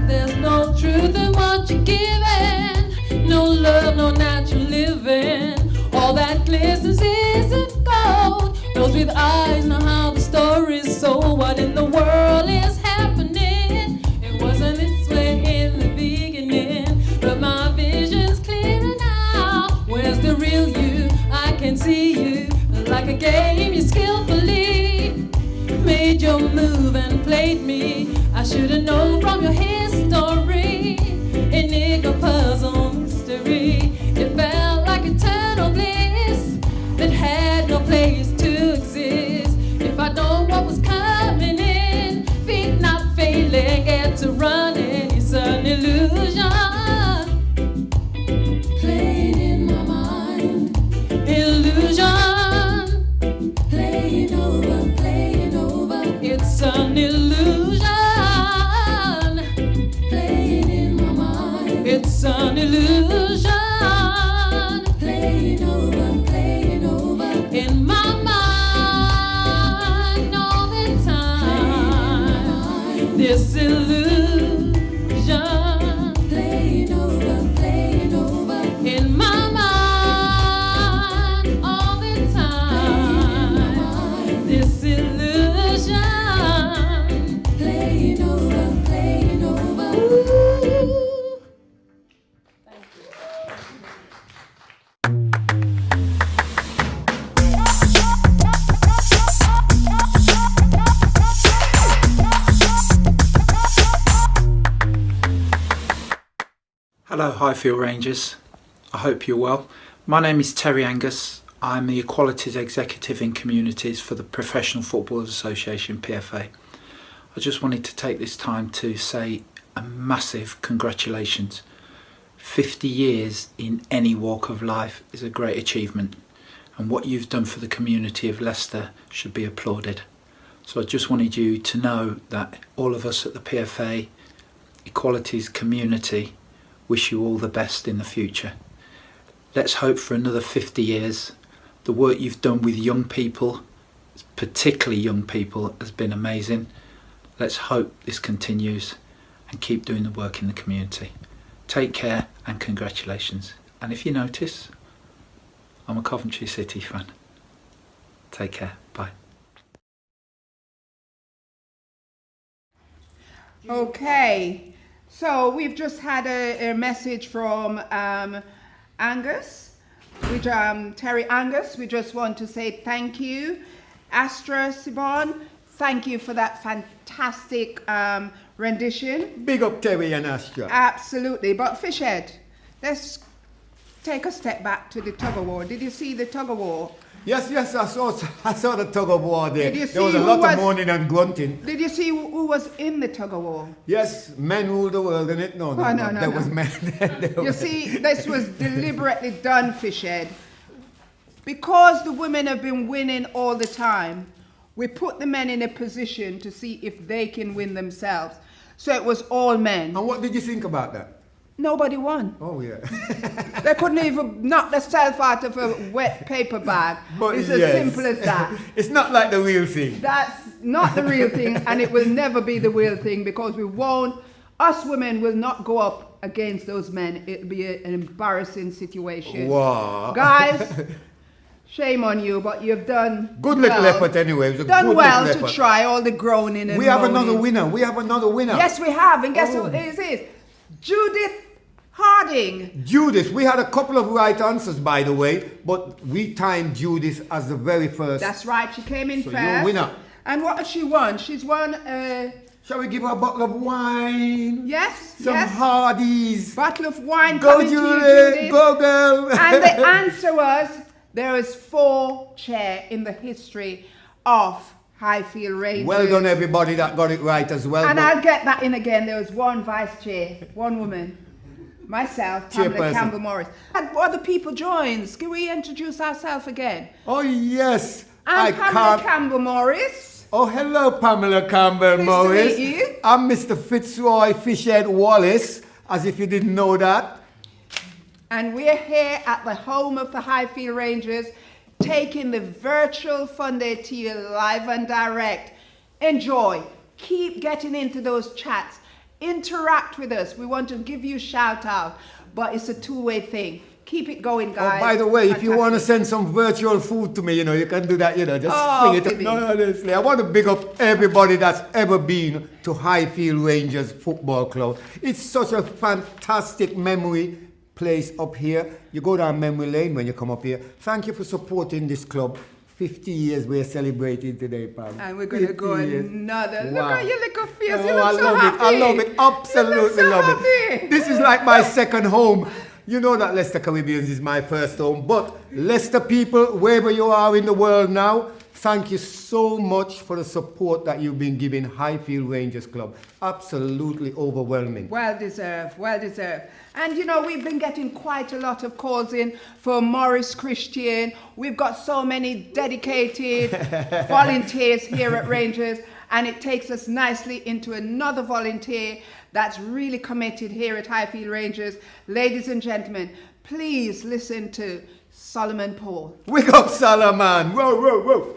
There's no truth in what you're giving, no love, no natural living. All that glistens isn't gold. Those with eyes know how the story's sold. What in the world is happening? It wasn't this way in the beginning, but my vision's clearer now. Where's the real you? I can see you like a game you skillfully made your move and played me. I should have known from your history. Enigma, puzzle, mystery. It felt like eternal bliss that had no place to exist. If I know what was coming in, feet not failing, get to running. It's an illusion playing in my mind. Illusion playing over, playing over. It's an illusion playing in my mind. It's an illusion Hello Highfield Rangers, I hope you're well. My name is Terry Angus. I'm the Equalities Executive in Communities for the Professional Footballers Association, PFA. I just wanted to take this time to say a massive congratulations. 50 years in any walk of life is a great achievement, and what you've done for the community of Leicester should be applauded. So I just wanted you to know that all of us at the PFA Equalities community wish you all the best in the future. Let's hope for another 50 years. The work you've done with young people, particularly young people, has been amazing. Let's hope this continues and keep doing the work in the community. Take care and congratulations. And if you notice, I'm a Coventry City fan. Take care. Bye. Okay, so we've just had a message from Angus, which Terry Angus. We just want to say thank you. Astra Sibon, thank you for that fantastic rendition. Big up Terry and Astra. Absolutely, but Fishhead, let's take a step back to the tug of war. Did you see the tug of war? Yes, I saw the tug of war there. Did you see there was a lot of moaning and grunting. Did you see who was in the tug of war? Yes, men rule the world, innit? No, there was men. You see, this was deliberately done, Fishhead. Because the women have been winning all the time, we put the men in a position to see if they can win themselves. So it was all men. And what did you think about that? Nobody won. Oh, yeah. They couldn't even knock themselves out of a wet paper bag. But it's yes. as simple as that. It's not like the real thing. That's not the real thing, and it will never be the real thing, because we won't, us women will not go up against those men. It'll be an embarrassing situation. Wow. Guys, shame on you, but you've done good little effort anyway. It was a done good well little to effort. try all the groaning and We have moaning. another winner. We have another winner. Yes, we have, and guess who it is? Judith Harding. Judith, we had a couple of right answers, by the way, but we timed Judith as the very first. That's right, she came in So first. you're a winner. And what has she won? She's won Shall we give her a bottle of wine? Yes, Some yes. Hardee's. Bottle of wine Go coming to you, Judith, Judith. go girl. And the answer was, there is 4 chair in the history of Highfield Rangers. Well done everybody that got it right as well. And but I'll get that in again. There was 1 vice chair, 1 woman. Myself, Pamela Chairperson. Campbell Morris. And other people joins. Can we introduce ourselves again? Oh yes. I'm Pamela Campbell Morris. Oh, hello, Pamela Campbell Pleased Morris. to meet you. I'm Mr. Fitzroy Fishhead Wallace, as if you didn't know that. And we're here at the home of the Highfield Rangers, taking the virtual fun day to you live and direct. Enjoy. Keep getting into those chats. Interact with us. We want to give you a shout out, but it's a two-way thing. Keep it going, guys. Oh, by the way, if you want to send some virtual food to me, you can do that, just bring it up. Phoebe. No, honestly, I want to big up everybody that's ever been to Highfield Rangers Football Club. It's such a fantastic memory place up here. You go down memory lane when you come up here. Thank you for supporting this club. 50 years we're celebrating today, Pam. And we're going to go another. Wow. Look at your little face. Oh, You look I so love happy. it. I love it. Absolutely so love happy. it. This is like my second home. You know that Leicester Caribbeans is my first home. But Leicester people, wherever you are in the world now, thank you so much for the support that you've been giving Highfield Rangers Club. Absolutely overwhelming. Well deserved, well deserved. And we've been getting quite a lot of calls in for Morris Christian. We've got so many dedicated volunteers here at Rangers, and it takes us nicely into another volunteer that's really committed here at Highfield Rangers. Ladies and gentlemen, please listen to Solomon Paul. Wake up, Solomon. Whoa, whoa, whoa.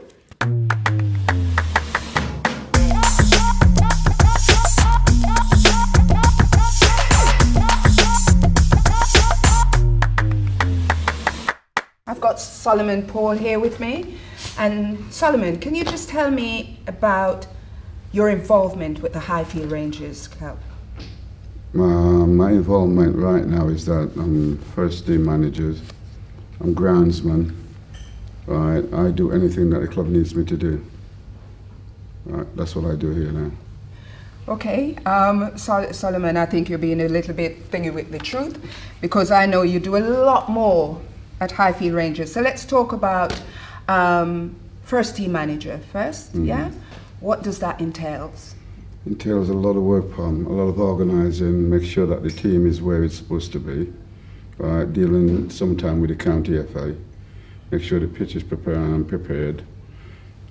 I've got Solomon Paul here with me. And Solomon, can you just tell me about your involvement with the Highfield Rangers Club? My involvement right now is that I'm first team manager, I'm groundsman. Right, I do anything that the club needs me to do. Right, that's what I do here now. Okay, Solomon, I think you're being a little bit thingy with the truth, because I know you do a lot more at Highfield Rangers. So let's talk about first team manager first, yeah? What does that entail? Entails a lot of work, Pam, a lot of organising, make sure that the team is where it's supposed to be, dealing sometime with the county FA, make sure the pitch is prepared,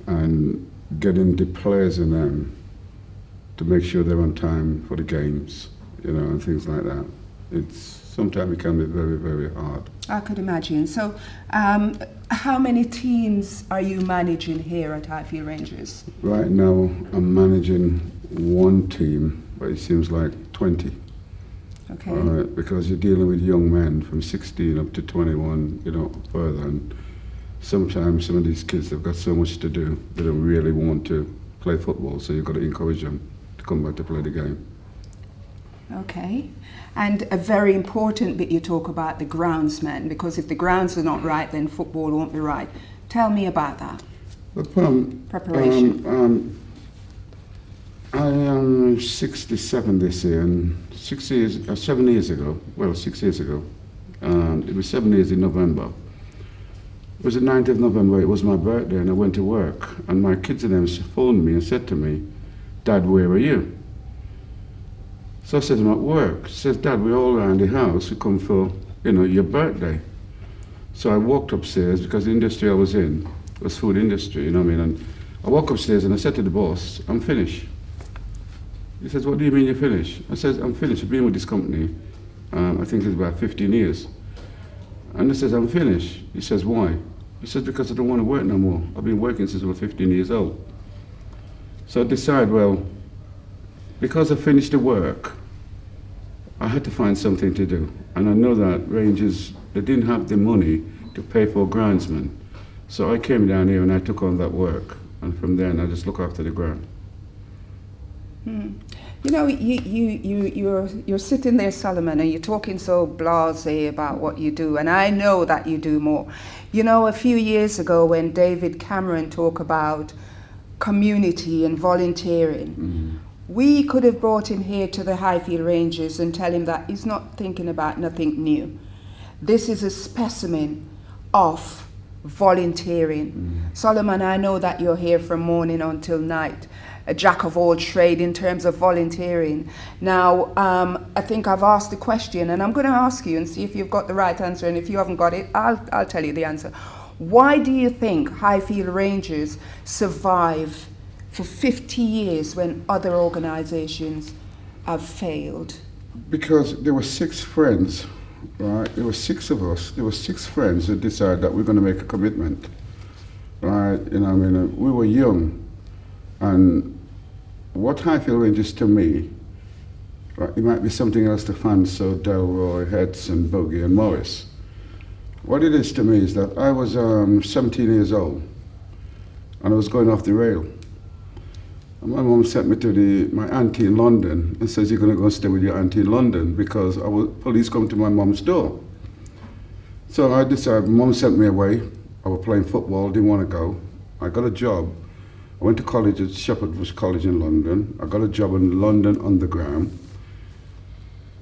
and getting the players in them to make sure they're on time for the games, you know, and things like that. Sometimes it can be very, very hard. I could imagine. So, how many teams are you managing here at Highfield Rangers? Right now, I'm managing one team, but it seems like 20. Okay. Because you're dealing with young men from 16 up to 21, you know, further. And sometimes some of these kids, they've got so much to do, they don't really want to play football, so you've got to encourage them to come back to play the game. Okay. And a very important bit you talk about, the groundsman, because if the grounds are not right, then football won't be right. Tell me about that. Preparation. I am 67 this year, and 7 years ago, well, 6 years ago, it was 7 years in November. It was the 9th of November, it was my birthday, and I went to work, and my kids and them phoned me and said to me, "Dad, where are you?" So I said, "I'm at work." She says, "Dad, we're all around the house, we come for, you know, your birthday." So I walked upstairs, because the industry I was in was food industry, you know what I mean, and I walked upstairs and I said to the boss, "I'm finished." He says, "What do you mean you're finished?" I said, "I'm finished, I've been with this company, I think it's about 15 years. And he says, "I'm finished." He says, "Why?" He says, "Because I don't want to work no more. I've been working since I was 15 years old." So I decided, well, because I finished the work, I had to find something to do. And I know that Rangers, they didn't have the money to pay for a groundsman. So I came down here and I took on that work. And from then, I just look after the ground. You know, you're sitting there, Solomon, and you're talking so blasé about what you do, and I know that you do more. You know, a few years ago when David Cameron talked about community and volunteering, we could have brought him here to the Highfield Rangers and tell him that he's not thinking about nothing new. This is a specimen of volunteering. Solomon, I know that you're here from morning until night, a jack of all trade in terms of volunteering. Now, I think I've asked the question, and I'm going to ask you and see if you've got the right answer, and if you haven't got it, I'll tell you the answer. Why do you think Highfield Rangers survive for 50 years when other organisations have failed? Because there were 6 friends, right? There were 6 of us. There were 6 friends that decided that we're going to make a commitment, right? You know, I mean, we were young. And what Highfield Rangers to me, right, it might be something else to Fanso, Delroy, Hedson, Bogey and Morris. What it is to me is that I was 17 years old and I was going off the rail. And my mom sent me to my auntie in London and says, "You're going to go and stay with your auntie in London," because police come to my mom's door. So I decided, mom sent me away. I was playing football, didn't want to go. I got a job. I went to college at Shepherd Bush College in London. I got a job in London Underground.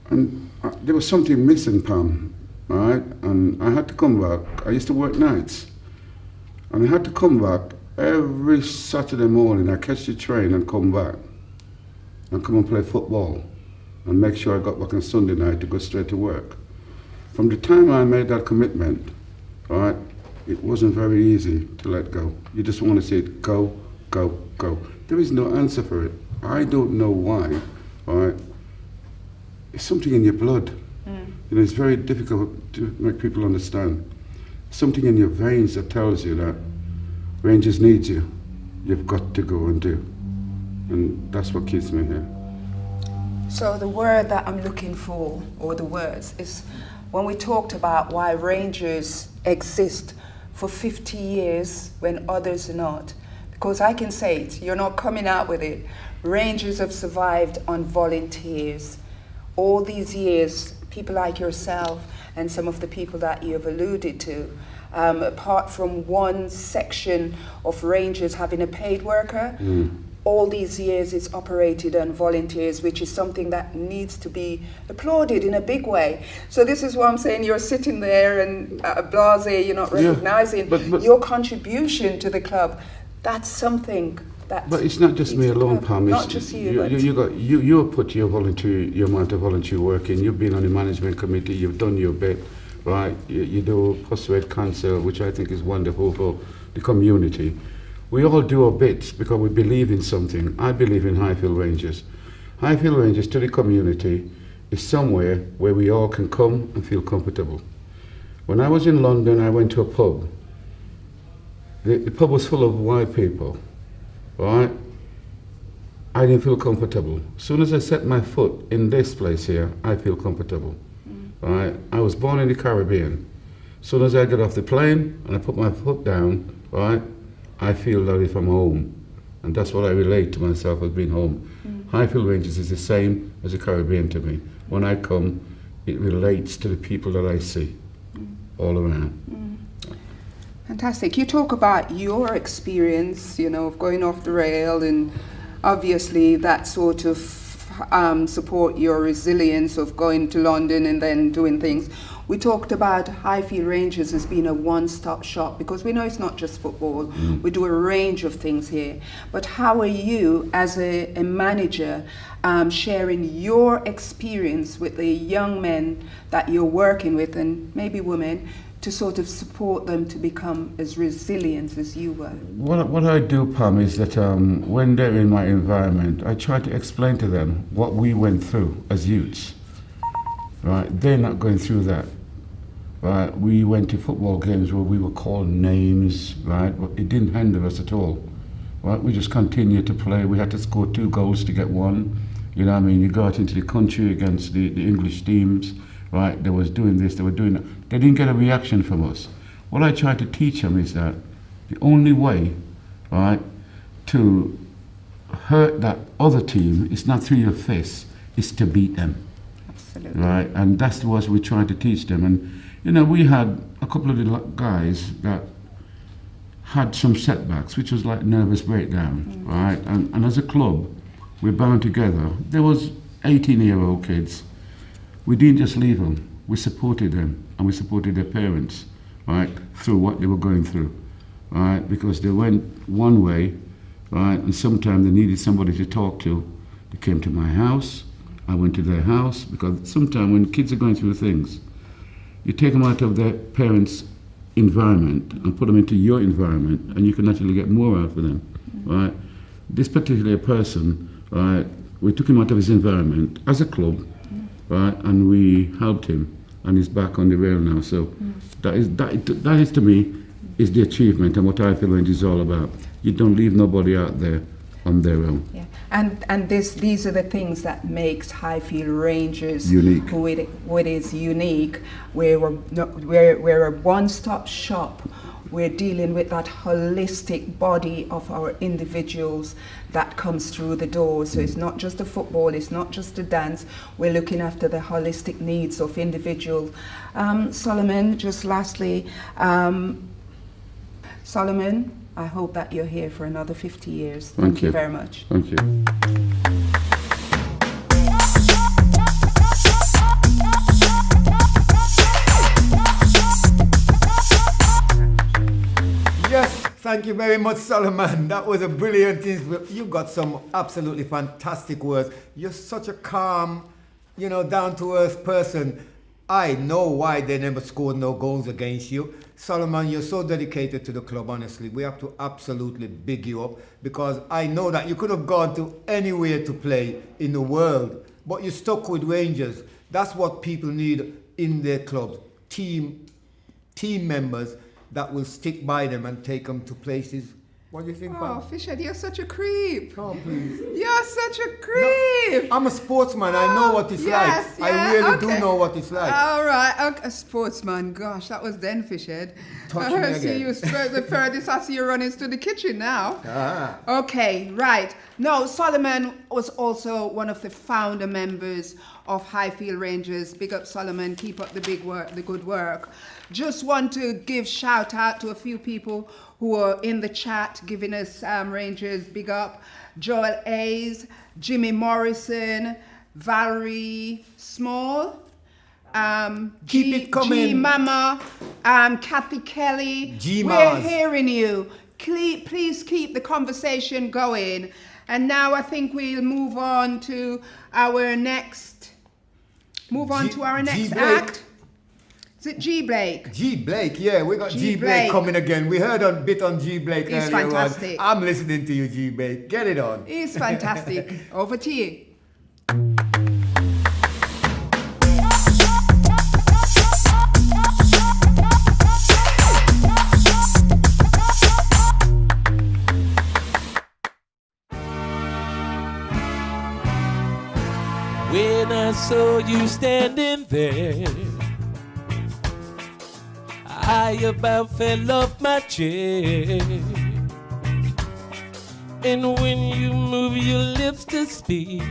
And there was something missing, Pam, right? And I had to come back. I used to work nights. And I had to come back every Saturday morning. I catch the train and come back. And come and play football. And make sure I got back on Sunday night to go straight to work. From the time I made that commitment, right, it wasn't very easy to let go. You just want to say, go, go, go. There is no answer for it. I don't know why, all right? It's something in your blood. You know, it's very difficult to make people understand. Something in your veins that tells you that Rangers needs you. You've got to go and do. And that's what keeps me here. So the word that I'm looking for, or the words, is when we talked about why Rangers exist for 50 years when others are not. Because I can say it, you're not coming out with it. Rangers have survived on volunteers. All these years, people like yourself and some of the people that you have alluded to, apart from one section of Rangers having a paid worker, all these years it's operated on volunteers, which is something that needs to be applauded in a big way. So this is what I'm saying, you're sitting there and blasé, you're not recognizing but your contribution to the club. That's something that... But it's not just me alone, Pam. Not just you, You put your amount of volunteer work in. You've been on the management committee, you've done your bit, right? You do post-red council, which I think is wonderful for the community. We all do our bits because we believe in something. I believe in Highfield Rangers. Highfield Rangers to the community is somewhere where we all can come and feel comfortable. When I was in London, I went to a pub. The pub was full of white people, right? I didn't feel comfortable. As soon as I set my foot in this place here, I feel comfortable, right? I was born in the Caribbean. As soon as I get off the plane and I put my foot down, right? I feel that if I'm home, and that's what I relate to myself as being home. Highfield Rangers is the same as the Caribbean to me. When I come, it relates to the people that I see all around. Fantastic. You talk about your experience, you know, of going off the rail, and obviously that sort of support your resilience of going to London and then doing things. We talked about Highfield Rangers as being a one-stop shop because we know it's not just football. We do a range of things here. But how are you, as a manager, sharing your experience with the young men that you're working with, and maybe women, to sort of support them to become as resilient as you were? What I do, Pam, is that when they're in my environment, I try to explain to them what we went through as youths. Right? They're not going through that. Right? We went to football games where we were called names, right? But it didn't hinder us at all. Right? We just continued to play. We had to score 2 goals to get 1. You know what I mean? You go out into the country against the English teams, right? They was doing this, they were doing that. They didn't get a reaction from us. What I tried to teach them is that the only way, right, to hurt that other team is not through your fists, it's to beat them. Absolutely. Right? And that's what we tried to teach them. And you know, we had a couple of the guys that had some setbacks, which was like nervous breakdown, right? And as a club, we're bound together. There was 18-year-old kids. We didn't just leave them. We supported them, and we supported their parents, right, through what they were going through, right? Because they went one way, right, and sometimes they needed somebody to talk to. They came to my house. I went to their house, because sometimes when kids are going through things, you take them out of their parents' environment and put them into your environment, and you can actually get more out of them, right? This particular person, right, we took him out of his environment as a club, right, and we helped him, and he's back on the rail now. So that is to me is the achievement and what I feel Rangers is all about. You don't leave nobody out there on their own. Yeah. And these are the things that makes Highfield Rangers unique. Who it is unique. We're a one-stop shop. We're dealing with that holistic body of our individuals that comes through the door. So it's not just a football, it's not just a dance. We're looking after the holistic needs of individuals. Solomon, just lastly, Solomon, I hope that you're here for another 50 years. Thank you very much. Thank you. Yes, thank you very much, Solomon. That was a brilliant thing. You got some absolutely fantastic words. You're such a calm, down-to-earth person. I know why they never scored no goals against you. Solomon, you're so dedicated to the club, honestly. We have to absolutely big you up, because I know that you could have gone to anywhere to play in the world, but you stuck with Rangers. That's what people need in their clubs. Team members that will stick by them and take them to places. What do you think, Oh, Fisher, you're such a creep. Oh, please. You're such a creep. No, I'm a sportsman. I know what it's like. Yeah, I really do know what it's like. All right. Okay. A sportsman. Gosh, that was then, Fisher. Touch me again. See you the furthest I see you running to the kitchen now. Ah. Okay, right. No, Solomon was also one of the founder members of Highfield Rangers. Big up Solomon, keep up the big work, the good work. Just want to give shout out to a few people who are in the chat giving us Rangers big up. Joel Hayes, Jimmy Morrison, Valerie Small, Keep it coming. G Mama, Kathy Kelly. G We're Maz. hearing you. Please keep the conversation going. And now I think we'll move on to our next. Act. Is it G Blake? G Blake, yeah, we got G Blake Blake. coming again. We heard a bit on G Blake He's earlier on. fantastic. I'm listening to you, G Blake. Get it on. He's fantastic. Over to you. When I saw you standing there, I about fell off my chair. And when you move your lips to speak,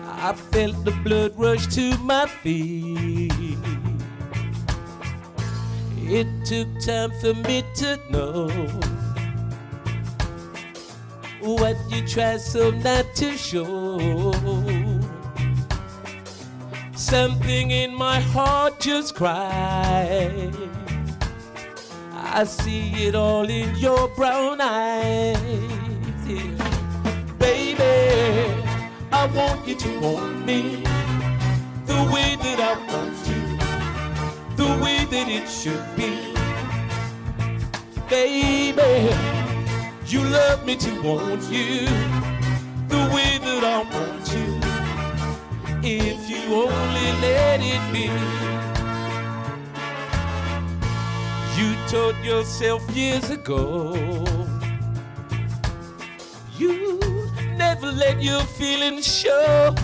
I felt the blood rush to my feet. It took time for me to know what you try so not to show. Something in my heart just cried. I see it all in your brown eyes. Yeah. Baby, I want you to want me the way that I want you, the way that it should be. Baby, you love me to want you the way that I want you. If you only let it be. You told yourself years ago you never let your feelings show.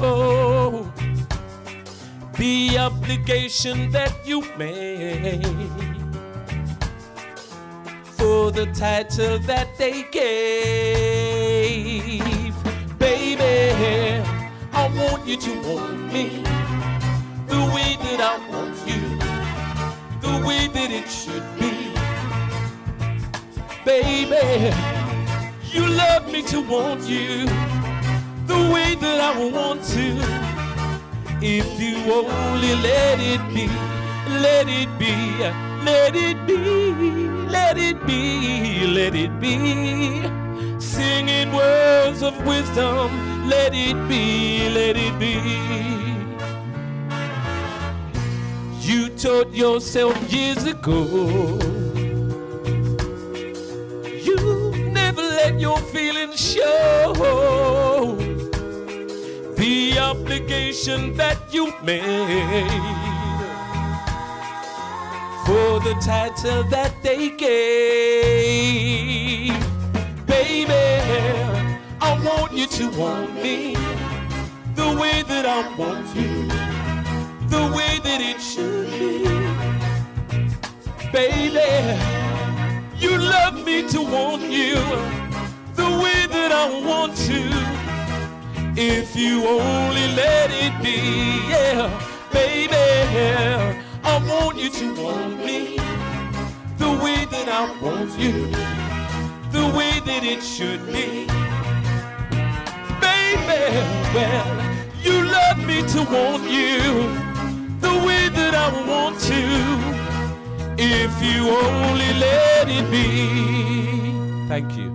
The obligation that you made for the title that they gave. Baby, I want you to want me the way that I want you, the way that it should be. Baby, you love me to want you the way that I want to. If you only let it be, let it be, let it be, let it be, let it be. Singing words of wisdom, let it be, let it be. You told yourself years ago you never let your feelings show. The obligation that you made for the title that they gave. Baby, I want you to want me the way that I want you, the way that it should be. Baby, you love me to want you the way that I want to. If you only let it be, yeah. Baby, I want you to want me the way that I want you, the way that it should be. Baby, well, you love me to want you the way that I want to. If you only let it be. Thank you.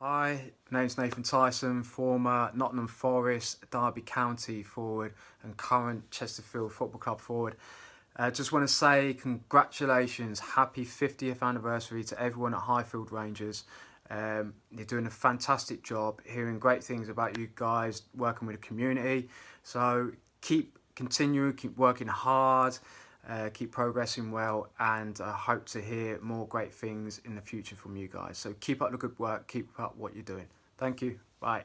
Hi, my name's Nathan Tyson, former Nottingham Forest, Derby County forward and current Chesterfield Football Club forward. Just want to say congratulations, happy 50th anniversary to everyone at Highfield Rangers. You're doing a fantastic job, hearing great things about you guys, working with the community. So keep working hard, keep progressing well, and I hope to hear more great things in the future from you guys. So keep up the good work, keep up what you're doing. Thank you, bye.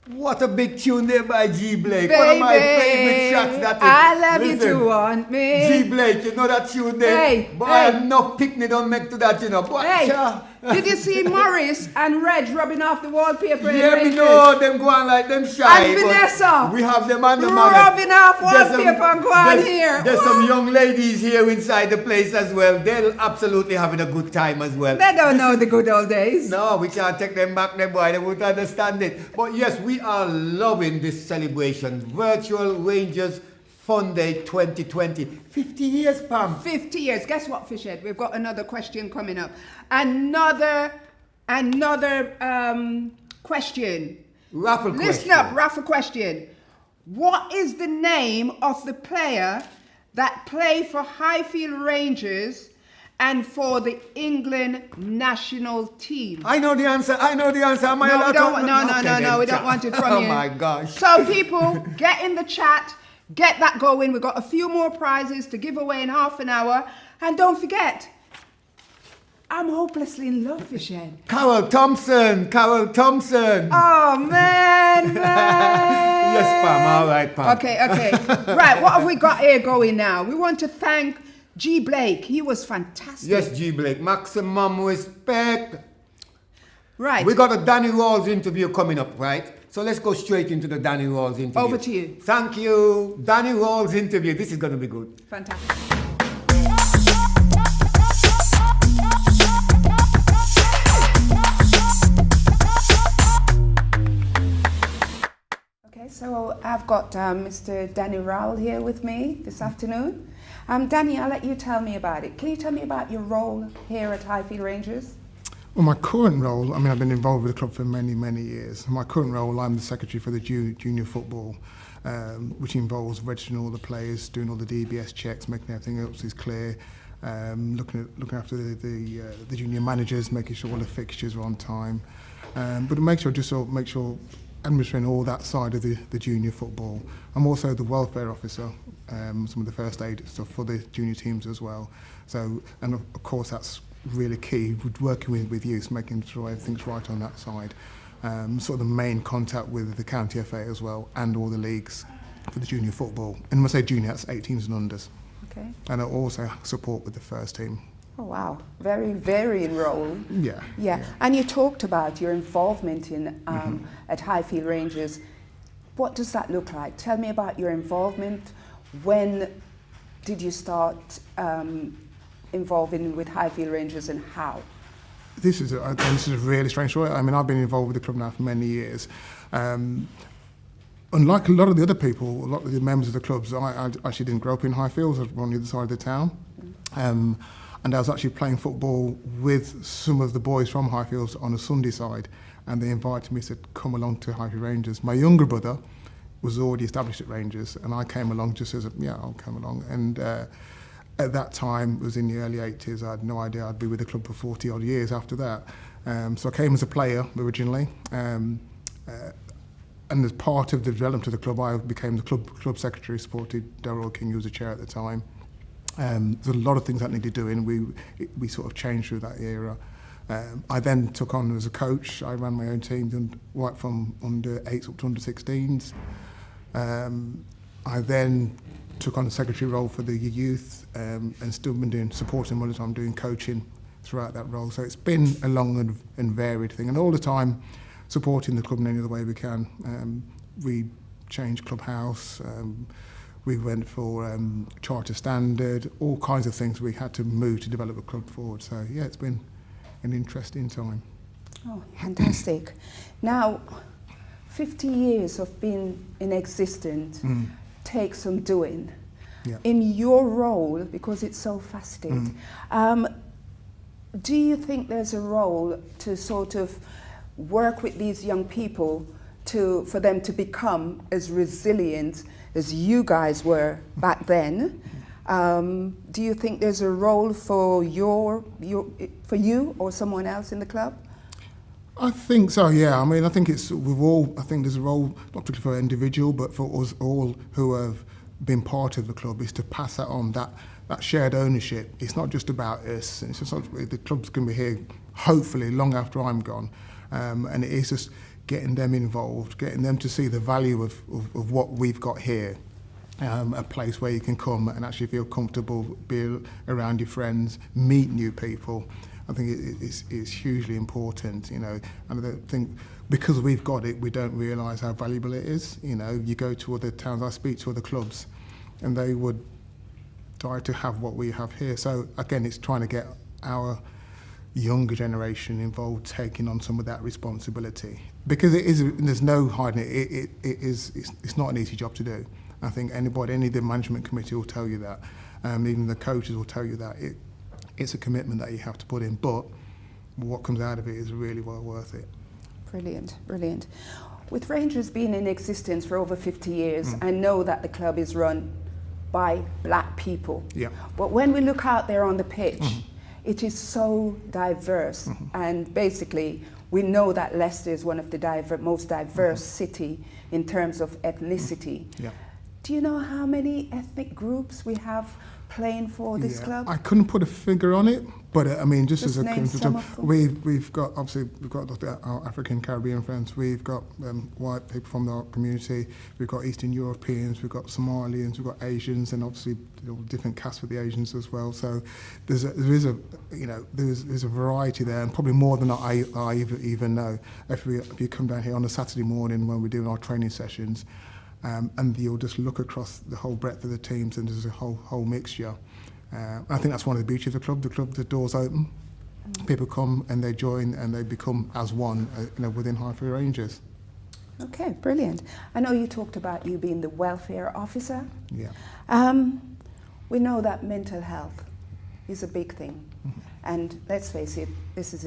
What a big tune there by G. Blake. Baby, One of my favorite tracks that is. I love Listen, you to want me. G. Blake, you know that tune there? Hey, Boy, hey. enough picnic don't make to that, you know. Boy, Hey, cha. did you see Morris and Reg rubbing off the wallpaper? in Yeah, the me Rangers? know them go on like them shy. And but Vanessa we have them on the rubbing off There's some- wallpaper and go on there's- here. There's some young ladies here inside the place as well. They're absolutely having a good time as well. They don't know the good old days. No, we can't take them back, them boy. They won't understand it. But yes, we are loving this celebration. Virtual Rangers Fun Day 2020. 50 years, Pam. 50 years. Guess what, Fishhead? We've got another question coming up. Another question. Raffle question. Listen up, raffle question. What is the name of the player that played for Highfield Rangers and for the England national team? I know the answer. Am I No, allowed we don't, to? no, Okay, no, then. we don't want it from Oh you. my gosh. So people, get in the chat, get that going. We've got a few more prizes to give away in half an hour. And don't forget, I'm hopelessly in love, Fishhead. Carrol Thompson. Oh, man. Yes, Pam. All right, Pam. Okay. Right, what have we got here going now? We want to thank G. Blake. He was fantastic. Yes, G. Blake. Maximum respect. Right. We got a Danny Rawls interview coming up, right? So let's go straight into the Danny Rawls interview. Over to you. Thank you. Danny Rawls interview. This is going to be good. Fantastic. Okay, so I've got Mr. Danny Rowell here with me this afternoon. Danny, I'll let you tell me about it. Can you tell me about your role here at Highfield Rangers? Well, my current role, I mean, I've been involved with the club for many, many years. My current role, I'm the secretary for the junior football, which involves registering all the players, doing all the DBS checks, making everything else is clear, looking after the junior managers, making sure all the fixtures are on time, but make sure administering all that side of the junior football. I'm also the welfare officer, some of the first aid stuff for the junior teams as well. So, and of course that's really key, working with youth, making sure everything's right on that side. Sort of the main contact with the county FA as well, and all the leagues for the junior football. And when I say junior, that's 18s and unders. Okay. And I also support with the first team. Oh, wow. Very varying role. Yeah. And you talked about your involvement in at Highfield Rangers. What does that look like? Tell me about your involvement. When did you start involving with Highfield Rangers and how? This is a really strange story. I mean, I've been involved with the club now for many years. Unlike a lot of the other people, a lot of the members of the clubs, I actually didn't grow up in Highfield. I was on the other side of the town. And I was actually playing football with some of the boys from Highfields on a Sunday side, and they invited me to come along to Highfield Rangers. My younger brother was already established at Rangers, and I came along just as I'll come along. And at that time, it was in the early 80s, I had no idea I'd be with the club for 40 odd years after that. So I came as a player originally, and as part of the development of the club, I became the club secretary, supported Darrell King, who was the chair at the time. There's a lot of things that needed doing. We sort of changed through that era. I then took on as a coach. I ran my own team, right from under 8s up to under 16s. I then took on the secretary role for the youth, and still been supporting them all the time, doing coaching throughout that role. So it's been a long and varied thing, and all the time supporting the club in any other way we can. We changed clubhouse. We went for charter standard, all kinds of things we had to move to develop a club forward. So yeah, it's been an interesting time. Oh, fantastic. Now, 50 years of being in existence takes some doing. Yeah. In your role, because it's so faceted, do you think there's a role to sort of work with these young people for them to become as resilient as you guys were back then? Do you think there's a role for for you or someone else in the club? I think so, yeah. I mean, I think there's a role, not particularly for an individual, but for us all who have been part of the club, is to pass that on, that shared ownership. It's not just about us. It's just not, the club's going to be here, hopefully, long after I'm gone. And it is just getting them involved, getting them to see the value of what we've got here. A place where you can come and actually feel comfortable, be around your friends, meet new people. I think it's hugely important, you know, and I don't think because we've got it, we don't realise how valuable it is. You know, you go to other towns, I speak to other clubs, and they would die to have what we have here. So again, it's trying to get our younger generation involved, taking on some of that responsibility, because it is. There's no hiding it. It's not an easy job to do. I think any of the management committee will tell you that. Even the coaches will tell you that. It's a commitment that you have to put in, but what comes out of it is really well worth it. Brilliant, brilliant. With Rangers being in existence for over 50 years, I know that the club is run by black people. Yeah. But when we look out there on the pitch, it is so diverse. And basically, we know that Leicester is one of the most diverse city in terms of ethnicity. Yeah. Do you know how many ethnic groups we have playing for this club? I couldn't put a figure on it, but I mean, just as a name some of them. we've got our African Caribbean friends. We've got white people from our community. We've got Eastern Europeans. We've got Somalians. We've got Asians, and obviously different casts with the Asians as well. So there's a variety there, and probably more than I even know. If you come down here on a Saturday morning when we're doing our training sessions. And you'll just look across the whole breadth of the teams, and there's a whole mixture. I think that's one of the beauties of the club. The doors open, people come and they join and they become as one, within Highfield Rangers. Okay, brilliant. I know you talked about you being the welfare officer. Yeah. We know that mental health is a big thing, and let's face it, this is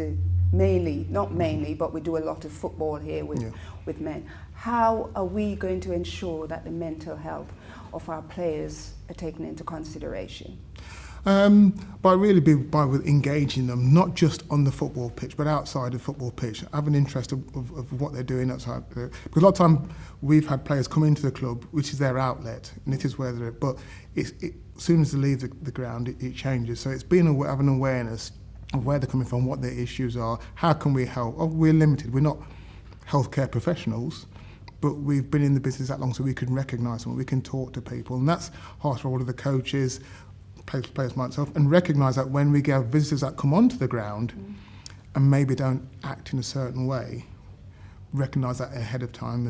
not mainly, but we do a lot of football here with men. How are we going to ensure that the mental health of our players are taken into consideration? By engaging them, not just on the football pitch, but outside the football pitch. Have an interest of what they're doing outside. Because a lot of time we've had players come into the club, which is their outlet, and it is where they're at. But as soon as they leave the ground, it changes. So it's having awareness of where they're coming from, what their issues are, how can we help. We're limited. We're not healthcare professionals, but we've been in the business that long, so we can recognise them, we can talk to people, and that's half the role of the coaches, players myself, and recognise that when we get visitors that come onto the ground and maybe don't act in a certain way, recognise that ahead of time,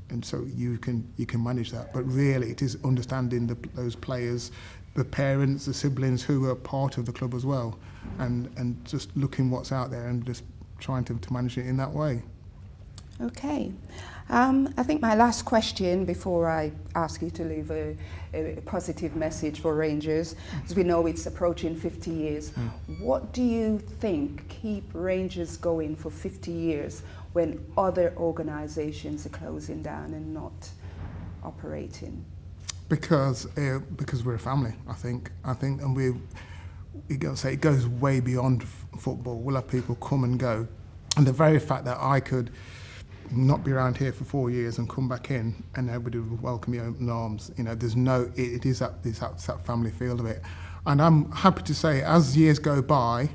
and so you can manage that. But really, it is understanding those players, the parents, the siblings who are part of the club as well, and just looking what's out there and just trying to manage it in that way. Okay. I think my last question before I ask you to leave a positive message for Rangers, as we know it's approaching 50 years. What do you think keep Rangers going for 50 years when other organisations are closing down and not operating? Because we're a family, I think, and it goes way beyond football. We'll have people come and go, and the very fact that I could not be around here for 4 years and come back in and everybody would welcome you open arms. It is that family feel of it. And I'm happy to say, as years go by,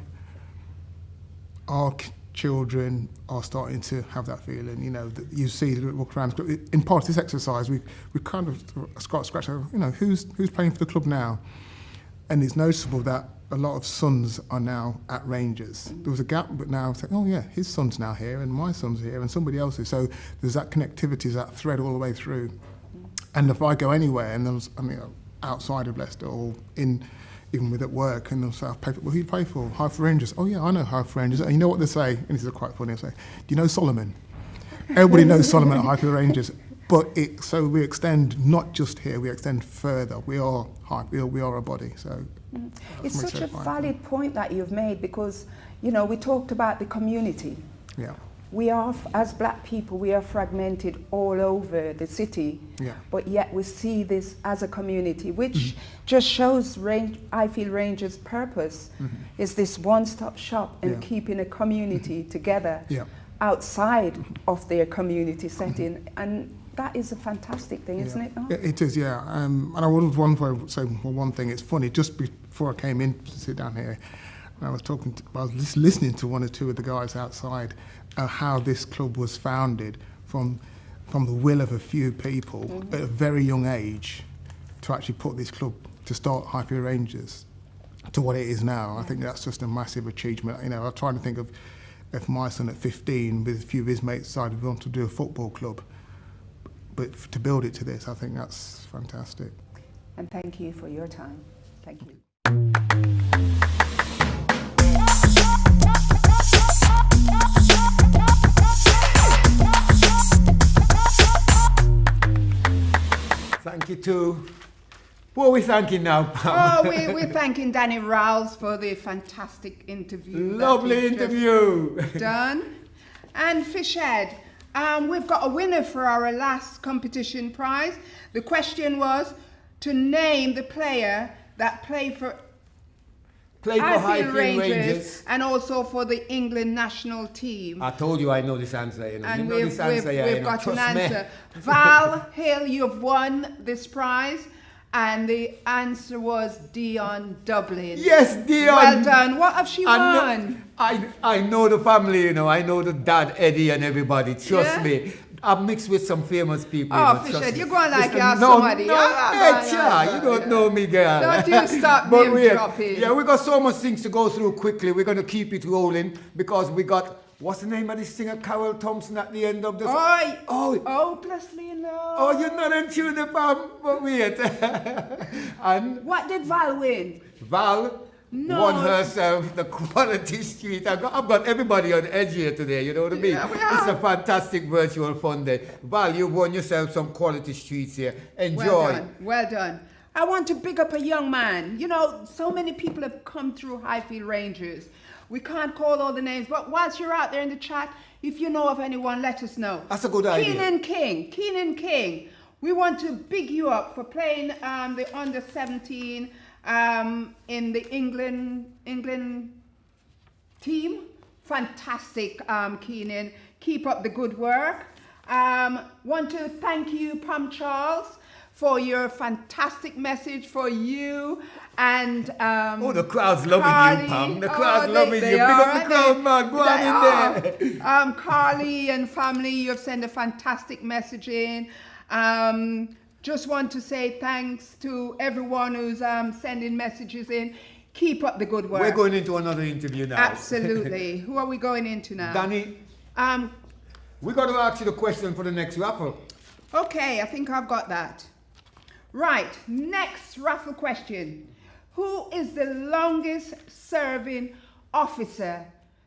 our children are starting to have that feeling. That you see walk around. In part of this exercise, we kind of scratch over, who's playing for the club now? And it's noticeable that a lot of sons are now at Rangers. There was a gap, but now it's like, oh yeah, his son's now here, and my son's here, and somebody else is. So there's that connectivity, that thread all the way through. And if I go anywhere, and outside of Leicester or even with at work, and they'll say, who do you play for? Highfield Rangers. Oh yeah, I know Highfield Rangers. And you know what they say? And this is quite funny. They say, do you know Solomon? Everybody knows Solomon at Highfield Rangers. But so we extend not just here, we extend further. We are a body. So it's such a valid point that you've made, because we talked about the community. Yeah. We are, as black people, we are fragmented all over the city. Yeah. But yet we see this as a community, which just shows Highfield Rangers' purpose is this one-stop shop and keeping a community together outside of their community setting. And that is a fantastic thing, isn't it? Oh. It is, yeah. And I would want to say one thing. It's funny. Just before I came in to sit down here, I was just listening to one or two of the guys outside how this club was founded from the will of a few people at a very young age to actually put this club, to start Highfield Rangers to what it is now. I think that's just a massive achievement. You know, I'm trying to think of if my son at 15 with a few of his mates decided we want to do a football club, but to build it to this, I think that's fantastic. And thank you for your time. Thank you. Thank you too. Who are we thanking now, Pam? Oh, we're thanking Danny Rouse for the fantastic interview. Lovely interview. Done. And Fishhead, we've got a winner for our last competition prize. The question was to name the player that played for Highfield Rangers and also for the England national team. I told you I know this answer. You know. And you know we've got an answer. Val Hill, you've won this prize. And the answer was Dion Dublin. Yes, Dion. Well done. What have she won? I know the family, you know. I know the dad, Eddie, and everybody. Trust me. I'm mixed with some famous people. Oh, you know, Fisher, you're going like you're no, somebody. No, you don't know me, girl. Don't you stop name dropping. Yeah, we got so much things to go through quickly. We're going to keep it rolling because we got, what's the name of this singer, Carrol Thompson, at the end of this? Hopelessly in love. Oh, you're not in tune, but wait. And what did Val win? Val won herself the Quality Street. I've got everybody on edge here today, you know what I mean? Yeah, it's a fantastic virtual fun day. Val, you won yourself some Quality Streets here. Enjoy. Well done. I want to big up a young man. You know, so many people have come through Highfield Rangers. We can't call all the names, but whilst you're out there in the chat, if you know of anyone, let us know. That's a good idea. Keenan King. We want to big you up for playing the under-17 in the England team. Fantastic, Keenan. Keep up the good work. Want to thank you, Pam Charles, for your fantastic message for you and the crowd's loving you, Pam. The crowd's loving you. Big up the crowd, man. Go on in there. Carly and family, you've sent a fantastic message in. Just want to say thanks to everyone who's sending messages in. Keep up the good work. We're going into another interview now. Absolutely. Who are we going into now? Danny, we're going to ask you the question for the next raffle. Okay, I think I've got that. Right, next raffle question. Who is the longest serving officer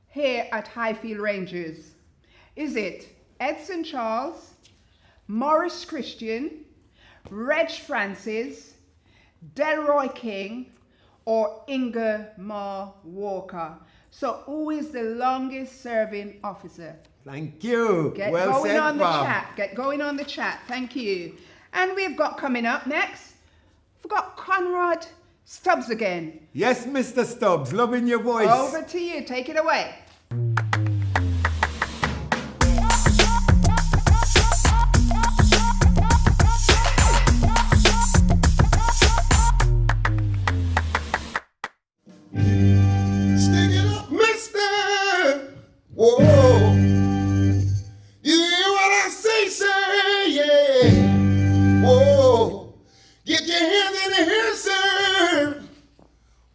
here at Highfield Rangers? Is it Edson Charles, Morris Christian, Reg Francis, Delroy King, or Ingemar Walker? So who is the longest serving officer? Thank you. Get well going said, on the Pam. chat. Get going on the chat. Thank you. And we've got coming up next, we've got Conrad Stubbs again. Yes, Mr. Stubbs, loving your voice. Over to you. Take it away. Stick it up, mister. Whoa. You hear what I say, sir? Yeah. Whoa. Get your hands in the air, sir.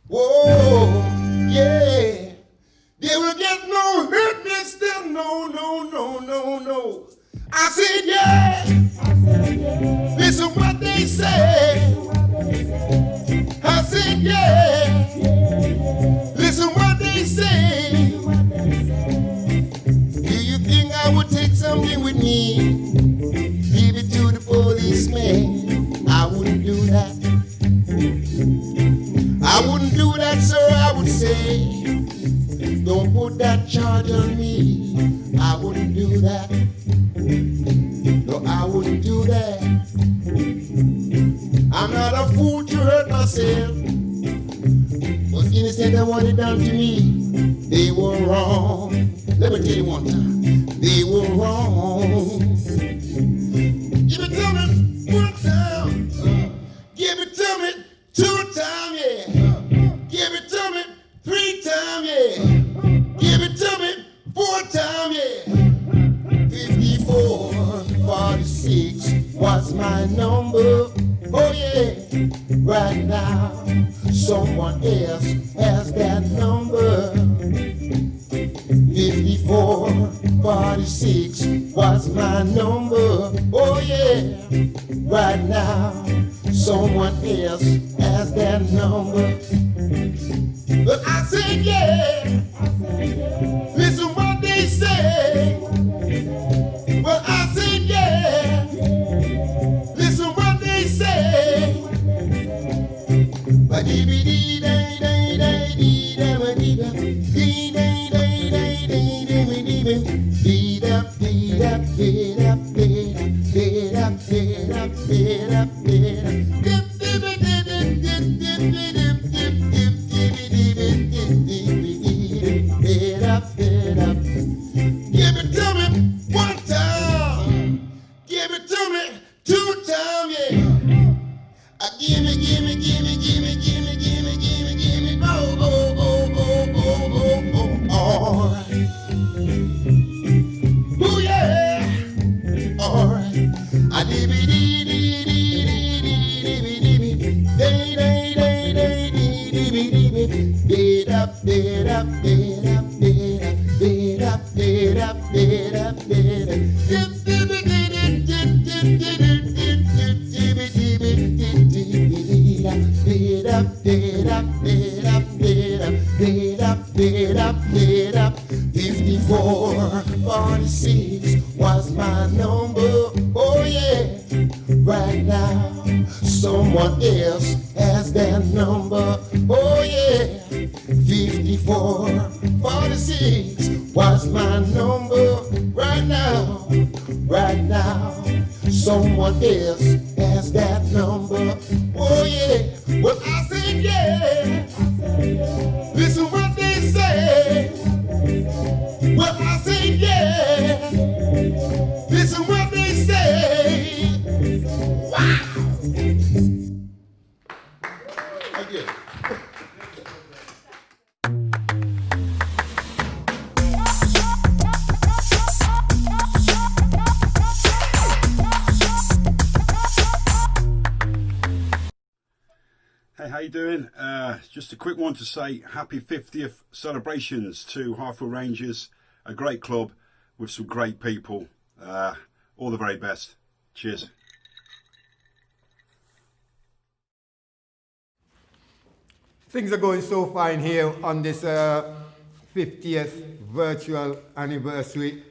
Whoa. Yeah. They will get no hurt, mister. No, no, no, no, no. I said, yeah. Listen what they say. I said, yeah. Listen what they say. Do you think I would take something with me? Leave it to the policeman. I wouldn't do that. I wouldn't do that, sir. I would say, don't put that charge on me. I wouldn't do that. No, I wouldn't do that. I'm not a fool to hurt myself. Was innocent of what they done to me. They were wrong. Let me tell you one time. They were wrong. Give it to me one time. Give it to me 2 times, yeah. Give it to me 3 times. time, yeah. Give it to me 4 times, yeah. 54, 46 was my number. Oh yeah, right now someone else has that number. 54, 46 was my number. Oh yeah, right now someone else has that number. But I said yeah, listen what they say. Well I said yeah, listen what they say. But give it to me 1 time, give it to me 2 times, yeah. Gimme, gimme, gimme, gimme, gimme, gimme, gimme, gimme, oh, oh, oh, oh, oh, oh, oh, alright. Ooh, yeah, alright. I dibby dee dee dee dee dee dibby day day day day dibby dibby did up did up did up did up did up did up did up did up did dibby did did did did did dibby dibby did did up did up did up did up did up did up did up 54 46 was my number. Oh yeah, right now someone else has that number. Oh yeah, 54 46 was my number. Right now someone else has that number. Oh yeah, well I said yeah, listen what they say. Well I said yeah, listen what they say. Wow. Thank you. Hey, how you doing? Just a quick one to say happy 50th celebrations to Highfield Rangers, a great club with some great people. All the very best. Cheers. Things are going so fine here on this 50th virtual anniversary.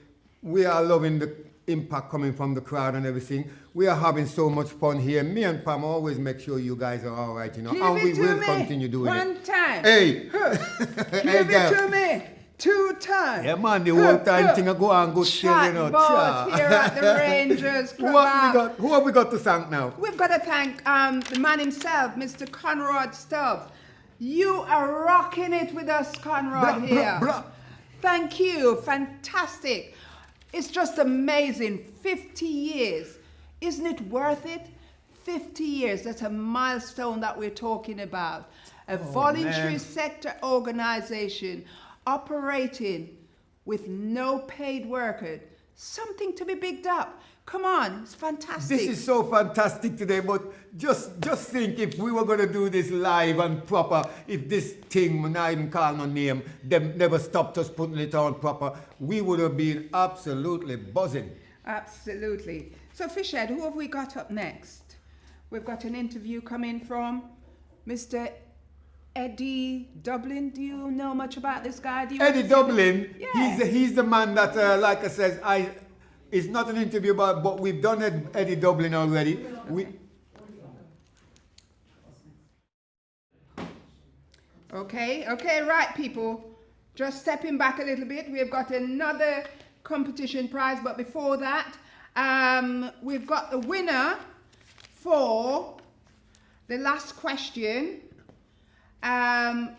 We are loving the impact coming from the crowd and everything. We are having so much fun here. Me and Pam always make sure you guys are all right, you know. Give and we it to will me continue doing it. 1 time. Hey! Give it to me 2 times. Yeah, man, the whole time thing go on good still, you know. Chatbot here at the Rangers Club. Who have we got to thank now? We've got to thank the man himself, Mr. Conrad Stubbs. You are rocking it with us, Conrad, here. Thank you. Fantastic. It's just amazing. 50 years. Isn't it worth it? 50 years. That's a milestone that we're talking about. A voluntary sector organization operating with no paid workers. Something to be bigged up. Come on, it's fantastic. This is so fantastic today, but just think if we were going to do this live and proper, if this thing, we're not even calling no name, them never stopped us putting it on proper, we would have been absolutely buzzing. Absolutely. So, Fishhead, who have we got up next? We've got an interview coming from Mr. Eddie Dublin. Do you know much about this guy? Eddie Dublin, yeah. he's the man that, like I said, it's not an interview, but we've done Eddie Dublin already. Okay, right, people. Just stepping back a little bit. We've got another competition prize, but before that, we've got the winner for the last question,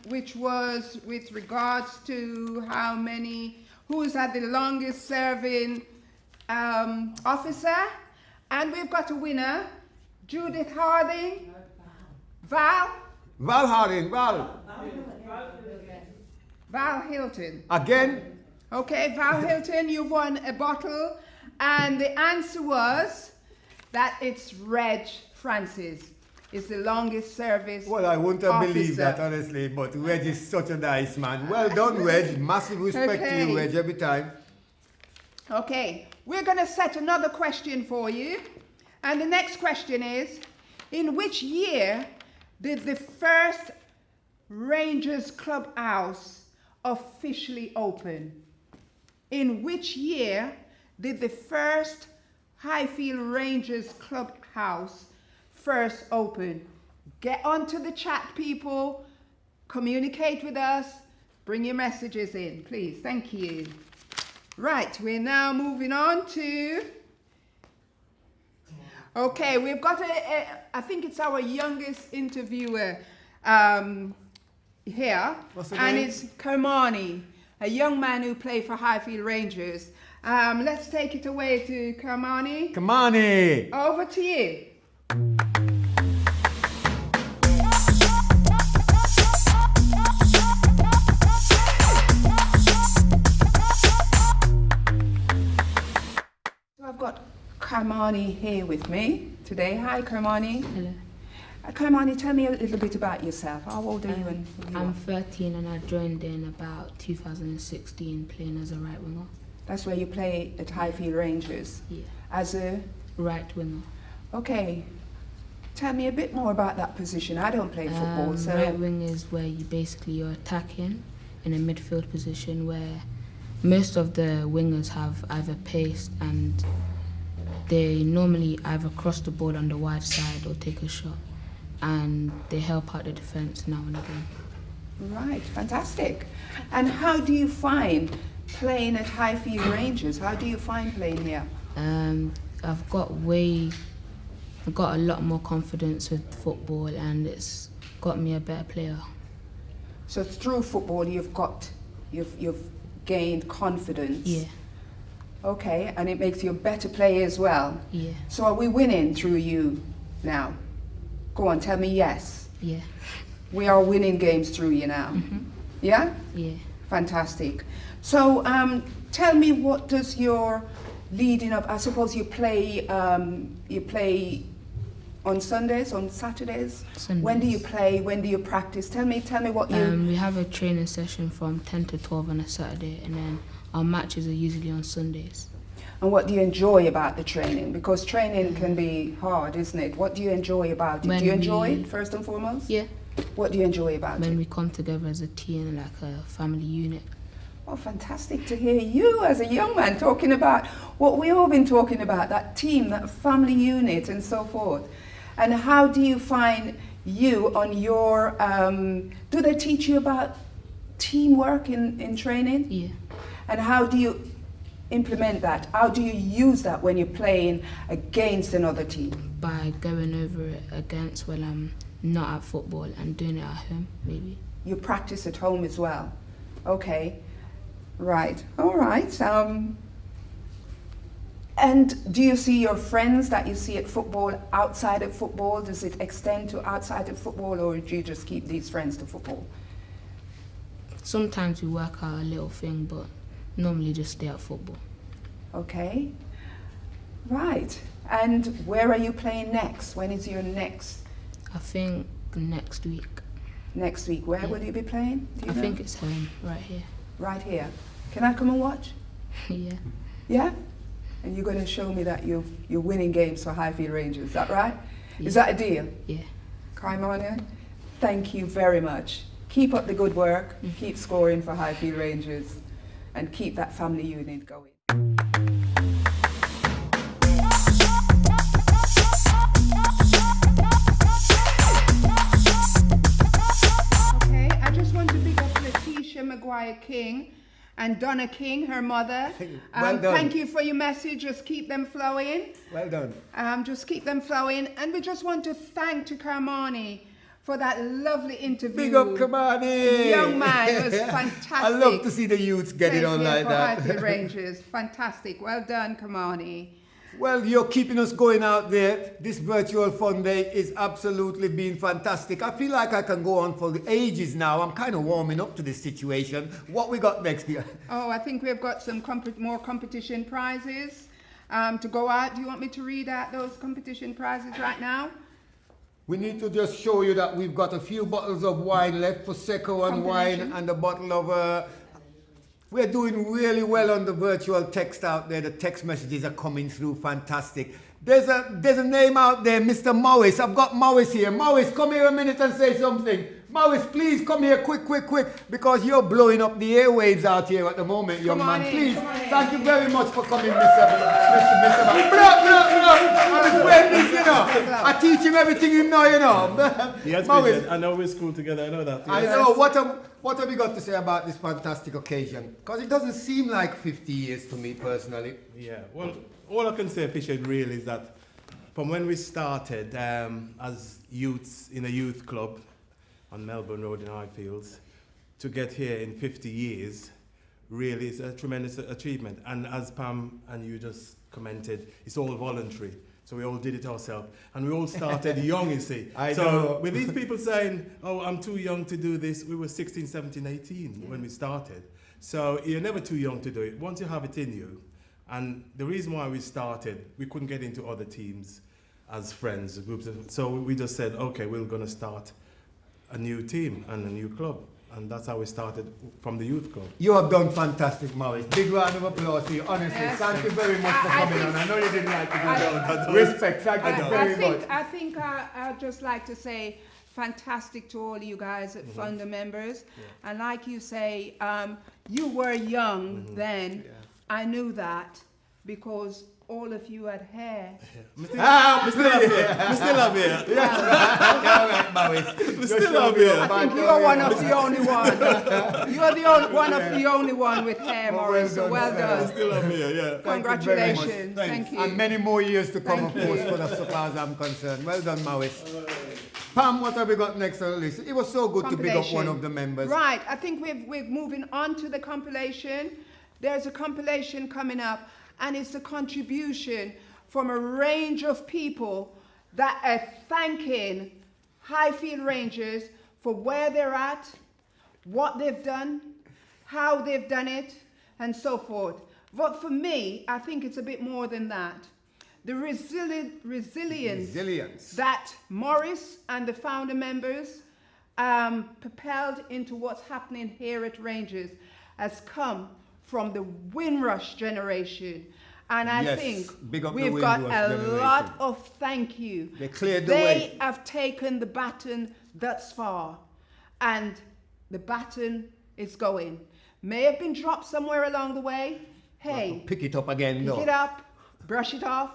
which was with regards to who's had the longest serving officer, and we've got a winner, Judith Harding, Val Harding, Val Hilton. Again? Okay, Val Hilton, you won a bottle, and the answer was that it's Reg Francis. It's the longest service. Well, I wouldn't have officer. believed that, honestly, but Reg is such a nice man. Well done, Reg. Massive respect to you, Reg, every time. Okay, we're going to set another question for you. And the next question is, in which year did the first Rangers Clubhouse officially open? In which year did the first Highfield Rangers Clubhouse first open? Get onto the chat, people. Communicate with us. Bring your messages in, please. Thank you. Right, we're now moving on to... Okay, we've got I think it's our youngest interviewer here. What's the and name? it's Kermani, a young man who played for Highfield Rangers. Let's take it away to Kermani. Kermani! Over to you. So I've got Kermani here with me today. Hi, Kermani. Hello. Kermani, tell me a little bit about yourself. How old are you? And who you I'm are? 13 and I joined in about 2016 playing as a right winger. That's where you play at Highfield Rangers? Yeah. As a? Right winger. Okay. Tell me a bit more about that position. I don't play football, so... Right wing is where you're attacking in a midfield position where most of the wingers have either pace and they normally either cross the ball on the wide side or take a shot, and they help out the defence now and again. Right, fantastic. And how do you find playing at Highfield Rangers? How do you find playing here? I've got a lot more confidence with football and it's got me a better player. So through football you've gained confidence? Yeah. Okay, and it makes you a better player as well? Yeah. So are we winning through you now? Go on, tell me yes. Yeah. We are winning games through you now? Mm-hmm. Yeah? Yeah. Fantastic. So tell me, what does your leading up, I suppose you play on Sundays, on Saturdays? Sundays. When do you play? When do you practice? Tell me what you... We have a training session from 10 to 12 on a Saturday, and then our matches are usually on Sundays. And what do you enjoy about the training? Because training can be hard, isn't it? What do you enjoy about it? Do you enjoy it, first and foremost? Yeah. What do you enjoy about it? When we come together as a team, like a family unit. Oh, fantastic to hear you as a young man talking about what we've all been talking about, that team, that family unit and so forth. And how do you find you on your, do they teach you about teamwork in training? Yeah. And how do you implement that? How do you use that when you're playing against another team? By going over it against when I'm not at football and doing it at home, maybe. You practice at home as well? Okay. Right. All right. And do you see your friends that you see at football outside of football? Does it extend to outside of football, or do you just keep these friends to football? Sometimes we work out a little thing, but normally just stay at football. Okay. Right. And where are you playing next? When is your next? I think next week. Next week. Where will you be playing? Do you know? think it's home, right here. Right here. Can I come and watch? Yeah. Yeah? And you're going to show me that you're winning games for Highfield Rangers, is that right? Yeah. Is that a deal? Yeah. Kaimania, thank you very much. Keep up the good work, keep scoring for Highfield Rangers, and keep that family unit going. Okay, I just want to big up Letitia Maguire-King and Donna King, her mother. Well done. Thank you for your message. Just keep them flowing. Well done. Just keep them flowing. And we just want to thank Kermani for that lovely interview. Big up, Kermani! Young man, it was fantastic. I love to see the youths get it on like that. Highfield Rangers, fantastic. Well done, Kermani. Well, you're keeping us going out there. This virtual fun day is absolutely been fantastic. I feel like I can go on for the ages now. I'm kind of warming up to this situation. What we got next here? Oh, I think we've got some more competition prizes to go out. Do you want me to read out those competition prizes right now? We need to just show you that we've got a few bottles of wine left, Prosecco and wine, and a bottle of... We're doing really well on the virtual text out there. The text messages are coming through fantastic. There's a name out there, Mr. Morris. I've got Morris here. Morris, come here a minute and say something. Morris, please come here quick, because you're blowing up the airwaves out here at the moment, young man. Please, thank you very much for coming, Mr. I teach him everything you know, you know. Yes, Morris, I know we're school together, I know that. Yes. I know. What have you got to say about this fantastic occasion? Because it doesn't seem like 50 years to me personally. Yeah, well, all I can say officially really is that from when we started as youths in a youth club on Melbourne Road in Highfields, to get here in 50 years really is a tremendous achievement. And as Pam and you just commented, it's all voluntary. So we all did it ourselves. And we all started young, you see. So with these people saying, oh, I'm too young to do this, we were 16, 17, 18 when we started. So you're never too young to do it. Once you have it in you. And the reason why we started, we couldn't get into other teams as friends, groups. So we just said, okay, we're going to start a new team and a new club. And that's how we started from the youth club. You have done fantastic, Morris. Big round of applause to you. Honestly, Yes. thank you very much for coming on. I know you didn't like to do that. Respect, thank you very much. I think I'd just like to say fantastic to all you guys at Funder members. Yeah. And like you say, you were young then. Yeah. I knew that because all of you had hair. We're still up here. We're still up here. We're still up here. I think you're one of the only one. You're one of the only one with hair, Morris. So well done. We're still up here, yeah. Congratulations. Thank you. And many more years to come, of course, so far as I'm concerned. Well done, Morris. Pam, what have we got next on the list? It was so good to pick up one of the members. Right. I think we're moving on to the compilation. There's a compilation coming up. And it's a contribution from a range of people that are thanking Highfield Rangers for where they're at, what they've done, how they've done it, and so forth. But for me, I think it's a bit more than that. The resilience that Morris and the founder members propelled into what's happening here at Rangers has come from the Windrush generation. And I think we've got a lot of thank you. They cleared the way. They have taken the baton thus far, and the baton is going. May have been dropped somewhere along the way. Hey, pick it up again. Pick it up, brush it off,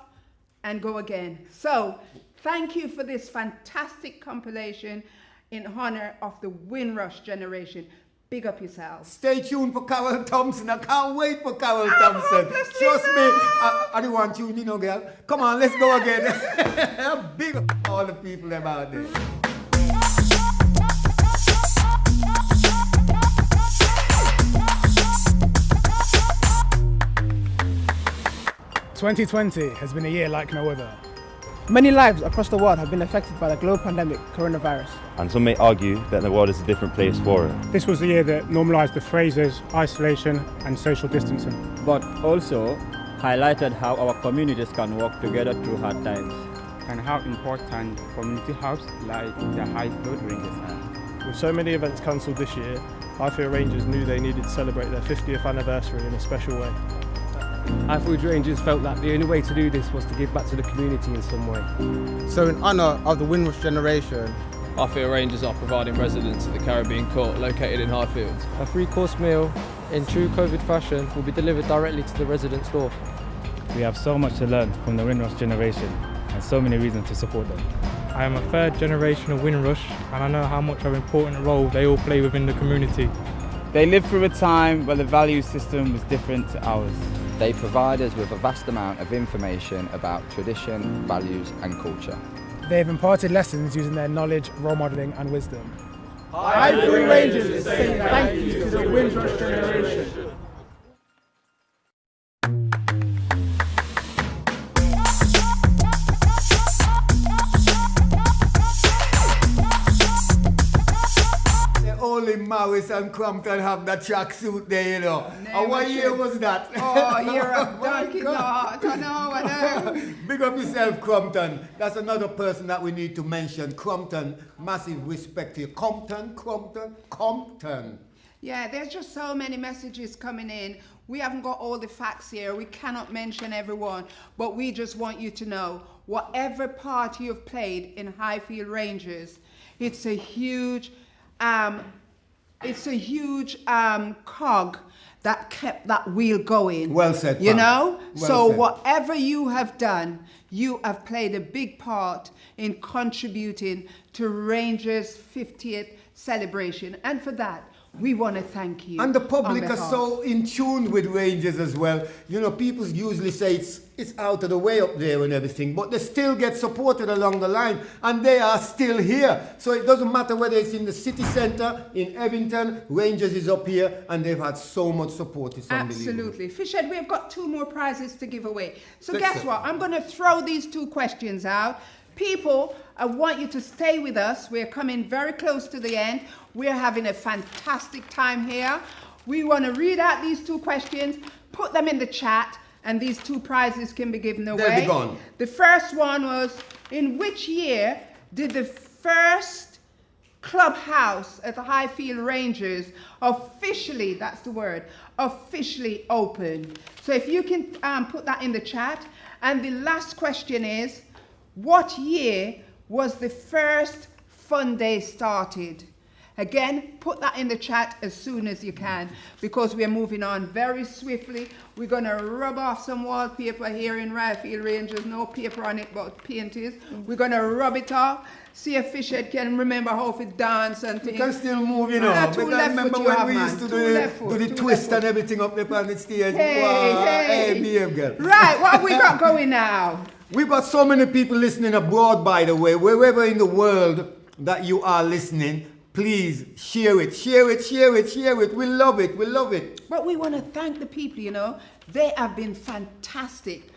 and go again. So thank you for this fantastic compilation in honor of the Windrush generation. Big up yourselves. Stay tuned for Carrol Thompson. I can't wait for Carrol Thompson. Trust me. I don't want you, know, girl. Come on, let's go again. Big up all the people out there. "2020 has been a year like no other. Many lives across the world have been affected by the global pandemic, coronavirus. And some may argue that the world is a different place for it. This was the year that normalised the phrases isolation and social distancing. But also highlighted how our communities can work together through hard times. And how important community hubs like the Highfield Rangers are. With so many events cancelled this year, Highfield Rangers knew they needed to celebrate their 50th anniversary in a special way. Highfield Rangers felt that the only way to do this was to give back to the community in some way. So in honour of the Windrush generation, Highfield Rangers are providing residents at the Caribbean Court located in Highfield. A 3-course meal in true COVID fashion will be delivered directly to the residents' door. We have so much to learn from the Windrush generation and so many reasons to support them. I am a third generation of Windrush and I know how much of an important role they all play within the community. They lived through a time where the value system was different to ours. They provide us with a vast amount of information about tradition, values and culture. They have imparted lessons using their knowledge, role modelling and wisdom. Highfield Rangers is saying thank you to the Windrush generation. Lewis and Crumpton have that tracksuit there, you know. And what year was that? Oh, you're a donkey. No, I know. Big up yourself, Crumpton. That's another person that we need to mention. Crumpton, massive respect to you. Compton. Yeah, there's just so many messages coming in. We haven't got all the facts here. We cannot mention everyone, but we just want you to know, whatever part you've played in Highfield Rangers, it's a huge cog that kept that wheel going. Well said, you Pam. know? Well So said. whatever you have done, you have played a big part in contributing to Rangers' 50th celebration. And for that, we want to thank you. And the public on are behalf. so in tune with Rangers as well. You know, people usually say it's out of the way up there and everything, but they still get supported along the line, and they are still here. So it doesn't matter whether it's in the city centre, in Evington, Rangers is up here, and they've had so much support. It's unbelievable. Absolutely. Fishhead, we've got 2 more prizes to give away. So Let's guess see. what? I'm going to throw these 2 questions out. People, I want you to stay with us. We're coming very close to the end. We're having a fantastic time here. We want to read out these 2 questions, put them in the chat, and these 2 prizes can be given away. They'll be gone. The first one was, in which year did the first clubhouse at the Highfield Rangers officially, that's the word, officially open? So if you can put that in the chat. And the last question is, what year was the first fun day started? Again, put that in the chat as soon as you can, because we are moving on very swiftly. We're going to rub off some wallpaper here in Highfield Rangers. No paper on it, but paint is. We're going to rub it off. See if Fishhead can remember how to dance and things. You can still move, you know. Two Because left remember foot you when have, we man. used to Two do left foot, the two twist left and everything up there on the stage? Hey, Wow, hey. behave, girl. Right, what have we got going now? We've got so many people listening abroad, by the way. Wherever in the world that you are listening, please share it. We love it. But we want to thank the people, you know. They have been fantastic.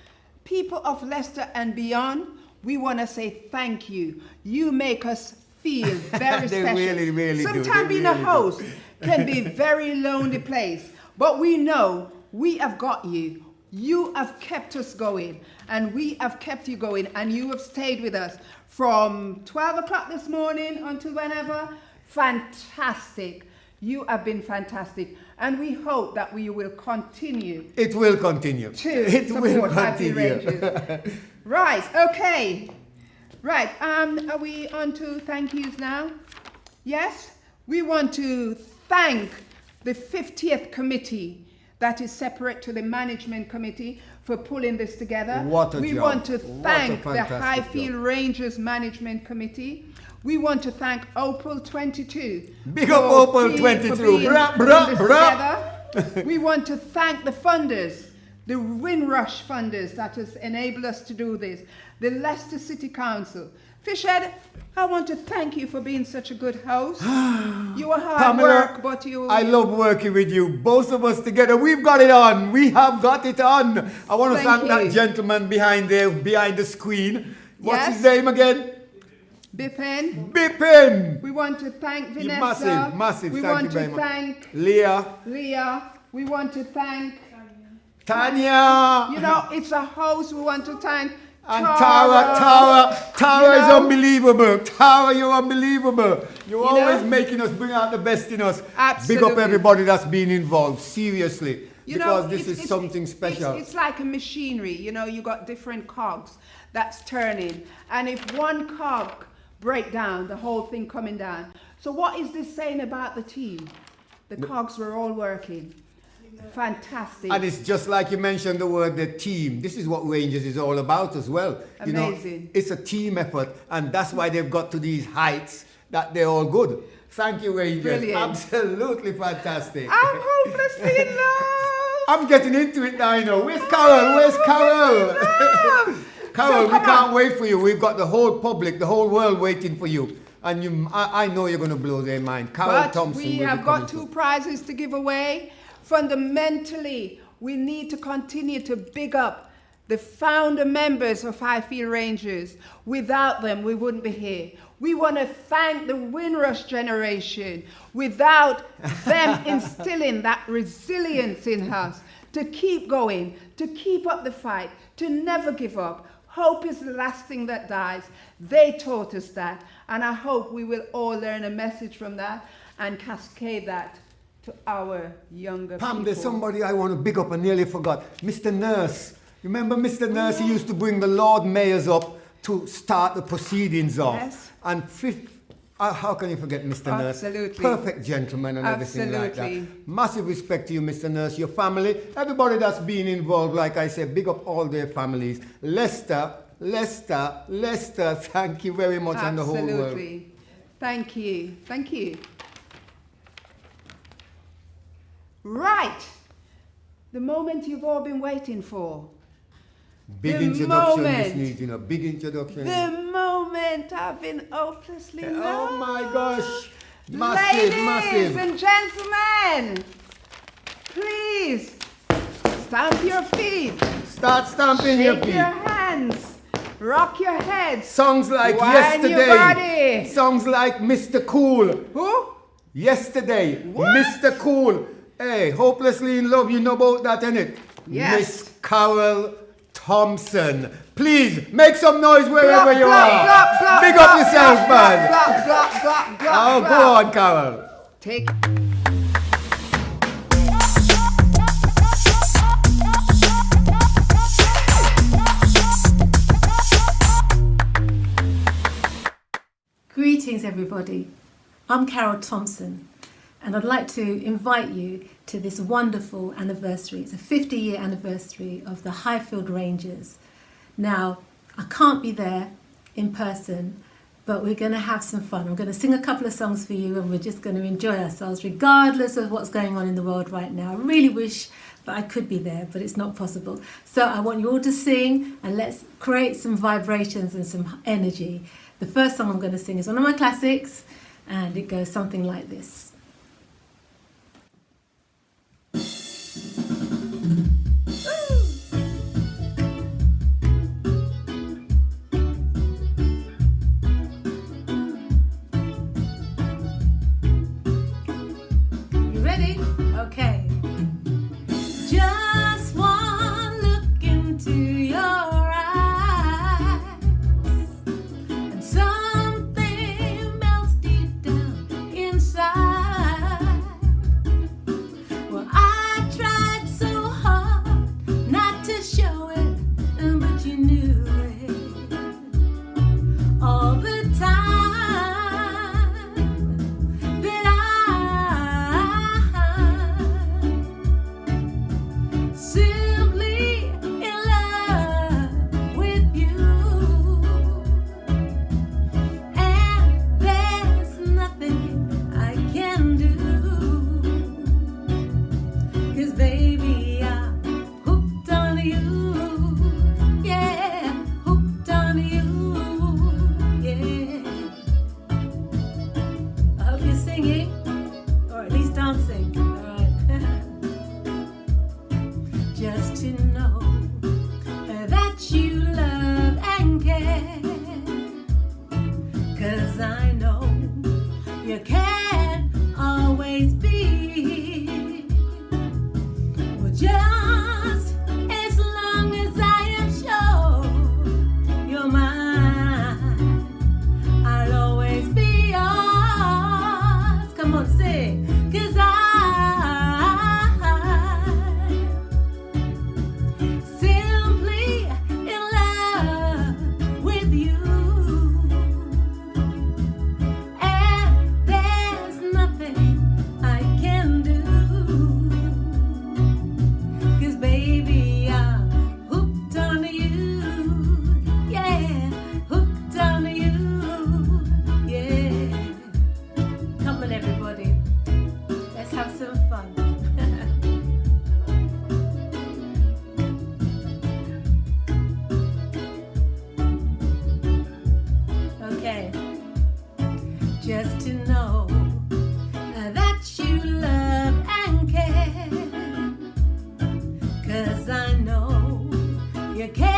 People of Leicester and beyond, we want to say thank you. You make us feel very They special. really do. Sometimes They being a really host do. can be a very lonely place. But we know we have got you. You have kept us going, and we have kept you going, and you have stayed with us from 12 o'clock this morning until whenever. Fantastic. You have been fantastic, and we hope that we will continue. It will continue. To support Highfield Rangers. Right, okay. Right, are we on to thank yous now? Yes? We want to thank the 50th committee that is separate to the management committee for pulling this together. What a we job. want to What a thank the fantastic Highfield job. Rangers Management Committee. We want to thank Opal 22. Big up for Opal being- 22. for being Brah, putting brah, this brah. together. We want to thank the funders, the Windrush funders that has enabled us to do this, the Leicester City Council. Fishhead, I want to thank you for being such a good host. You are hard Pamela, work, but you... I love working with you. Both of us together, we've got it on. We have got it on. I want to Thank thank that you. gentleman behind there, behind the screen. What's Yes? his name again? Bipen. Bipen. We want to thank You Vanessa. massive. We Thank want you very to much. thank Leah. We want to thank Tanya. You know, it's a host. We want to thank And Tara You is know? unbelievable. Tara, you're unbelievable. You're You always know? making us bring out the best in us. Big Absolutely. up everybody that's been involved, seriously. You because know, this is something special. It's like a machinery. You know, you got different cogs that's turning. And if one cog break down, the whole thing coming down. So what is this saying about the team? The cogs were all working. Fantastic. And it's just like you mentioned the word, the team. This is what Rangers is all about as well. You know, Amazing. it's a team effort, and that's why they've got to these heights that they're all good. Thank you, Rangers. Brilliant. Absolutely fantastic. I'm hopelessly in love. I'm getting into it now, you know. Where's Carol? Carol, we can't wait for you. We've got the whole public, the whole world waiting for you. And I know you're going to blow their mind. Carrol But Thompson we will have be got coming 2 through. prizes to give away. Fundamentally, we need to continue to big up the founder members of Highfield Rangers. Without them, we wouldn't be here. We want to thank the Windrush generation. Without them instilling that resilience in us to keep going, to keep up the fight, to never give up. Hope is the last thing that dies. They taught us that, and I hope we will all learn a message from that and cascade that to our younger people. Pam, there's somebody I want to big up and nearly forgot. Mr. Nurse. Remember Mr. Nurse? He used to bring the Lord Mayors up to start the proceedings off. Yes. And how can you forget Mr. Nurse? Absolutely. Perfect gentleman and everything like Absolutely. that. Massive respect to you, Mr. Nurse, your family, everybody that's been involved. Like I said, big up all their families. Lester, thank you very much, and the whole world. Absolutely. Thank you. Thank you. Right. The moment you've all been waiting for. Big introduction this needs, big introduction. The moment I've been hopelessly known. Oh my gosh. Massive, Ladies and gentlemen, please stamp your feet. Start stamping your feet. Shake your hands. Rock your heads. Songs like Wind Yesterday. your body. Songs like Mr. Cool. Who? Yesterday. What? Mr. Cool. Hey, Hopelessly in Love, you know about that, innit? Yes. Miss Carrol Thompson. Please, make some noise wherever you are. Big up yourself, man. Oh, go on, Carol. Take Greetings, everybody. I'm Carrol Thompson, and I'd like to invite you to this wonderful anniversary. It's a 50-year anniversary of the Highfield Rangers. Now, I can't be there in person, but we're going to have some fun. I'm going to sing a couple of songs for you, and we're just going to enjoy ourselves regardless of what's going on in the world right now. I really wish that I could be there, but it's not possible. So I want you all to sing, and let's create some vibrations and some energy. The first song I'm going to sing is one of my classics, and it goes something like this. You ready? Okay. Just one look into your eyes, and something melts deep down inside. Well, I tried so hard not to show it, but you knew it all the time that I simply in love with you, and there's nothing I can do, 'cause baby I'm hooked on you, yeah, hooked on you, yeah. I hope you're singing, or at least dancing, alright. Just to know that you love and care, 'cause I know you can't always be. Well, just as long as I am sure you're mine, I'll always be yours. Come on, sing. 'Cause I simply in love with you, and there's nothing I can do, 'cause baby I'm hooked on you, yeah, hooked on you, yeah. Come on, everybody, let's have some fun. Okay, just to know that you love and care, 'cause I know you care.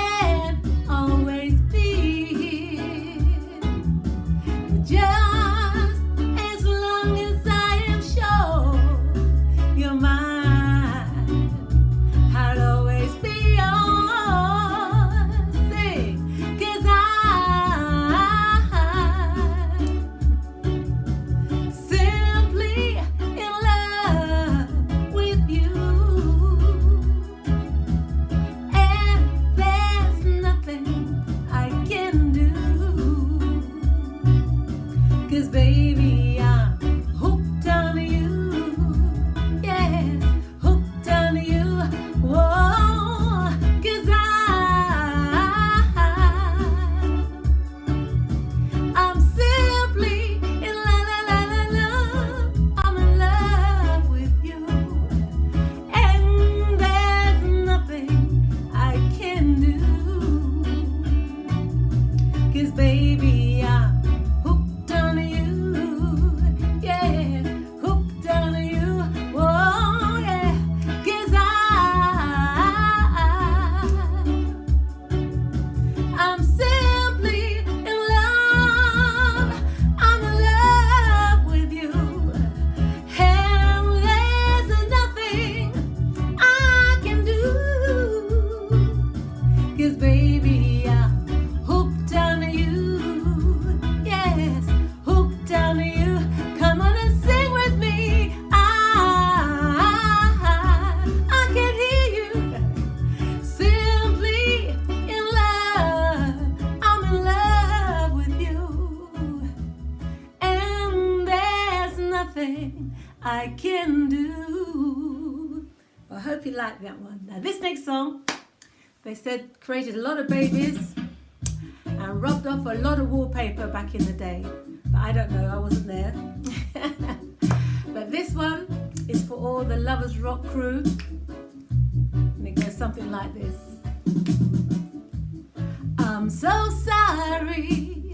I can do. I hope you like that one. Now this next song, they said created a lot of babies and rubbed off a lot of wallpaper back in the day. But I don't know, I wasn't there. But this one is for all the Lovers Rock crew. And it goes something like this. I'm so sorry,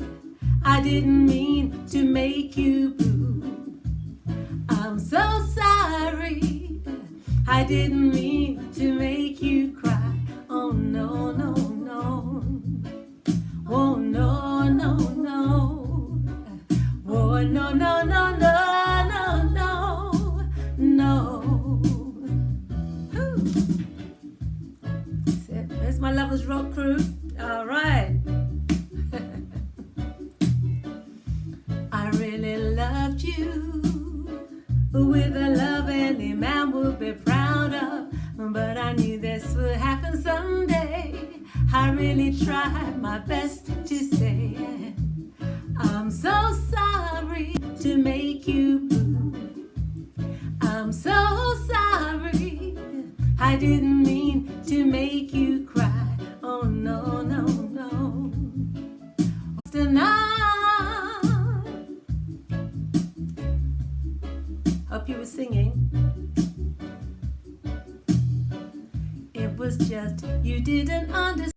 I didn't mean to make you blue. I'm so sorry, I didn't mean to make you cry. Oh no, no, no. Oh no, no, no. Oh no, no, no, no, no, no, no. There's my Lovers Rock crew. All right. I really loved you with a love any man would be proud of, but I knew this would happen someday. I really tried my best to stay. I'm so sorry to make you blue. I'm so sorry, I didn't mean to make you cry. Oh no, no, no. Tonight, hope you were singing. It was just you didn't understand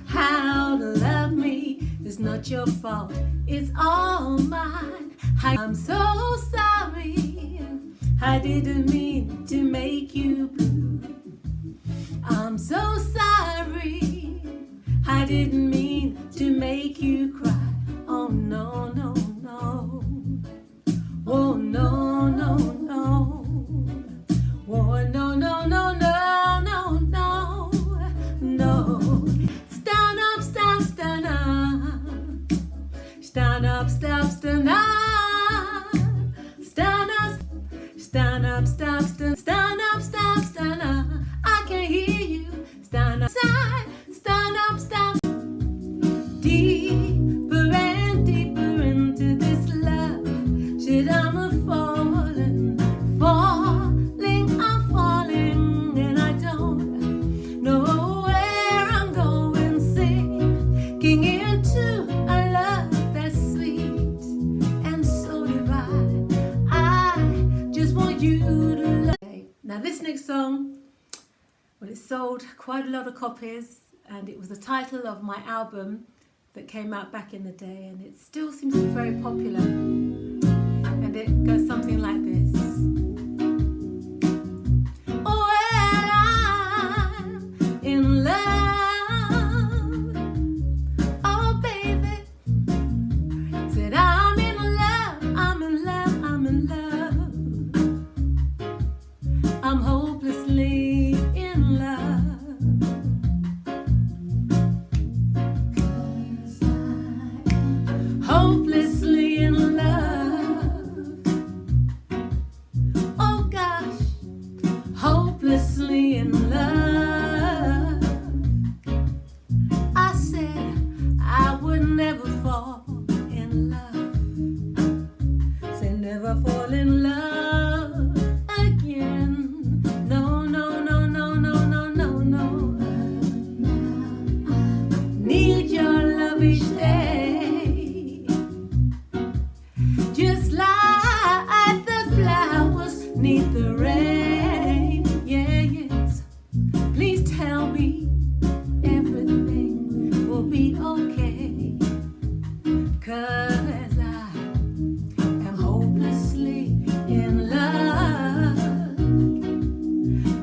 how to love me. It's not your fault, it's all mine. I'm so sorry, I didn't mean to make you blue. I'm so sorry, I didn't mean to make you cry. Oh no, no, no. Oh no, no, no. Oh no, no, no, no, no, no, no. Stand up, stop, stand up. Stand up, stop, stand up. Stand up, stand up, stop, stand up, stop, stand up. I can hear you. Stand up, stand up, stop. Deeper and deeper into this love. Shit, I'm falling, falling, I'm falling, and I don't know where I'm going. Sinking into a love that's sweet and so divine. I just want you to love. Now this next song, well, it sold quite a lot of copies, and it was the title of my album that came out back in the day, and it still seems to be very popular. And it goes something like this. Oh, well, I'm in love. Oh, baby. Said I'm in love, I'm in love, I'm in love. I'm hopelessly in love. Hopelessly in love. Oh gosh, hopelessly in love. I said I would never fall in love. Say never fall in love again. No, no, no, no, no, no, no, no. Need your love each day. Just like the flowers need the rain. Yeah, yes. Please tell me everything will be okay. 'Cause I am hopelessly in love.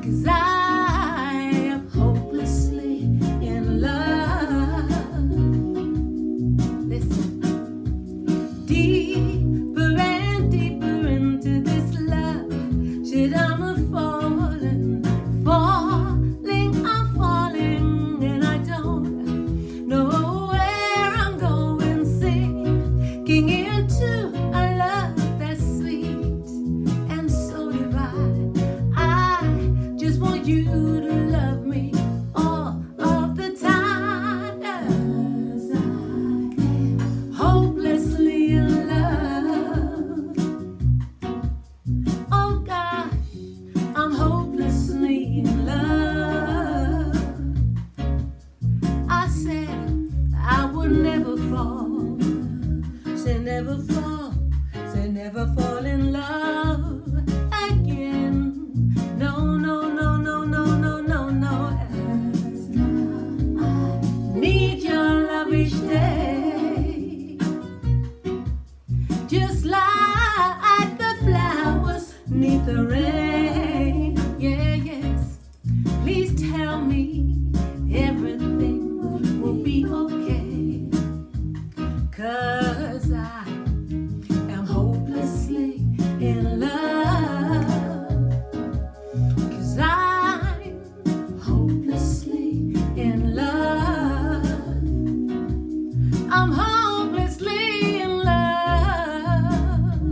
'Cause I am hopelessly in love. Listen. Deeper and deeper into this love. Shit, I'm a falling, falling, I'm falling, and I don't know where I'm going. Sinking into a love that's sweet and so divine. I just want you to love me all of the time. 'Cause I am hopelessly in love. beneath the rain. Yeah, yes. Please tell me everything will be okay. 'Cause I am hopelessly in love. 'Cause I'm hopelessly in love. I'm hopelessly in love.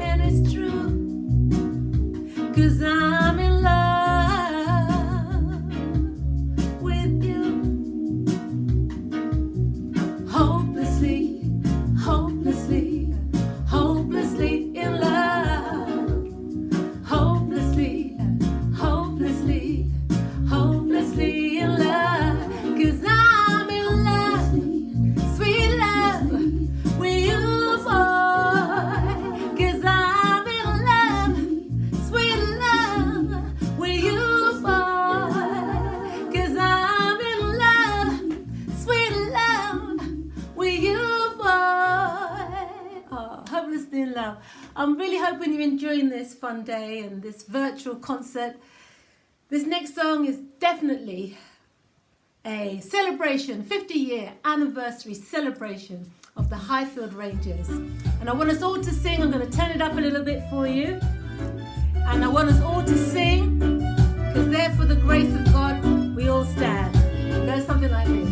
And it's true. 'Cause I'm in love with you. Hopelessly, hopelessly, hopelessly in love. Hopelessly, hopelessly, hopelessly in love. 'Cause I'm in love, sweet love, with you, boy. 'Cause I'm in love, sweet love, with you, boy. 'Cause I'm in love, sweet love, with you, boy. Oh, hopelessly in love. I'm really hoping you're enjoying this fun day and this virtual concert. This next song is definitely a celebration, 50-year anniversary celebration of the Highfield Rangers. And I want us all to sing. I'm going to turn it up a little bit for you. And I want us all to sing, because there for the grace of God we all stand. It goes something like this.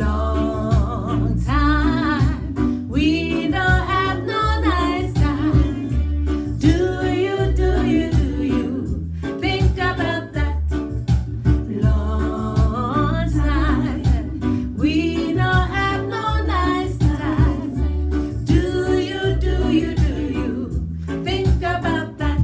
Long time we don't have no nice time. Do you, do you, do you think about that? Long time we don't have no nice time. Do you, do you, do you think about that?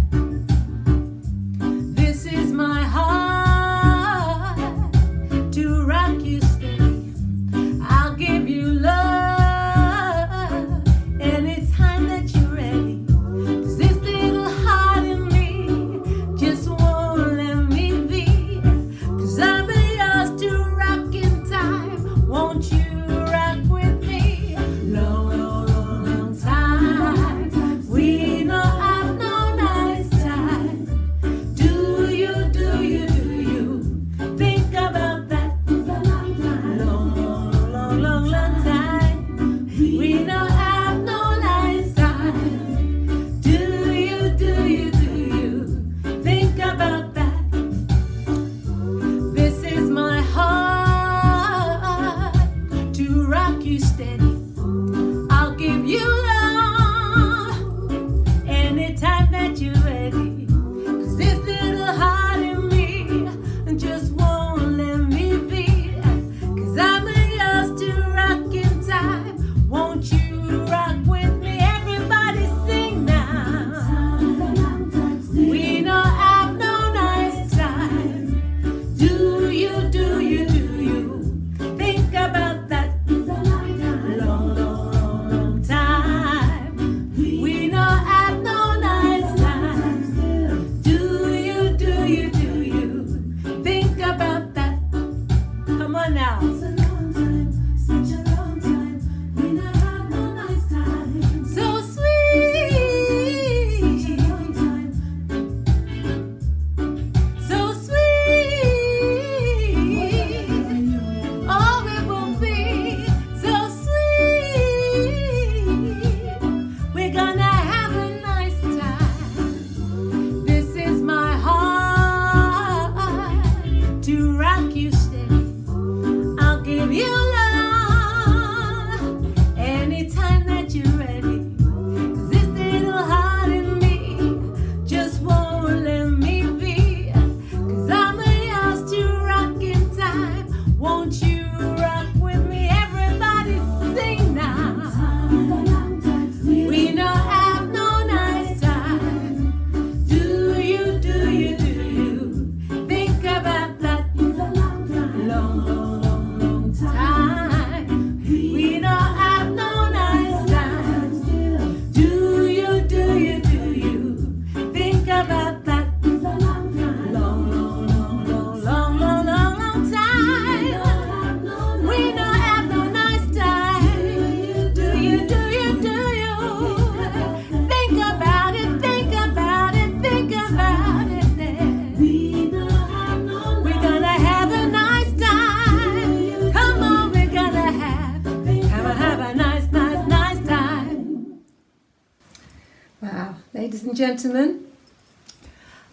and gentlemen,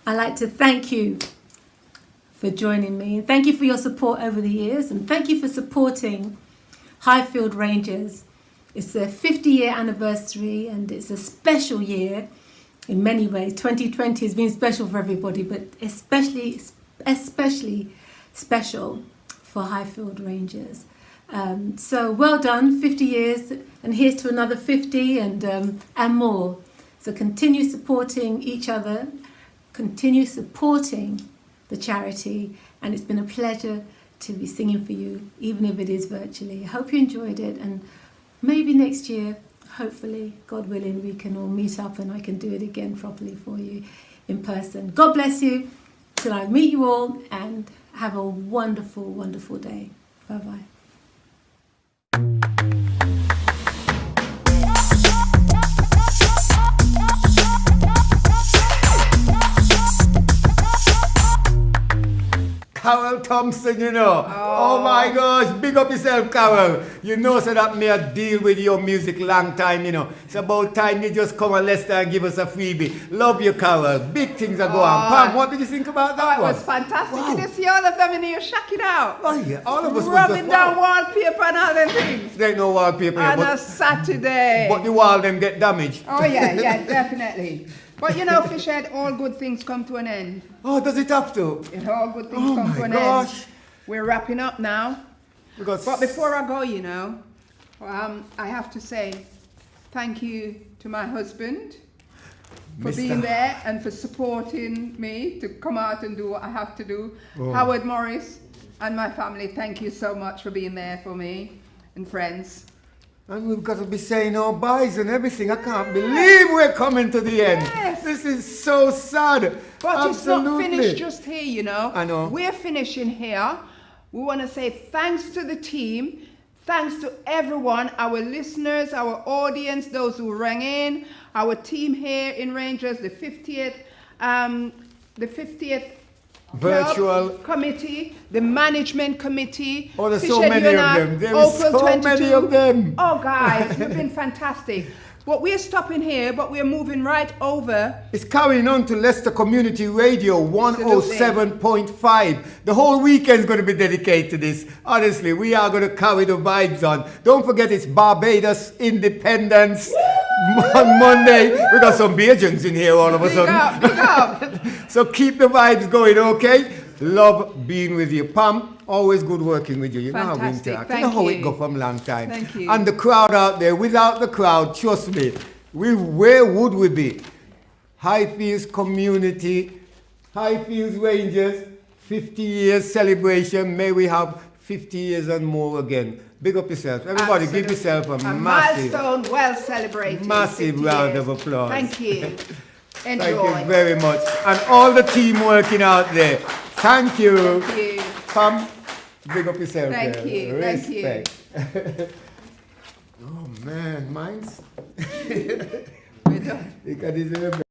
I'd like to thank you for joining me. Thank you for your support over the years, and thank you for supporting Highfield Rangers. It's their 50-year anniversary, and it's a special year in many ways. 2020 has been special for everybody, but especially special for Highfield Rangers. So well done, 50 years, and here's to another 50 and more. So continue supporting each other, continue supporting the charity, and it's been a pleasure to be singing for you, even if it is virtually. I hope you enjoyed it, and maybe next year, hopefully, God willing, we can all meet up and I can do it again properly for you in person. God bless you till I meet you all, and have a wonderful, wonderful day. Bye-bye. Carrol Thompson, you know. Oh my gosh, big up yourself, Carrol. You know, so that me a deal with your music long time, you know. It's about time you just come and Leicester and give us a freebie. Love you, Carrol. Big things are going on. Pam, what did you think about that one? It was fantastic. Wow. You see all of them in here, check it out. Oh yeah, all of us rubbing down wallpaper and all them things. There ain't no wallpaper on a Saturday. But the wall them get damaged. Oh yeah, definitely. But you know, Fishhead, all good things come to an end. Oh, does it have to? All good things come to an end. We're wrapping up now. But before I go, you know, I have to say thank you to my husband for being there and for supporting me to come out and do what I have to do. Howard Morris and my family, thank you so much for being there for me and friends. And we've got to be saying our byes and everything. I can't believe we're coming to the end. Yes. This is so sad. But Absolutely. It's not finished just here, you know. I know. We're finishing here. We want to say thanks to the team. Thanks to everyone, our listeners, our audience, those who rang in, our team here in Rangers, the 50th virtual committee, the management committee. Oh, there's so many of them. There is so many of them. Oh, guys, you've been fantastic. But we're stopping here, but we're moving right over. It's carrying on to Leicester Community Radio 107.5. The whole weekend's going to be dedicated to this. Honestly, we are going to carry the vibes on. Don't forget it's Barbados Independence on Monday. We got some Bajans in here all of a sudden. Big up. So keep the vibes going, okay? Love being with you. Pam, always good working with you. You know how we interact. You know how it go from long time. Thank you. And the crowd out there, without the crowd, trust me, where would we be? Highfields community, Highfields Rangers, 50 years celebration. May we have 50 years and more again. Big up yourself. Everybody, give yourself a massive, milestone well celebrated. Massive round of applause. Thank you. Enjoy. Thank you very much. And all the team working out there. Thank you. Thank you. Pam, big up yourself. Thank there. you. Respect. Thank you. Oh man, mine's. We're done. You can deserve